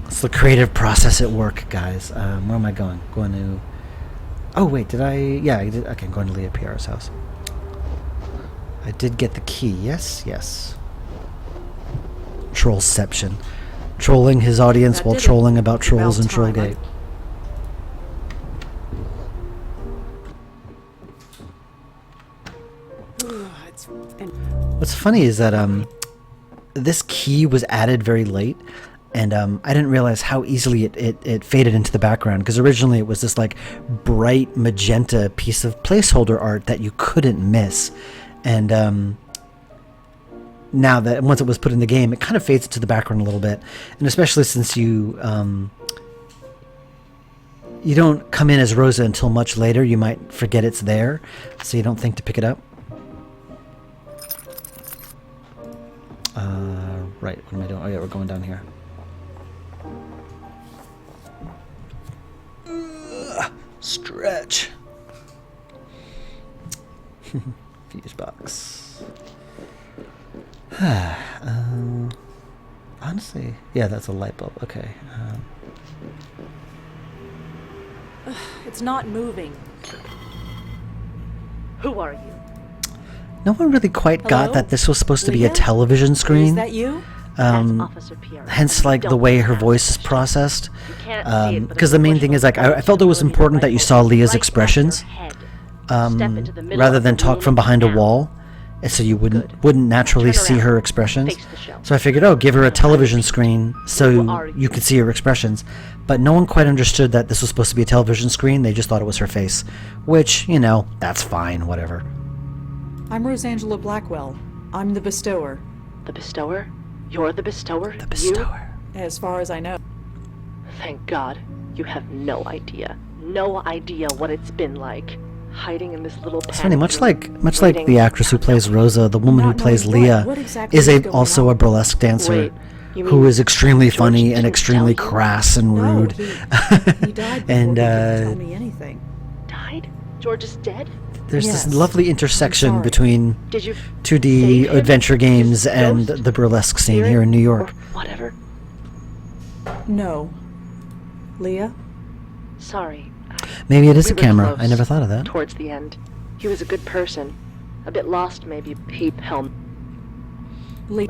[SPEAKER 1] It's the creative process at work, guys. Where am I going? Going to... Oh, wait, did I... Yeah, I did. Okay, I'm going to Leah PR's house. I did get the key. Yes, yes. Trollception. Trolling his audience while trolling about trolls and Trollgate. What's funny is that this key was added very late, and I didn't realize how easily it faded into the background, because originally it was this like bright magenta piece of placeholder art that you couldn't miss, and now that once it was put in the game, it kind of fades into the background a little bit, and especially since you don't come in as Rosa until much later, you might forget it's there, so you don't think to pick it up. Right, what am I doing? Oh yeah, we're going down here. Stretch. Fuse box. Honestly, yeah, that's a light bulb. Okay.
[SPEAKER 9] It's not moving.
[SPEAKER 16] Who are you?
[SPEAKER 1] No one really quite got
[SPEAKER 9] Hello?
[SPEAKER 1] that this was supposed to be a
[SPEAKER 9] Leah?
[SPEAKER 1] television screen.
[SPEAKER 9] Is that you?
[SPEAKER 16] Officer Pierre.
[SPEAKER 1] Hence, like, the way her voice is processed.
[SPEAKER 16] can't see it, but
[SPEAKER 1] Because the main thing is, like, I felt it was important that you saw Leah's expressions, rather than talk from behind a wall, and so you wouldn't naturally see her expressions. So I figured, oh, give her a television screen so you could see her expressions. But no one quite understood that this was supposed to be a television screen. They just thought it was her face, which, you know, that's fine, whatever.
[SPEAKER 2] I'm Rosangela Blackwell. I'm the bestower.
[SPEAKER 16] The bestower? You're the bestower?
[SPEAKER 1] The bestower.
[SPEAKER 2] As far as I know.
[SPEAKER 16] Thank God. You have no idea. No idea what it's been like. Hiding in this little
[SPEAKER 1] It's funny, much like the actress who plays Rosa, the woman who plays Leah
[SPEAKER 2] exactly
[SPEAKER 1] is
[SPEAKER 2] is going
[SPEAKER 1] also
[SPEAKER 2] on?
[SPEAKER 1] a burlesque dancer
[SPEAKER 16] Wait, you
[SPEAKER 1] who
[SPEAKER 16] mean
[SPEAKER 1] is extremely
[SPEAKER 16] George
[SPEAKER 1] funny and
[SPEAKER 16] didn't
[SPEAKER 1] extremely
[SPEAKER 16] tell you?
[SPEAKER 1] crass and
[SPEAKER 2] No,
[SPEAKER 1] rude.
[SPEAKER 2] he died before
[SPEAKER 1] And
[SPEAKER 2] he could tell me anything.
[SPEAKER 16] Died? George is dead?
[SPEAKER 1] there's
[SPEAKER 2] Yes.
[SPEAKER 1] this lovely intersection
[SPEAKER 2] sorry.
[SPEAKER 1] between
[SPEAKER 16] Did you
[SPEAKER 1] 2D
[SPEAKER 16] save him?
[SPEAKER 1] adventure games
[SPEAKER 16] His
[SPEAKER 1] and
[SPEAKER 16] ghost?
[SPEAKER 1] the burlesque scene
[SPEAKER 16] Spirit?
[SPEAKER 1] here in New York.
[SPEAKER 16] Or whatever?
[SPEAKER 2] No. Leah?
[SPEAKER 16] Sorry.
[SPEAKER 1] Maybe it is
[SPEAKER 16] We
[SPEAKER 1] a
[SPEAKER 16] were
[SPEAKER 1] camera.
[SPEAKER 16] close
[SPEAKER 1] I never thought of that.
[SPEAKER 16] Towards the end. He was a good person. A bit lost, maybe. He helmed. Yes,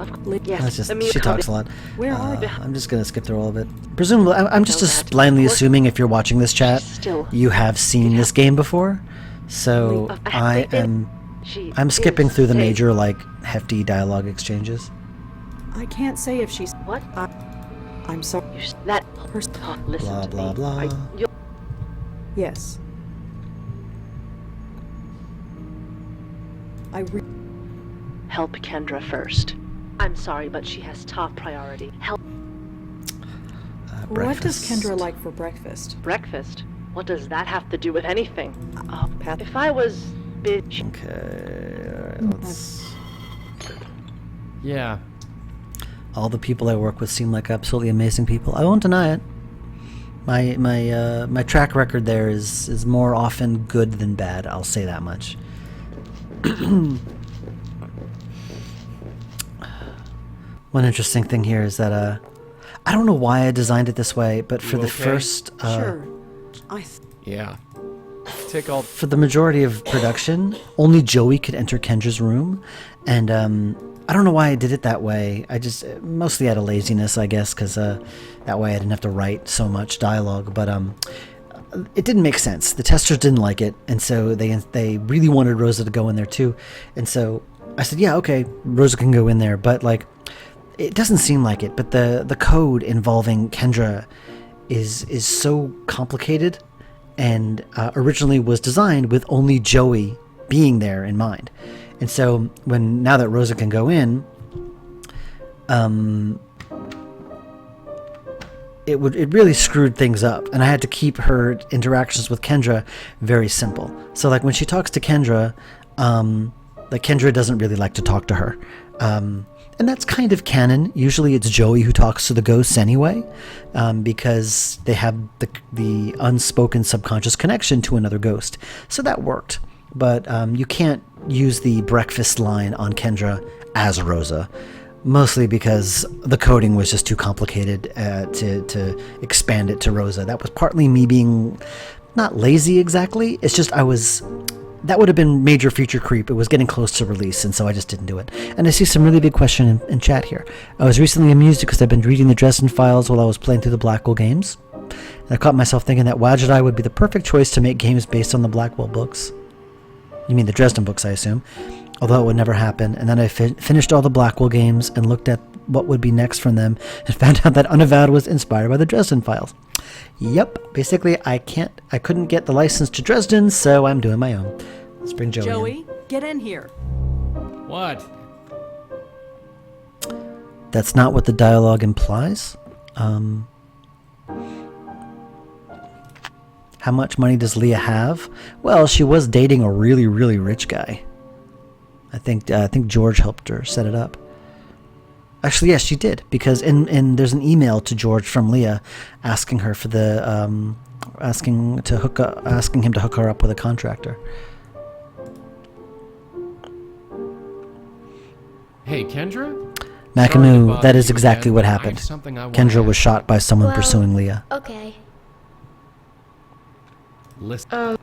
[SPEAKER 1] That's just,
[SPEAKER 16] the
[SPEAKER 1] she talks a lot.
[SPEAKER 2] Where are they?
[SPEAKER 1] I'm just going to skip through all of it. Presumably, I'm just
[SPEAKER 16] Know that.
[SPEAKER 1] blindly
[SPEAKER 16] Of course.
[SPEAKER 1] assuming if you're watching this chat,
[SPEAKER 16] Still.
[SPEAKER 1] you have seen this game before. So I'm skipping through the major, like, hefty dialogue exchanges.
[SPEAKER 2] I can't say if she's...
[SPEAKER 16] What?
[SPEAKER 2] I'm sorry.
[SPEAKER 16] That person. Listen
[SPEAKER 1] Blah,
[SPEAKER 16] to
[SPEAKER 1] blah,
[SPEAKER 16] me.
[SPEAKER 1] blah.
[SPEAKER 2] Yes.
[SPEAKER 16] Help Kendra first. I'm sorry, but she has top priority. Help.
[SPEAKER 2] What does Kendra like for breakfast?
[SPEAKER 16] Breakfast? What does that have to do with anything? If I was bitch.
[SPEAKER 1] Okay, alright, let's...
[SPEAKER 3] Yeah.
[SPEAKER 1] All the people I work with seem like absolutely amazing people. I won't deny it. My track record there is more often good than bad. I'll say that much. One interesting thing here is that I don't know why I designed it this way, but for
[SPEAKER 3] You
[SPEAKER 1] the
[SPEAKER 3] okay?
[SPEAKER 1] first
[SPEAKER 2] Sure.
[SPEAKER 3] Yeah. Take all.
[SPEAKER 1] for the majority of production, only Joey could enter Kendra's room, and I don't know why I did it that way. I just mostly out of laziness, I guess, because that way I didn't have to write so much dialogue. But it didn't make sense. The testers didn't like it, and so they really wanted Rosa to go in there too. And so I said, yeah, okay, Rosa can go in there, but like it doesn't seem like it. But the code involving Kendra is so complicated, and originally was designed with only Joey being there in mind. And so now that Rosa can it really screwed things up, and I had to keep her interactions with Kendra very simple. So like when she talks to Kendra, like Kendra doesn't really like to talk to her, and that's kind of canon. Usually it's Joey who talks to the ghosts anyway, because they have the unspoken subconscious connection to another ghost. So that worked. But you can't use the breakfast line on Kendra as Rosa, mostly because the coding was just too complicated to expand it to Rosa. That was partly me being not lazy exactly. It's just that would have been major feature creep. It was getting close to release, and so I just didn't do it. And I see some really big question in chat here. I was recently amused because I've been reading the Dresden Files while I was playing through the Blackwell games. And I caught myself thinking that Wadjet would be the perfect choice to make games based on the Blackwell books. You mean the Dresden books, I assume. Although it would never happen. And then I finished all the Blackwell games and looked at what would be next from them and found out that Unavowed was inspired by the Dresden Files. Yep, basically I couldn't get the license to Dresden, so I'm doing my own. Let's bring Joey in.
[SPEAKER 9] Joey, get in here.
[SPEAKER 3] What?
[SPEAKER 1] That's not what the dialogue implies. How much money does Leah have? Well, she was dating a really, really rich guy. I think George helped her set it up. Actually, yes, she did, because in there's an email to George from Leah asking her for the asking him to hook her up with a contractor.
[SPEAKER 3] Hey, Kendra?
[SPEAKER 1] Makamu, that is exactly what happened. Kendra was shot by someone pursuing Leah.
[SPEAKER 12] Okay.
[SPEAKER 3] Listen.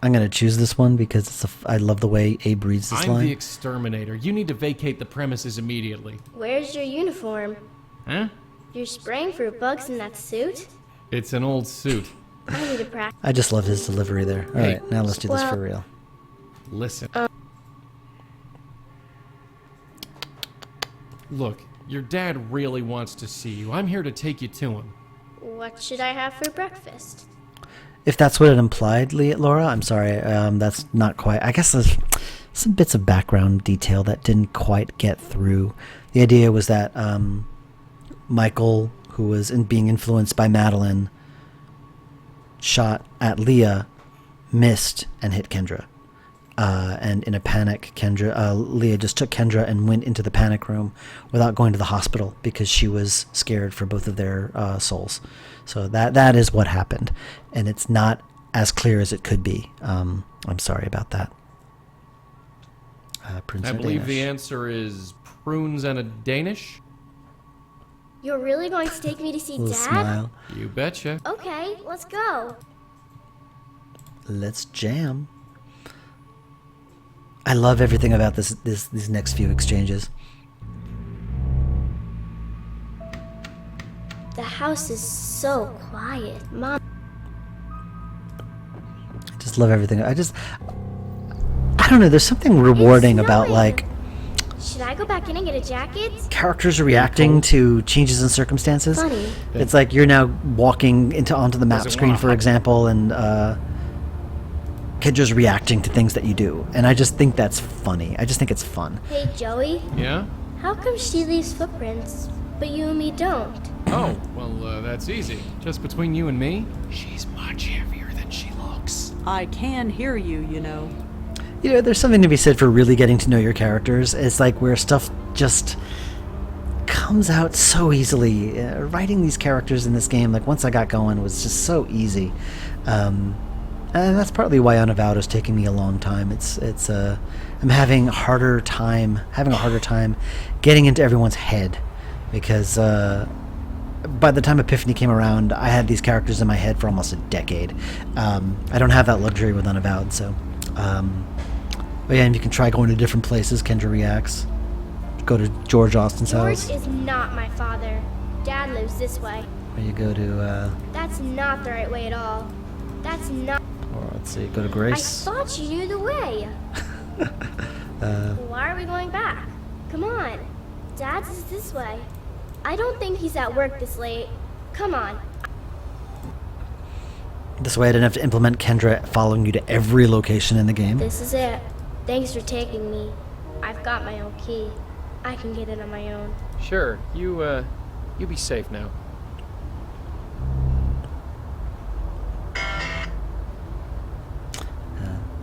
[SPEAKER 1] I'm gonna choose this one because I love the way Abe reads this line.
[SPEAKER 3] I'm the exterminator. You need to vacate the premises immediately.
[SPEAKER 12] Where's your uniform?
[SPEAKER 3] Huh?
[SPEAKER 12] You're spraying for bugs in that suit?
[SPEAKER 3] It's an old suit.
[SPEAKER 12] I need to practice.
[SPEAKER 1] I just love his delivery there. All right, now let's do this for real.
[SPEAKER 3] Listen. Look, your dad really wants to see you. I'm here to take you to him.
[SPEAKER 12] What should I have for breakfast?
[SPEAKER 1] If that's what it implied, Laura, I'm sorry. That's not quite. I guess there's some bits of background detail that didn't quite get through. The idea was that Michael, who was being influenced by Madeline, shot at Leah, missed, and hit Kendra. And in a panic, Leah just took Kendra and went into the panic room without going to the hospital because she was scared for both of their souls. So that is what happened, and it's not as clear as it could be. I'm sorry about that. Prunes
[SPEAKER 3] I
[SPEAKER 1] and
[SPEAKER 3] believe
[SPEAKER 1] Danish.
[SPEAKER 3] the answer is prunes and a Danish.
[SPEAKER 12] You're really going to take me to see
[SPEAKER 1] Little
[SPEAKER 12] Dad?
[SPEAKER 1] smile.
[SPEAKER 3] You betcha.
[SPEAKER 12] Okay, let's go.
[SPEAKER 1] Let's jam. I love everything about these next few exchanges.
[SPEAKER 12] The house is so quiet. Mom.
[SPEAKER 1] I just love everything. I don't know, there's something rewarding about like
[SPEAKER 12] Should I go back in and get a jacket?
[SPEAKER 1] characters reacting to changes in circumstances.
[SPEAKER 12] Funny.
[SPEAKER 1] It's like you're now walking onto the map screen, for example, and Kendra's reacting to things that you do, and I just think that's funny. I just think it's fun.
[SPEAKER 12] Hey, Joey.
[SPEAKER 3] Yeah?
[SPEAKER 12] How come she leaves footprints, but you and me don't?
[SPEAKER 3] Oh, well, that's easy. Just between you and me, she's much heavier than she looks.
[SPEAKER 9] I can hear you, you know.
[SPEAKER 1] You know, there's something to be said for really getting to know your characters. It's like where stuff just comes out so easily. Writing these characters in this game, like once I got going, was just so easy. And that's partly why Unavowed is taking me a long time. I'm having a harder time getting into everyone's head, because by the time Epiphany came around, I had these characters in my head for almost a decade. I don't have that luxury with Unavowed, so. But yeah, and you can try going to different places. Kendra reacts. Go to George Austin's house.
[SPEAKER 12] George is not my father. Dad lives this way.
[SPEAKER 1] Or you go to,
[SPEAKER 12] That's not the right way at all. That's not.
[SPEAKER 1] or let's see, go to
[SPEAKER 12] I
[SPEAKER 1] Grace.
[SPEAKER 12] thought you knew the way. Why are we going back? Come on. Dad's is this way. I don't think he's at work this late. Come on.
[SPEAKER 1] This way I didn't have to implement Kendra following you to every location in the game.
[SPEAKER 12] This is it. Thanks for taking me. I've got my own key. I can get it on my own.
[SPEAKER 3] Sure, you be safe now.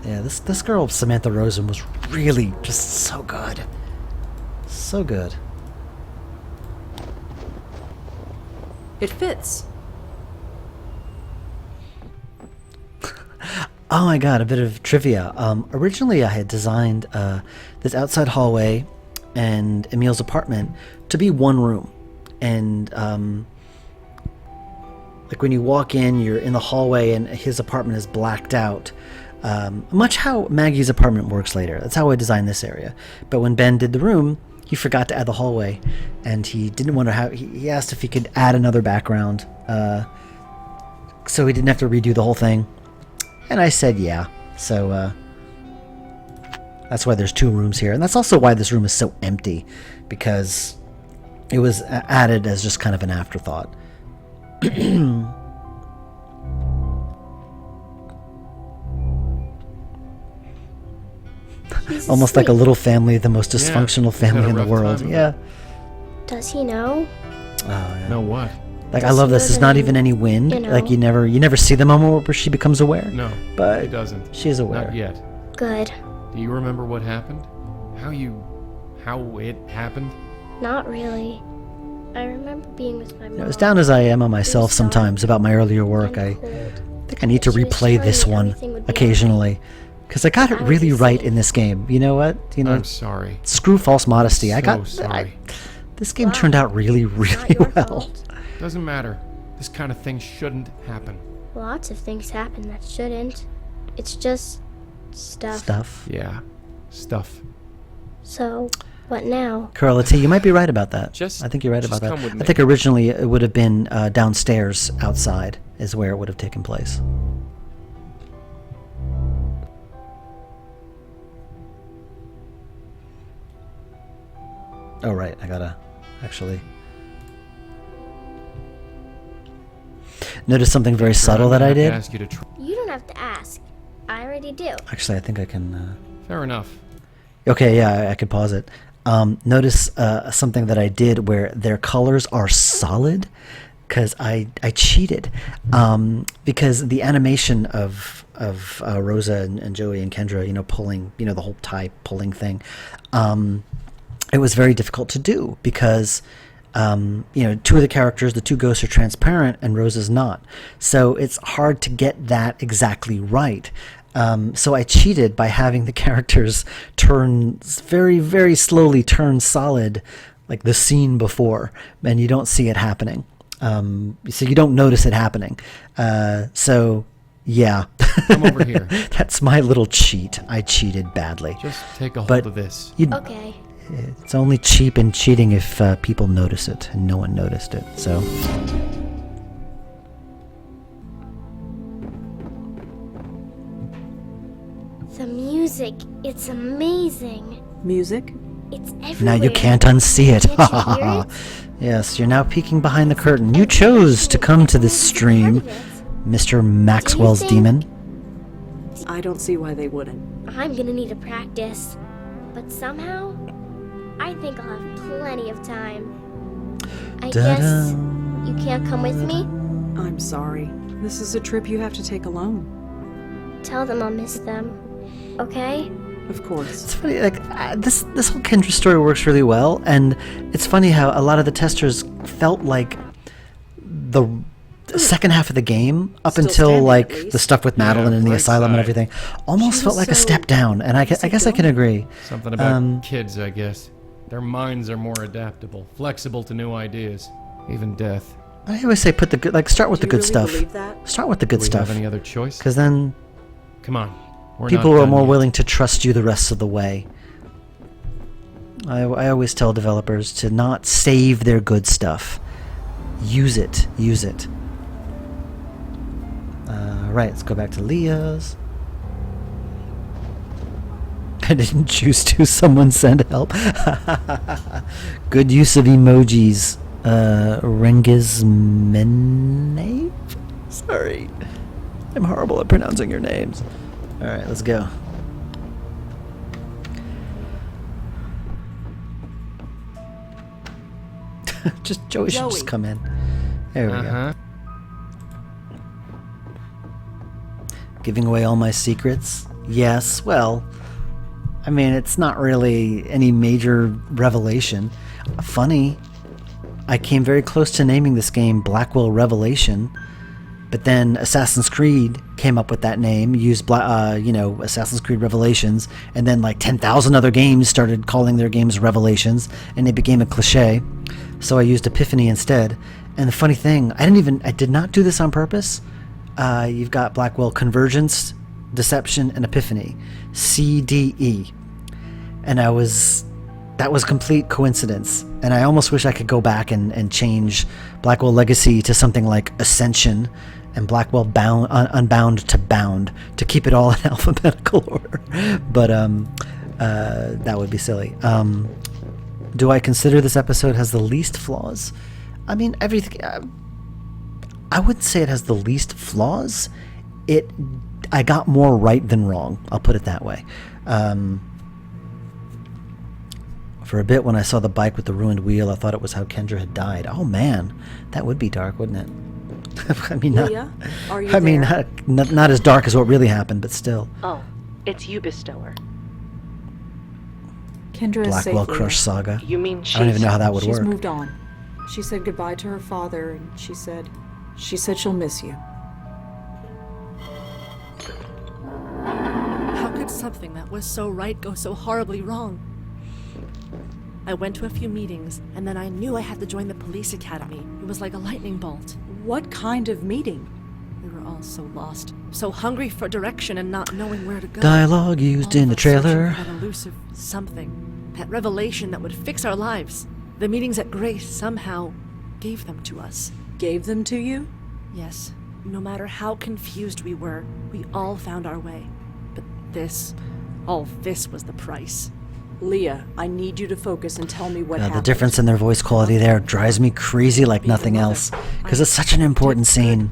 [SPEAKER 1] Yeah, this girl, Samantha Rosen, was really just so good. So good.
[SPEAKER 9] It fits.
[SPEAKER 1] Oh my god, a bit of trivia. Originally I had designed this outside hallway and Emil's apartment to be one room. And like when you walk in, you're in the hallway and his apartment is blacked out. Much how Maggie's apartment works later. That's how I designed this area. But when Ben did the room, he forgot to add the hallway, and he didn't want to have. He asked if he could add another background, so he didn't have to redo the whole thing. And I said yeah. So that's why there's 2 rooms here, and that's also why this room is so empty, because it was added as just kind of an afterthought. Almost like a little family, the most dysfunctional family in the world. Yeah.
[SPEAKER 12] Does he know?
[SPEAKER 1] Oh, yeah.
[SPEAKER 3] Know what?
[SPEAKER 1] Like, I love this. There's not even any wind.
[SPEAKER 12] You know.
[SPEAKER 1] Like, you never see the moment where she becomes aware.
[SPEAKER 3] No,
[SPEAKER 1] but
[SPEAKER 3] he doesn't.
[SPEAKER 1] She's aware.
[SPEAKER 3] Not yet.
[SPEAKER 12] Good.
[SPEAKER 3] Do you remember what happened? How it happened?
[SPEAKER 12] Not really. I remember being with my mom.
[SPEAKER 1] As down as I am on myself sometimes about my earlier work, I think I need to replay this one occasionally. Because I got it really right in this game. You know what?
[SPEAKER 3] I'm sorry.
[SPEAKER 1] Screw false modesty.
[SPEAKER 3] Sorry.
[SPEAKER 1] This game turned out really, really well.
[SPEAKER 3] Doesn't matter. This kind of thing shouldn't happen.
[SPEAKER 12] Lots of things happen that shouldn't. It's just stuff.
[SPEAKER 1] Stuff.
[SPEAKER 3] Yeah. Stuff.
[SPEAKER 12] So, what now?
[SPEAKER 1] Carla T, you might be right about that. I think you're right about
[SPEAKER 3] just
[SPEAKER 1] that.
[SPEAKER 3] come with
[SPEAKER 1] I
[SPEAKER 3] me.
[SPEAKER 1] think originally it would have been downstairs outside is where it would have taken place. Oh, right. I gotta actually notice something very subtle that I did.
[SPEAKER 12] You don't have to ask. I already do.
[SPEAKER 1] Actually, I think I can...
[SPEAKER 3] Fair enough.
[SPEAKER 1] Okay, yeah, I could pause it. Notice something that I did where their colors are solid, because I cheated. Because the animation of Rosa and Joey and Kendra, pulling, the whole tie pulling thing, it was very difficult to do because, 2 of the characters, the 2 ghosts, are transparent and Rosa's not. So it's hard to get that exactly right. So I cheated by having the characters turn very, very slowly turn solid, like the scene before, and you don't see it happening. So you don't notice it happening. So yeah.
[SPEAKER 3] Come over here.
[SPEAKER 1] That's my little cheat. I cheated badly.
[SPEAKER 3] Just take a hold of this.
[SPEAKER 12] Okay.
[SPEAKER 1] It's only cheap and cheating if people notice it, and no one noticed it. So.
[SPEAKER 12] The music, it's amazing.
[SPEAKER 9] Music?
[SPEAKER 12] It's everywhere.
[SPEAKER 1] Now you can't unsee it.
[SPEAKER 12] Can't you hear it?
[SPEAKER 1] Yes, you're now peeking behind the curtain. You chose to come to this stream, Mr. Maxwell's demon.
[SPEAKER 9] I don't see why they wouldn't.
[SPEAKER 12] I'm gonna need to practice. But somehow, I think I'll have plenty of time. I guess you can't come with me?
[SPEAKER 9] I'm sorry. This is a trip you have to take alone.
[SPEAKER 12] Tell them I'll miss them. Okay?
[SPEAKER 9] Of course.
[SPEAKER 1] It's funny, like, this whole Kendra story works really well, and it's funny how a lot of the testers felt like the second half of the game, up
[SPEAKER 9] Still
[SPEAKER 1] until
[SPEAKER 9] standing,
[SPEAKER 1] like
[SPEAKER 9] at least.
[SPEAKER 1] the stuff with Madeline and the
[SPEAKER 3] right
[SPEAKER 1] asylum and
[SPEAKER 3] side.
[SPEAKER 1] everything, almost
[SPEAKER 9] She
[SPEAKER 1] felt
[SPEAKER 9] was
[SPEAKER 1] like a
[SPEAKER 9] so
[SPEAKER 1] step down, and I guess I can agree.
[SPEAKER 3] Something about kids, I guess. Their minds are more adaptable, flexible to new ideas, even death.
[SPEAKER 1] I always say put the good, like, start with the
[SPEAKER 9] Do
[SPEAKER 1] good
[SPEAKER 9] you really
[SPEAKER 1] stuff.
[SPEAKER 9] believe that?
[SPEAKER 1] Start with the good
[SPEAKER 3] Do we
[SPEAKER 1] stuff,
[SPEAKER 3] have any other choice?
[SPEAKER 1] because then
[SPEAKER 3] Come on. We're
[SPEAKER 1] people
[SPEAKER 3] not
[SPEAKER 1] are
[SPEAKER 3] done
[SPEAKER 1] more
[SPEAKER 3] yet.
[SPEAKER 1] willing to trust you the rest of the way. I always tell developers to not save their good stuff. Use it. Use it. Right, let's go back to Leah's. I didn't choose to. Someone send help. Good use of emojis. Rengizmenave? Sorry. I'm horrible at pronouncing your names. Alright, let's go. Joey should just come in. There we go. Giving away all my secrets? Yes, well, I mean, it's not really any major revelation. Funny, I came very close to naming this game Blackwell Revelation, but then Assassin's Creed came up with that name, used Assassin's Creed Revelations, and then like 10,000 other games started calling their games Revelations, and it became a cliche. So I used Epiphany instead. And the funny thing, I did not do this on purpose. You've got Blackwell Convergence, Deception, and Epiphany, CDE, and that was complete coincidence. And I almost wish I could go back and change Blackwell Legacy to something like Ascension, and Blackwell Unbound to Bound, to keep it all in alphabetical order. But that would be silly. Do I consider this episode has the least flaws? I mean, everything. I wouldn't say it has the least flaws. I got more right than wrong. I'll put it that way. For a bit, when I saw the bike with the ruined wheel, I thought it was how Kendra had died. Oh man, that would be dark, wouldn't it? I mean,
[SPEAKER 2] Leah, are you
[SPEAKER 1] not as dark as what really happened, but still.
[SPEAKER 16] Oh, it's you, Bestower.
[SPEAKER 2] Kendra is safe,
[SPEAKER 1] Blackwell
[SPEAKER 2] Leah.
[SPEAKER 1] Crush Saga.
[SPEAKER 16] You mean
[SPEAKER 1] I don't even know how that would
[SPEAKER 2] She's
[SPEAKER 1] work.
[SPEAKER 2] moved on. She said goodbye to her father, and she said she'll miss you.
[SPEAKER 17] How could something that was so right go so horribly wrong? I went to a few meetings, and then I knew I had to join the police academy. It was like a lightning bolt.
[SPEAKER 2] What kind of meeting?
[SPEAKER 17] We were all so lost, so hungry for direction and not knowing where to go.
[SPEAKER 1] Dialogue used in the trailer.
[SPEAKER 17] That elusive something, that revelation that would fix our lives. The meetings at Grace somehow gave them to us.
[SPEAKER 2] Gave them to you?
[SPEAKER 17] Yes. No matter how confused we were, we all found our way. But all this was the price.
[SPEAKER 2] Leah, I need you to focus and tell me what happened.
[SPEAKER 1] The difference in their voice quality there drives me crazy like nothing else, because it's such an important scene.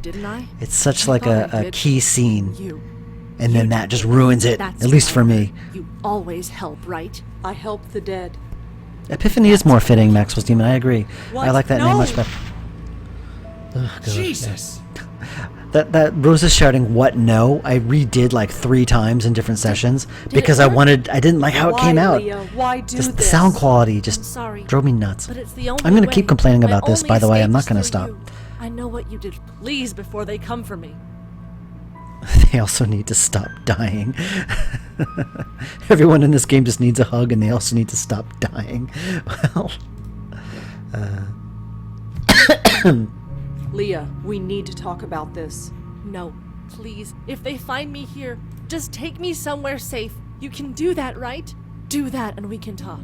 [SPEAKER 1] It's such like a key scene, and then that just ruins it, at least for me.
[SPEAKER 17] You always help, right?
[SPEAKER 2] I help the dead.
[SPEAKER 1] Epiphany is more fitting, Maxwell's Demon. I agree. I like that name much better. Oh, God.
[SPEAKER 3] Jesus!
[SPEAKER 1] That Rosa's shouting "What no?" I redid like 3 times in different sessions because I didn't like how it came out.
[SPEAKER 2] Leah, why do
[SPEAKER 1] The sound quality just drove me nuts.
[SPEAKER 17] But it's the only
[SPEAKER 1] I'm gonna
[SPEAKER 17] way.
[SPEAKER 1] keep complaining
[SPEAKER 17] My
[SPEAKER 1] about this,
[SPEAKER 17] only
[SPEAKER 1] by the way. I'm
[SPEAKER 17] escape
[SPEAKER 1] not
[SPEAKER 17] is
[SPEAKER 1] gonna
[SPEAKER 17] through
[SPEAKER 1] stop.
[SPEAKER 17] you. I know what you did. Please, before they come for me.
[SPEAKER 1] They also need to stop dying. Everyone in this game just needs a hug, and they also need to stop dying. Well,
[SPEAKER 2] Leah, we need to talk about this.
[SPEAKER 17] No, please. If they find me here, just take me somewhere safe. You can do that, right? Do that and we can talk.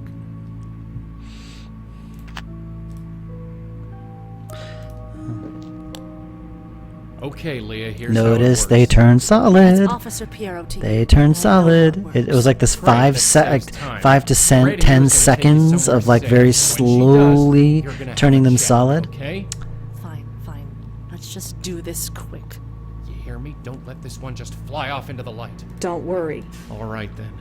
[SPEAKER 3] Okay, Leah, here's
[SPEAKER 1] notice they turn solid.
[SPEAKER 17] It's Officer Pierotti.
[SPEAKER 1] They turn solid. It was like this 5 to 10 seconds of like very slowly turning them solid.
[SPEAKER 3] Okay?
[SPEAKER 17] Fine. Let's just do this quick.
[SPEAKER 3] You hear me? Don't let this one just fly off into the light.
[SPEAKER 2] Don't worry.
[SPEAKER 3] All right then.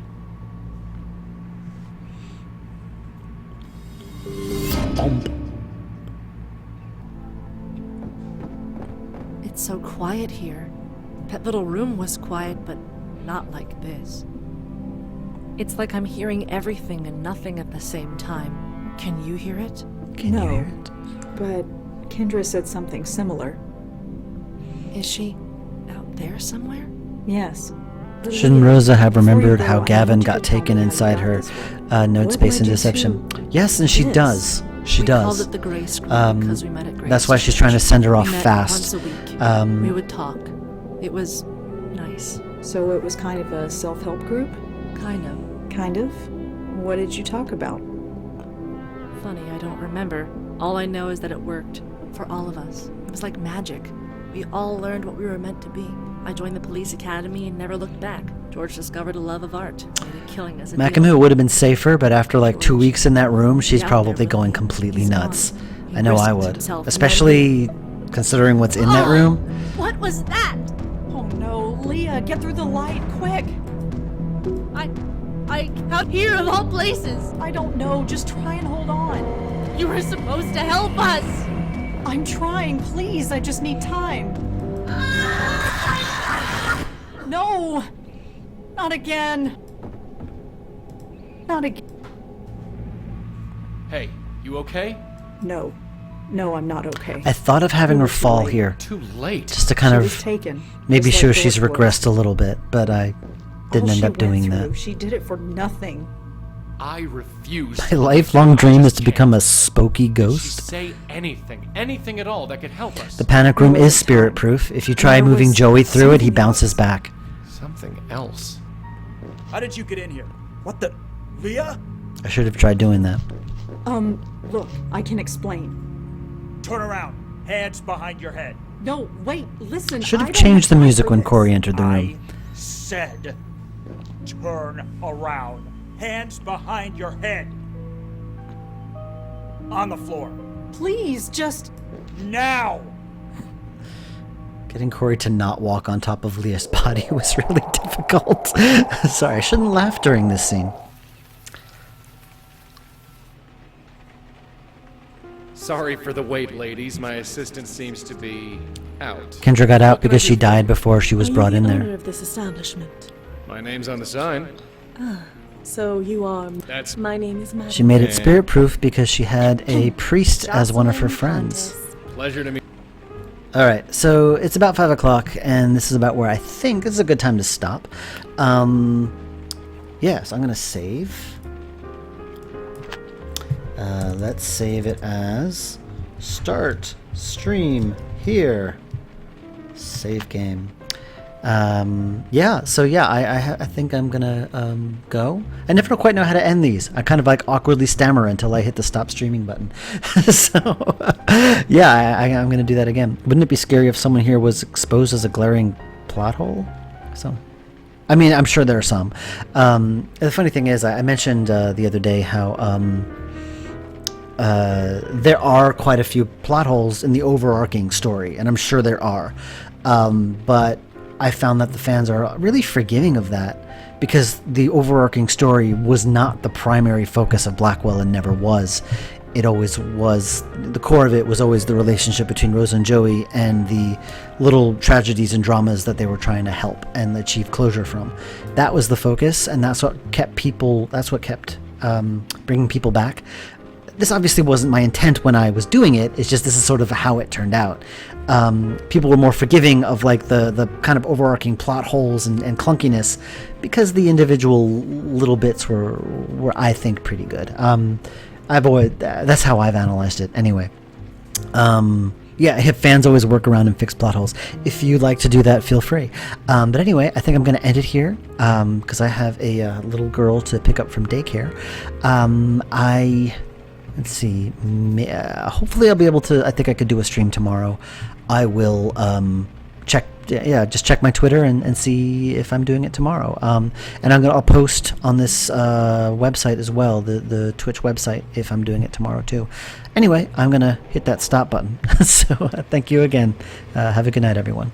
[SPEAKER 17] It's so quiet here. That little room was quiet, but not like this. It's like I'm hearing everything and nothing at the same time. Can you hear it?
[SPEAKER 1] Can you hear it?
[SPEAKER 2] But Kendra said something similar.
[SPEAKER 17] Is she out there somewhere?
[SPEAKER 2] Yes.
[SPEAKER 1] Shouldn't Rosa have remembered how Gavin got taken inside her node space in Deception? Yes, and she does. She does.
[SPEAKER 17] Called it the Grace Group because we met at Grace.
[SPEAKER 1] That's why she's trying to send her off
[SPEAKER 17] we met
[SPEAKER 1] fast.
[SPEAKER 17] Once a week. We would talk. It was nice.
[SPEAKER 2] So it was kind of a self-help group?
[SPEAKER 17] Kind of.
[SPEAKER 2] Kind of? What did you talk about?
[SPEAKER 17] Funny, I don't remember. All I know is that it worked. For all of us. It was like magic. We all learned what we were meant to be. I joined the police academy and never looked back. George discovered a love of art. Made a killing as a
[SPEAKER 1] Makamu would have been safer, but after like 2 weeks in that room, she's probably going completely nuts. I know I would. Especially considering what's in that room.
[SPEAKER 17] What was that?
[SPEAKER 2] Oh no, Leah, get through the light, quick!
[SPEAKER 17] I out here of all places.
[SPEAKER 2] I don't know, just try and hold on.
[SPEAKER 17] You were supposed to help us!
[SPEAKER 2] I'm trying, please. I just need time. No! Not again. Not again.
[SPEAKER 3] Hey, you okay?
[SPEAKER 2] No. No, I'm not okay.
[SPEAKER 1] I thought of having her fall here.
[SPEAKER 3] Too late.
[SPEAKER 1] Just to kind
[SPEAKER 2] She
[SPEAKER 1] of
[SPEAKER 2] was taken,
[SPEAKER 1] maybe
[SPEAKER 2] just
[SPEAKER 1] show
[SPEAKER 2] like
[SPEAKER 1] she's
[SPEAKER 2] George was.
[SPEAKER 1] regressed a little bit, but I didn't
[SPEAKER 2] All
[SPEAKER 1] end
[SPEAKER 2] she
[SPEAKER 1] up doing
[SPEAKER 2] went
[SPEAKER 1] that.
[SPEAKER 2] through, she did it for nothing.
[SPEAKER 3] I refuse.
[SPEAKER 1] My lifelong dream is to become a spooky ghost.
[SPEAKER 3] Say anything at all that could help us.
[SPEAKER 1] The panic room is spirit proof. If you try
[SPEAKER 2] There
[SPEAKER 1] moving
[SPEAKER 2] was
[SPEAKER 1] Joey through it, he
[SPEAKER 2] something
[SPEAKER 1] bounces back.
[SPEAKER 3] Something else.
[SPEAKER 15] How did you get in here? What the? Leah?
[SPEAKER 1] I should have tried doing that.
[SPEAKER 2] Look, I can explain.
[SPEAKER 15] Turn around. Hands behind your head.
[SPEAKER 2] No, wait, listen.
[SPEAKER 1] Should
[SPEAKER 2] I
[SPEAKER 1] have
[SPEAKER 2] don't
[SPEAKER 1] changed the
[SPEAKER 2] time
[SPEAKER 1] music
[SPEAKER 2] for
[SPEAKER 1] when
[SPEAKER 2] this.
[SPEAKER 1] Corey entered the
[SPEAKER 15] I
[SPEAKER 1] room.
[SPEAKER 15] said, turn around. Hands behind your head. On the floor.
[SPEAKER 2] Please, just...
[SPEAKER 15] Now!
[SPEAKER 1] Getting Corey to not walk on top of Leah's body was really difficult. Sorry, I shouldn't laugh during this scene.
[SPEAKER 3] Sorry for the wait, ladies. My assistant seems to be out.
[SPEAKER 1] Kendra got out because she died before she was brought in
[SPEAKER 17] Owner
[SPEAKER 1] there.
[SPEAKER 17] of this establishment.
[SPEAKER 3] My name's on the sign.
[SPEAKER 17] So you are.
[SPEAKER 3] That's.
[SPEAKER 17] My name is Matt.
[SPEAKER 1] She made it spirit proof because she had a priest as one of her friends.
[SPEAKER 3] Pleasure to meet.
[SPEAKER 1] Alright, so it's about 5 o'clock, and this is about where I think this is a good time to stop. Yeah, so I'm going to save. Let's save it as start stream here. Save game. Yeah, so yeah, I think I'm gonna go. I never quite know how to end these. I kind of like awkwardly stammer until I hit the stop streaming button. So yeah, I'm gonna do that again. Wouldn't it be scary if someone here was exposed as a glaring plot hole? So, I mean, I'm sure there are some. The funny thing is, I mentioned the other day how there are quite a few plot holes in the overarching story, and I'm sure there are. But I found that the fans are really forgiving of that because the overarching story was not the primary focus of Blackwell and never was. It always was, the core of it was always the relationship between Rose and Joey and the little tragedies and dramas that they were trying to help and achieve closure from. That was the focus, and that's what kept bringing people back. This obviously wasn't my intent when I was doing it. It's just this is sort of how it turned out. People were more forgiving of like the kind of overarching plot holes and clunkiness because the individual little bits were I think pretty good. That's how I've analyzed it anyway. Yeah, fans always work around and fix plot holes. If you'd like to do that, feel free. But anyway, I think I'm going to end it here because I have a little girl to pick up from daycare. Let's see. Hopefully I'll be able to. I think I could do a stream tomorrow. I will just check my Twitter and see if I'm doing it tomorrow. And I'll post on this website as well, the Twitch website, if I'm doing it tomorrow too. Anyway, I'm gonna hit that stop button. So thank you again. Have a good night, everyone.